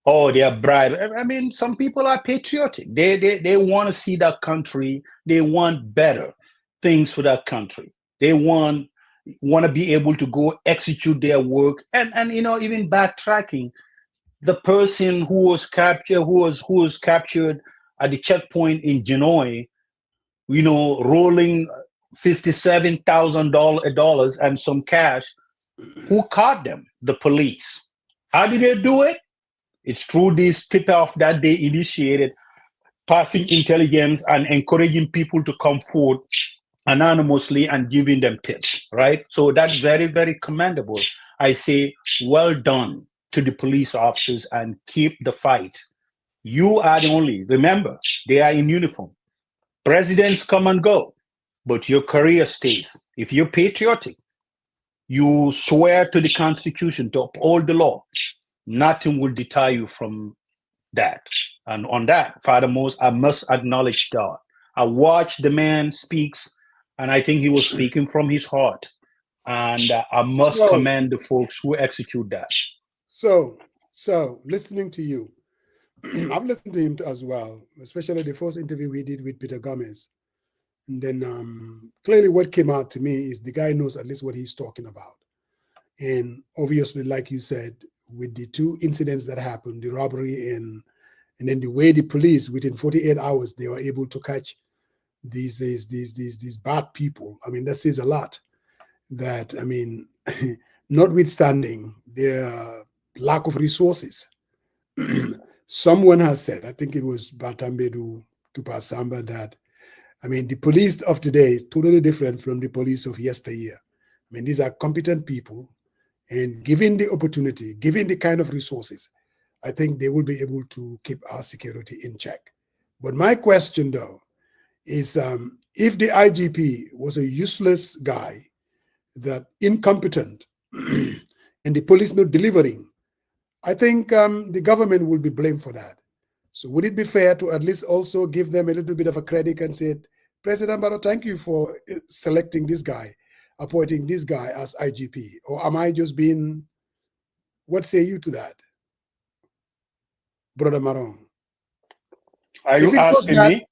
Oh, they are bribed. I mean, some people are patriotic. They want to see that country. They want better things for that country. They want to be able to go execute their work. And even backtracking, the person who was captured at the checkpoint in Genoa, rolling $57,000 and some cash. Who caught them? The police. How did they do it? It's through this tip-off that they initiated, passing intelligence and encouraging people to come forward anonymously and giving them tips, right? So that's very, very commendable. I say, well done to the police officers and keep the fight. You are the only, remember, they are in uniform. Presidents come and go, but your career stays. If you're patriotic, you swear to the Constitution to uphold the law. Nothing will deter you from that. And on that, furthermore, I must acknowledge God. I watched the man speaks, and I think he was speaking from his heart. And I must commend the folks who execute that. So listening to you, I've listened to him as well, especially the first interview we did with Peter Gomez. And then clearly what came out to me is the guy knows at least what he's talking about. And obviously, like you said, with the two incidents that happened, the robbery and then the way the police, within 48 hours, they were able to catch these bad people. I mean, that says a lot. That, I mean, notwithstanding their lack of resources, someone has said, I think it was Batambedu Tupasamba, that, I mean, the police of today is totally different from the police of yesteryear. I mean, these are competent people, and given the opportunity, given the kind of resources, I think they will be able to keep our security in check. But my question, though, is if the IGP was a useless guy, that incompetent, and the police not delivering, I think the government will be blamed for that. So would it be fair to at least also give them a little bit of a credit and say, President Barrow, thank you for selecting this guy, appointing this guy as IGP? Or am I just being, what say you to that, Brother Marong? Are you asking me?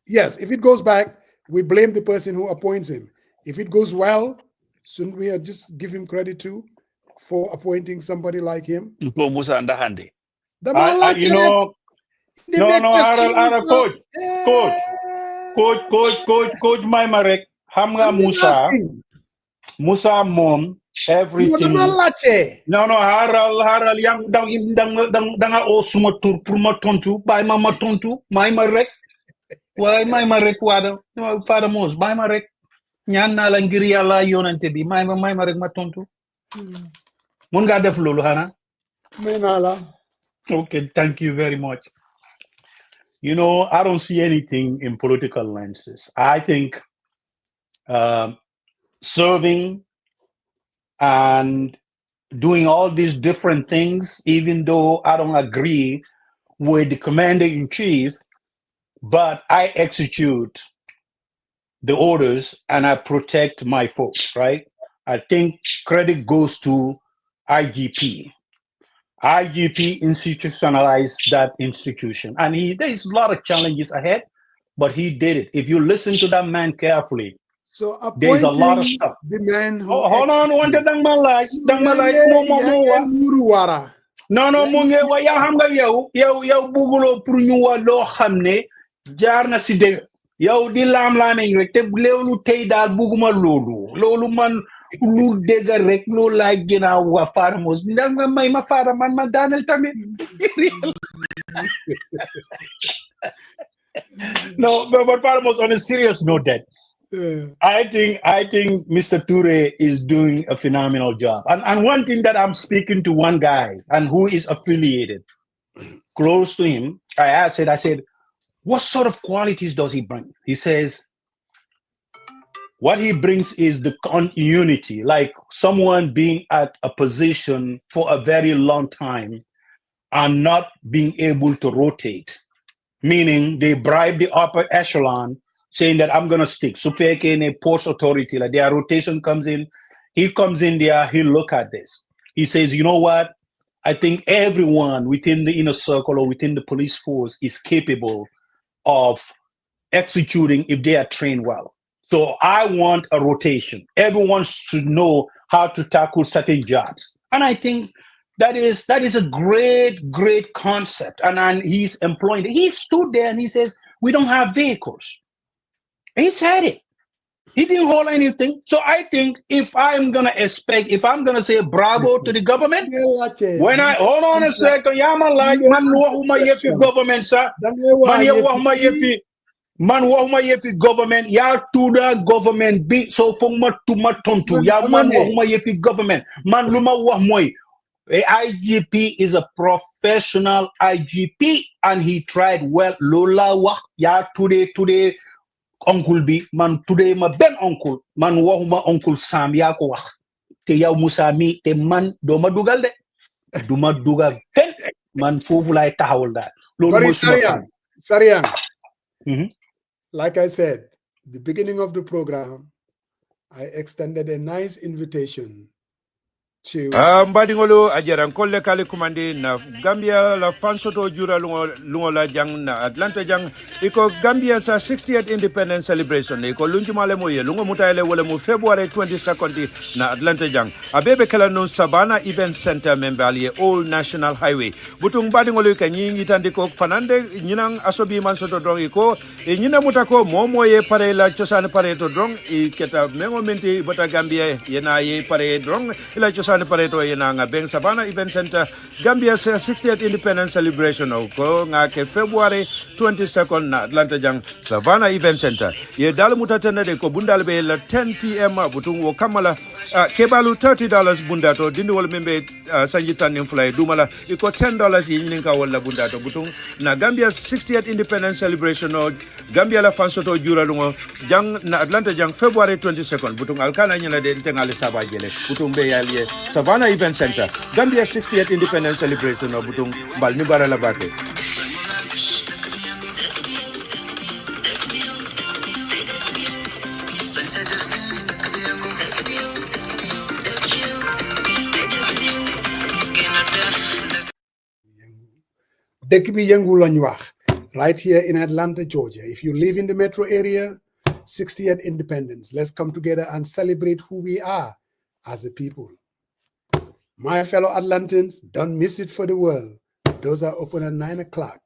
Yes, if it goes back, we blame the person who appoints him. If it goes well, shouldn't we just give him credit too for appointing somebody like him? Musa and Handi. Coach Maimarek, Hamga Musa mom, everything. No, Haral yang danga osuma tur purma tontu, by mama tontu, Maimarek. Why Maimarek wada, Father Mos, Maimarek. Nyan na lang giri ala yonante bi, Maimarek matontu. Mun ga def lolu hana? Okay, thank you very much. I don't see anything in political lenses. I think serving and doing all these different things, even though I don't agree with the commander-in-chief, but I execute the orders and I protect my folks, right? I think credit goes to IGP. IGP institutionalized that institution, and there's a lot of challenges ahead, but he did it. If you listen to that man carefully, so there's a lot of stuff. The man who hold on, one day, no, munge wa ya hamga yow bugulo pour ñu wa lo xamne jaar na si dëgg yow di laam-laamee rek te loolu tey daal bugguma loolu man lu dëgg rek loolu laay gën a wax Faramos ndax nga may ma faara man ma daaneel tamit no but Faramos on a serious note that I think Mr. Toure is doing a phenomenal job. And one thing that I'm speaking to one guy and who is affiliated close to him, I said, what sort of qualities does he bring? He says, what he brings is the unity, like someone being at a position for a very long time and not being able to rotate, meaning they bribe the upper echelon saying that I'm going to stick. So in a post authority, like their rotation comes in, he comes in there, he look at this. He says, you know what? I think everyone within the inner circle or within the police force is capable of executing if they are trained well. So I want a rotation. Everyone should know how to tackle certain jobs. And I think that is a great concept. And he's employing it. He stood there and he says, we don't have vehicles. He said it. He didn't hold anything. So I think if I'm going to say bravo to the government, when I, hold on a second, government, sir. Man wahuma yefi government ya tuda government bi so fongma tuma tontu ya man wahuma yefi government man luma wahmoy a IGP is a professional IGP and he tried well lola wah ya today uncle bi man today ma ben uncle man wahuma uncle Sam ya ko wax te yaw Musa mi te man do ma dugal de duma dugal fen man fofu lay taxawul dal lolu Sariang like I said, the beginning of the program, I extended a nice invitation to mbadingolo ajaran kolle kali kumandi na Gambia la fansoto jura lungo la jang na Atlanta jang iko Gambia sa 60th independence celebration iko lunjumale moye lungo mutaile wala mu February 22nd na Atlanta jang abebe kala non Savannah Event Center membali Old National Highway butung mbadingolo ka nyingi tandiko fanande nyinang asobi mansoto drong iko nyina mutako momoye pare la chosane pare to drong keta mengo menti bota Gambia yena ye pare drong ila chosane pareto yenanga beng Savannah Event Center Gambia 60th Independence Celebration ko ngake February 22nd na Atlanta jang Savannah Event Center ye dal mutatene de ko bundal be la 10 p.m. butung wo kamala kebalu $30 bundato dindi wol membe sanjitan fly dumala iko $10 yininka wala bundato butung na Gambia 60th Independence Celebration no Gambia la fansoto jura lungo jang na Atlanta jang February 22nd butung alkana nyana de tengali sabajele butung be yalie Savannah Event Center Gambia 60th Independence Celebration no butung bal ni barala bake dëkk bi yëngu lañ wax right here in Atlanta, Georgia. If you live in the metro area, 60th independence. Let's come together and celebrate who we are as a people. My fellow Atlantans, don't miss it for the world. Those are open at 9 o'clock.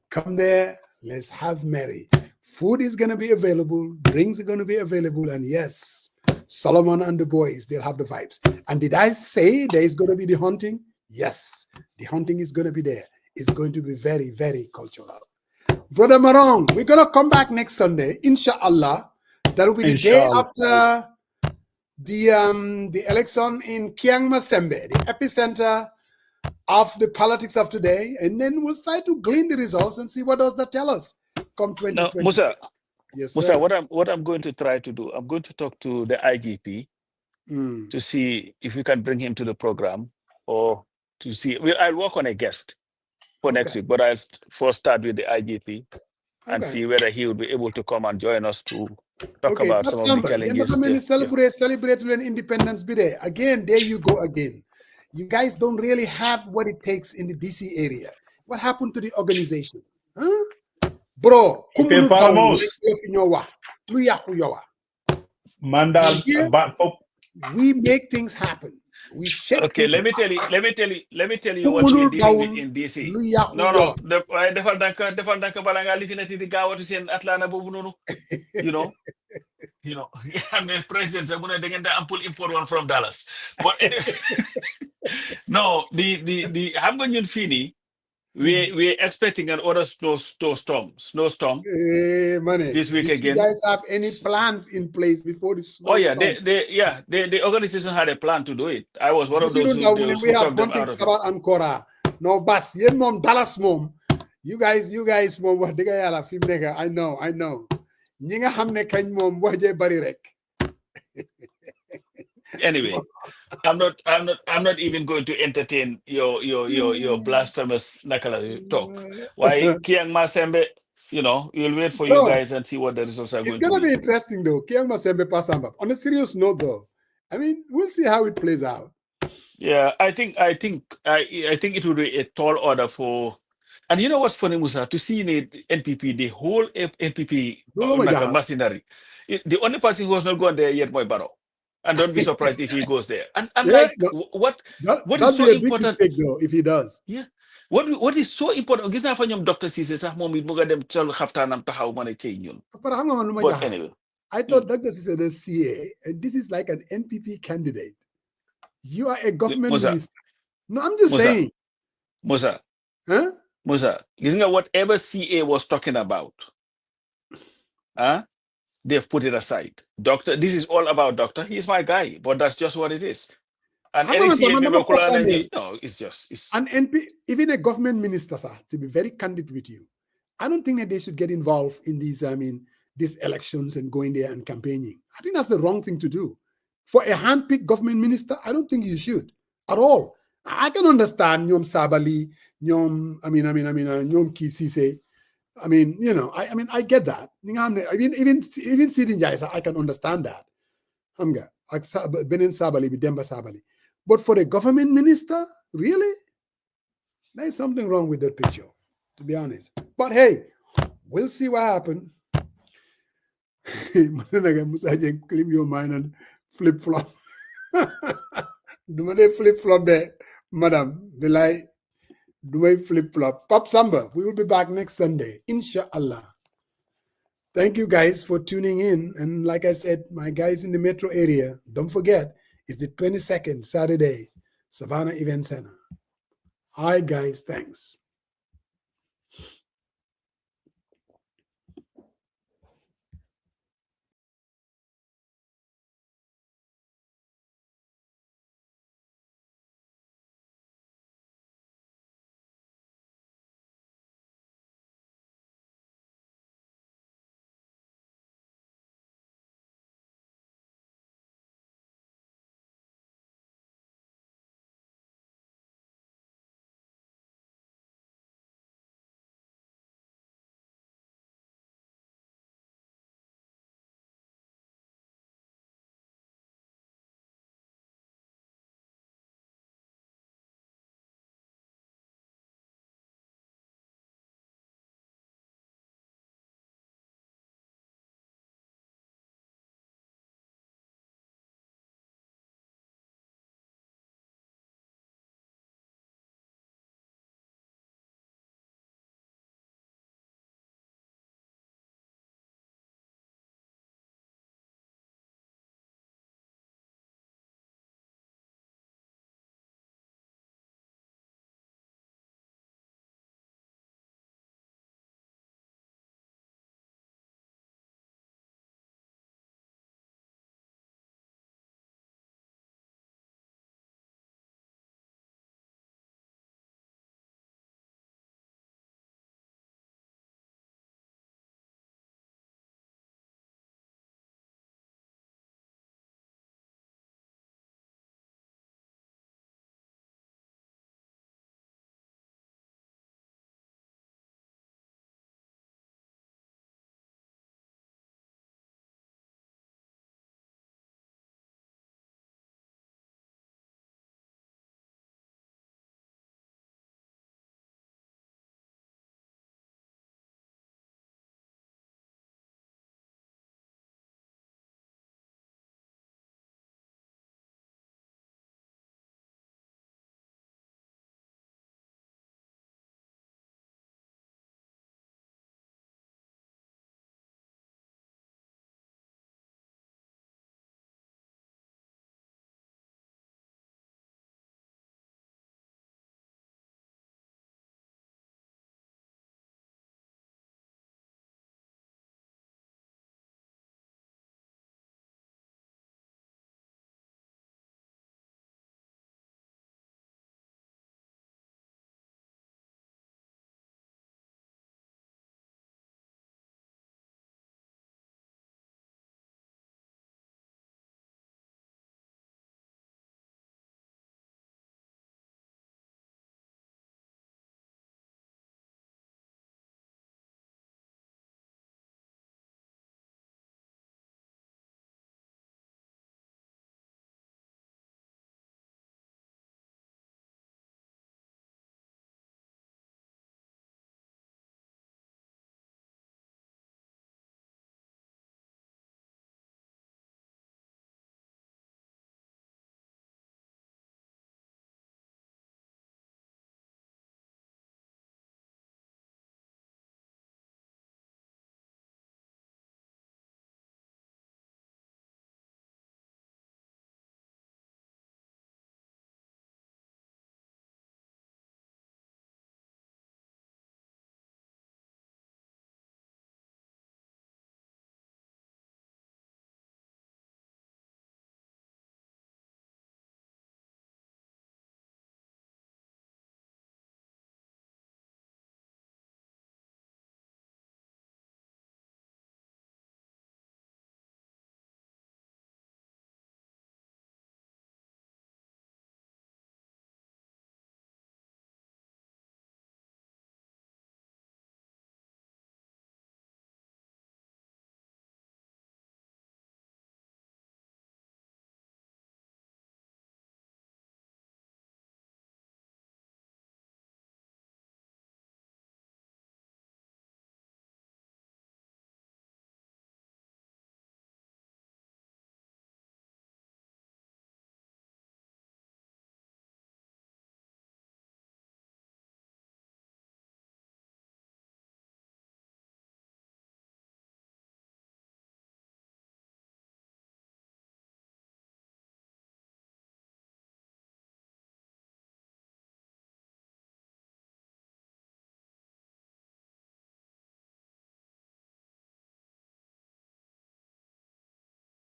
Come there, let's have merry. Food is going to be available, drinks are going to be available, and yes, Solomon and the boys, they'll have the vibes. And did I say there is going to be the hunting? Yes, the hunting is going to be there. It's going to be very, very cultural. Brother Marong, we're going to come back next Sunday, inshallah. That will be the day after the election in Kiang Masembe, the epicenter of the politics of today. And then we'll try to glean the results and see what does that tell us come 2020. Now, Musa, yes, Musa, sir. what I'm going to try to do, I'm going to talk to the IGP to see if we can bring him to the program or to see. I'll work on a guest for next week, but I'll first start with the IGP and see whether he will be able to come and join us to talk about some of the challenges. Celebrate when independence be there. Again, there you go again. You guys don't really have what it takes in the DC area. What happened to the organization? Huh? Bro, we make things happen. We shake Okay, things. let me tell you Ku what we munul dealing with bawul in DC. lu yàqu No, wax. no, defal dank bala nga lifinati di gaawatu seen Atlanta boobu noonu. You know, I mean, president, I'm gonna get the ample import one from Dallas. But anyway, no, the I'm going to fini. We're expecting an other snowstorm Money. this week Did you again. guys have any plans in place before the Oh yeah, snowstorm? the organization had a plan to do it. I was one of those We who have talked them one thing out of it. about Ancora. No, bas, yen mom Dallas mom. You guys mom wax dëgg yàlla fi mu nekk I know. Ñi nga xam ne kañ moom wax jee bari rek. Anyway, I'm not even going to entertain your blasphemous nakala talk. Why Kiang Masembe, we'll wait for you guys and see what the results are going to be. It's gonna be interesting though. Kiang Masembe Pasamba. On a serious note though, I mean, we'll see how it plays out. Yeah, I think it will be a tall order for, and you know what's funny, Musa, to see in the NPP, the whole NPP machinery. The only person who has not gone there yet, Boy Barrow. And don't be surprised if he goes there. And like what is so important big mistake, though, if he does. Yeah. What is so important? Gis na fa ñom Dr. Cissé sax moom it mu nga dem sol xaftaanam taxaw mën a cey ñun. But anyway. I thought Dr. Cissé is CA, and this is like an NPP candidate. You are a government minister. No, I'm just saying. Musa. Huh? Musa, gis nga whatever CA was talking about, they've put it aside. Doctor, this is all about Doctor. He's my guy, but that's just what it is. And it's just an NP, even a government minister, sir, to be very candid with you, I don't think that they should get involved in these elections and going there and campaigning. I think that's the wrong thing to do. For a handpicked government minister, I don't think you should at all. I can understand Nyom Sabali, Nyom Kisise. I get that. Even Sidin Jaisa, I can understand that. Benin Sabali, Demba Sabali. But for a government minister, really? There's something wrong with that picture, to be honest. But hey, we'll see what happens. Claim your mind and flip-flop. Do they flip-flop there, madam? Do I flip-flop? Pop Samba, we will be back next Sunday, inshallah. Thank you guys for tuning in. And like I said, my guys in the metro area, don't forget, it's the 22nd Saturday, Savannah Event Center. Hi guys, thanks.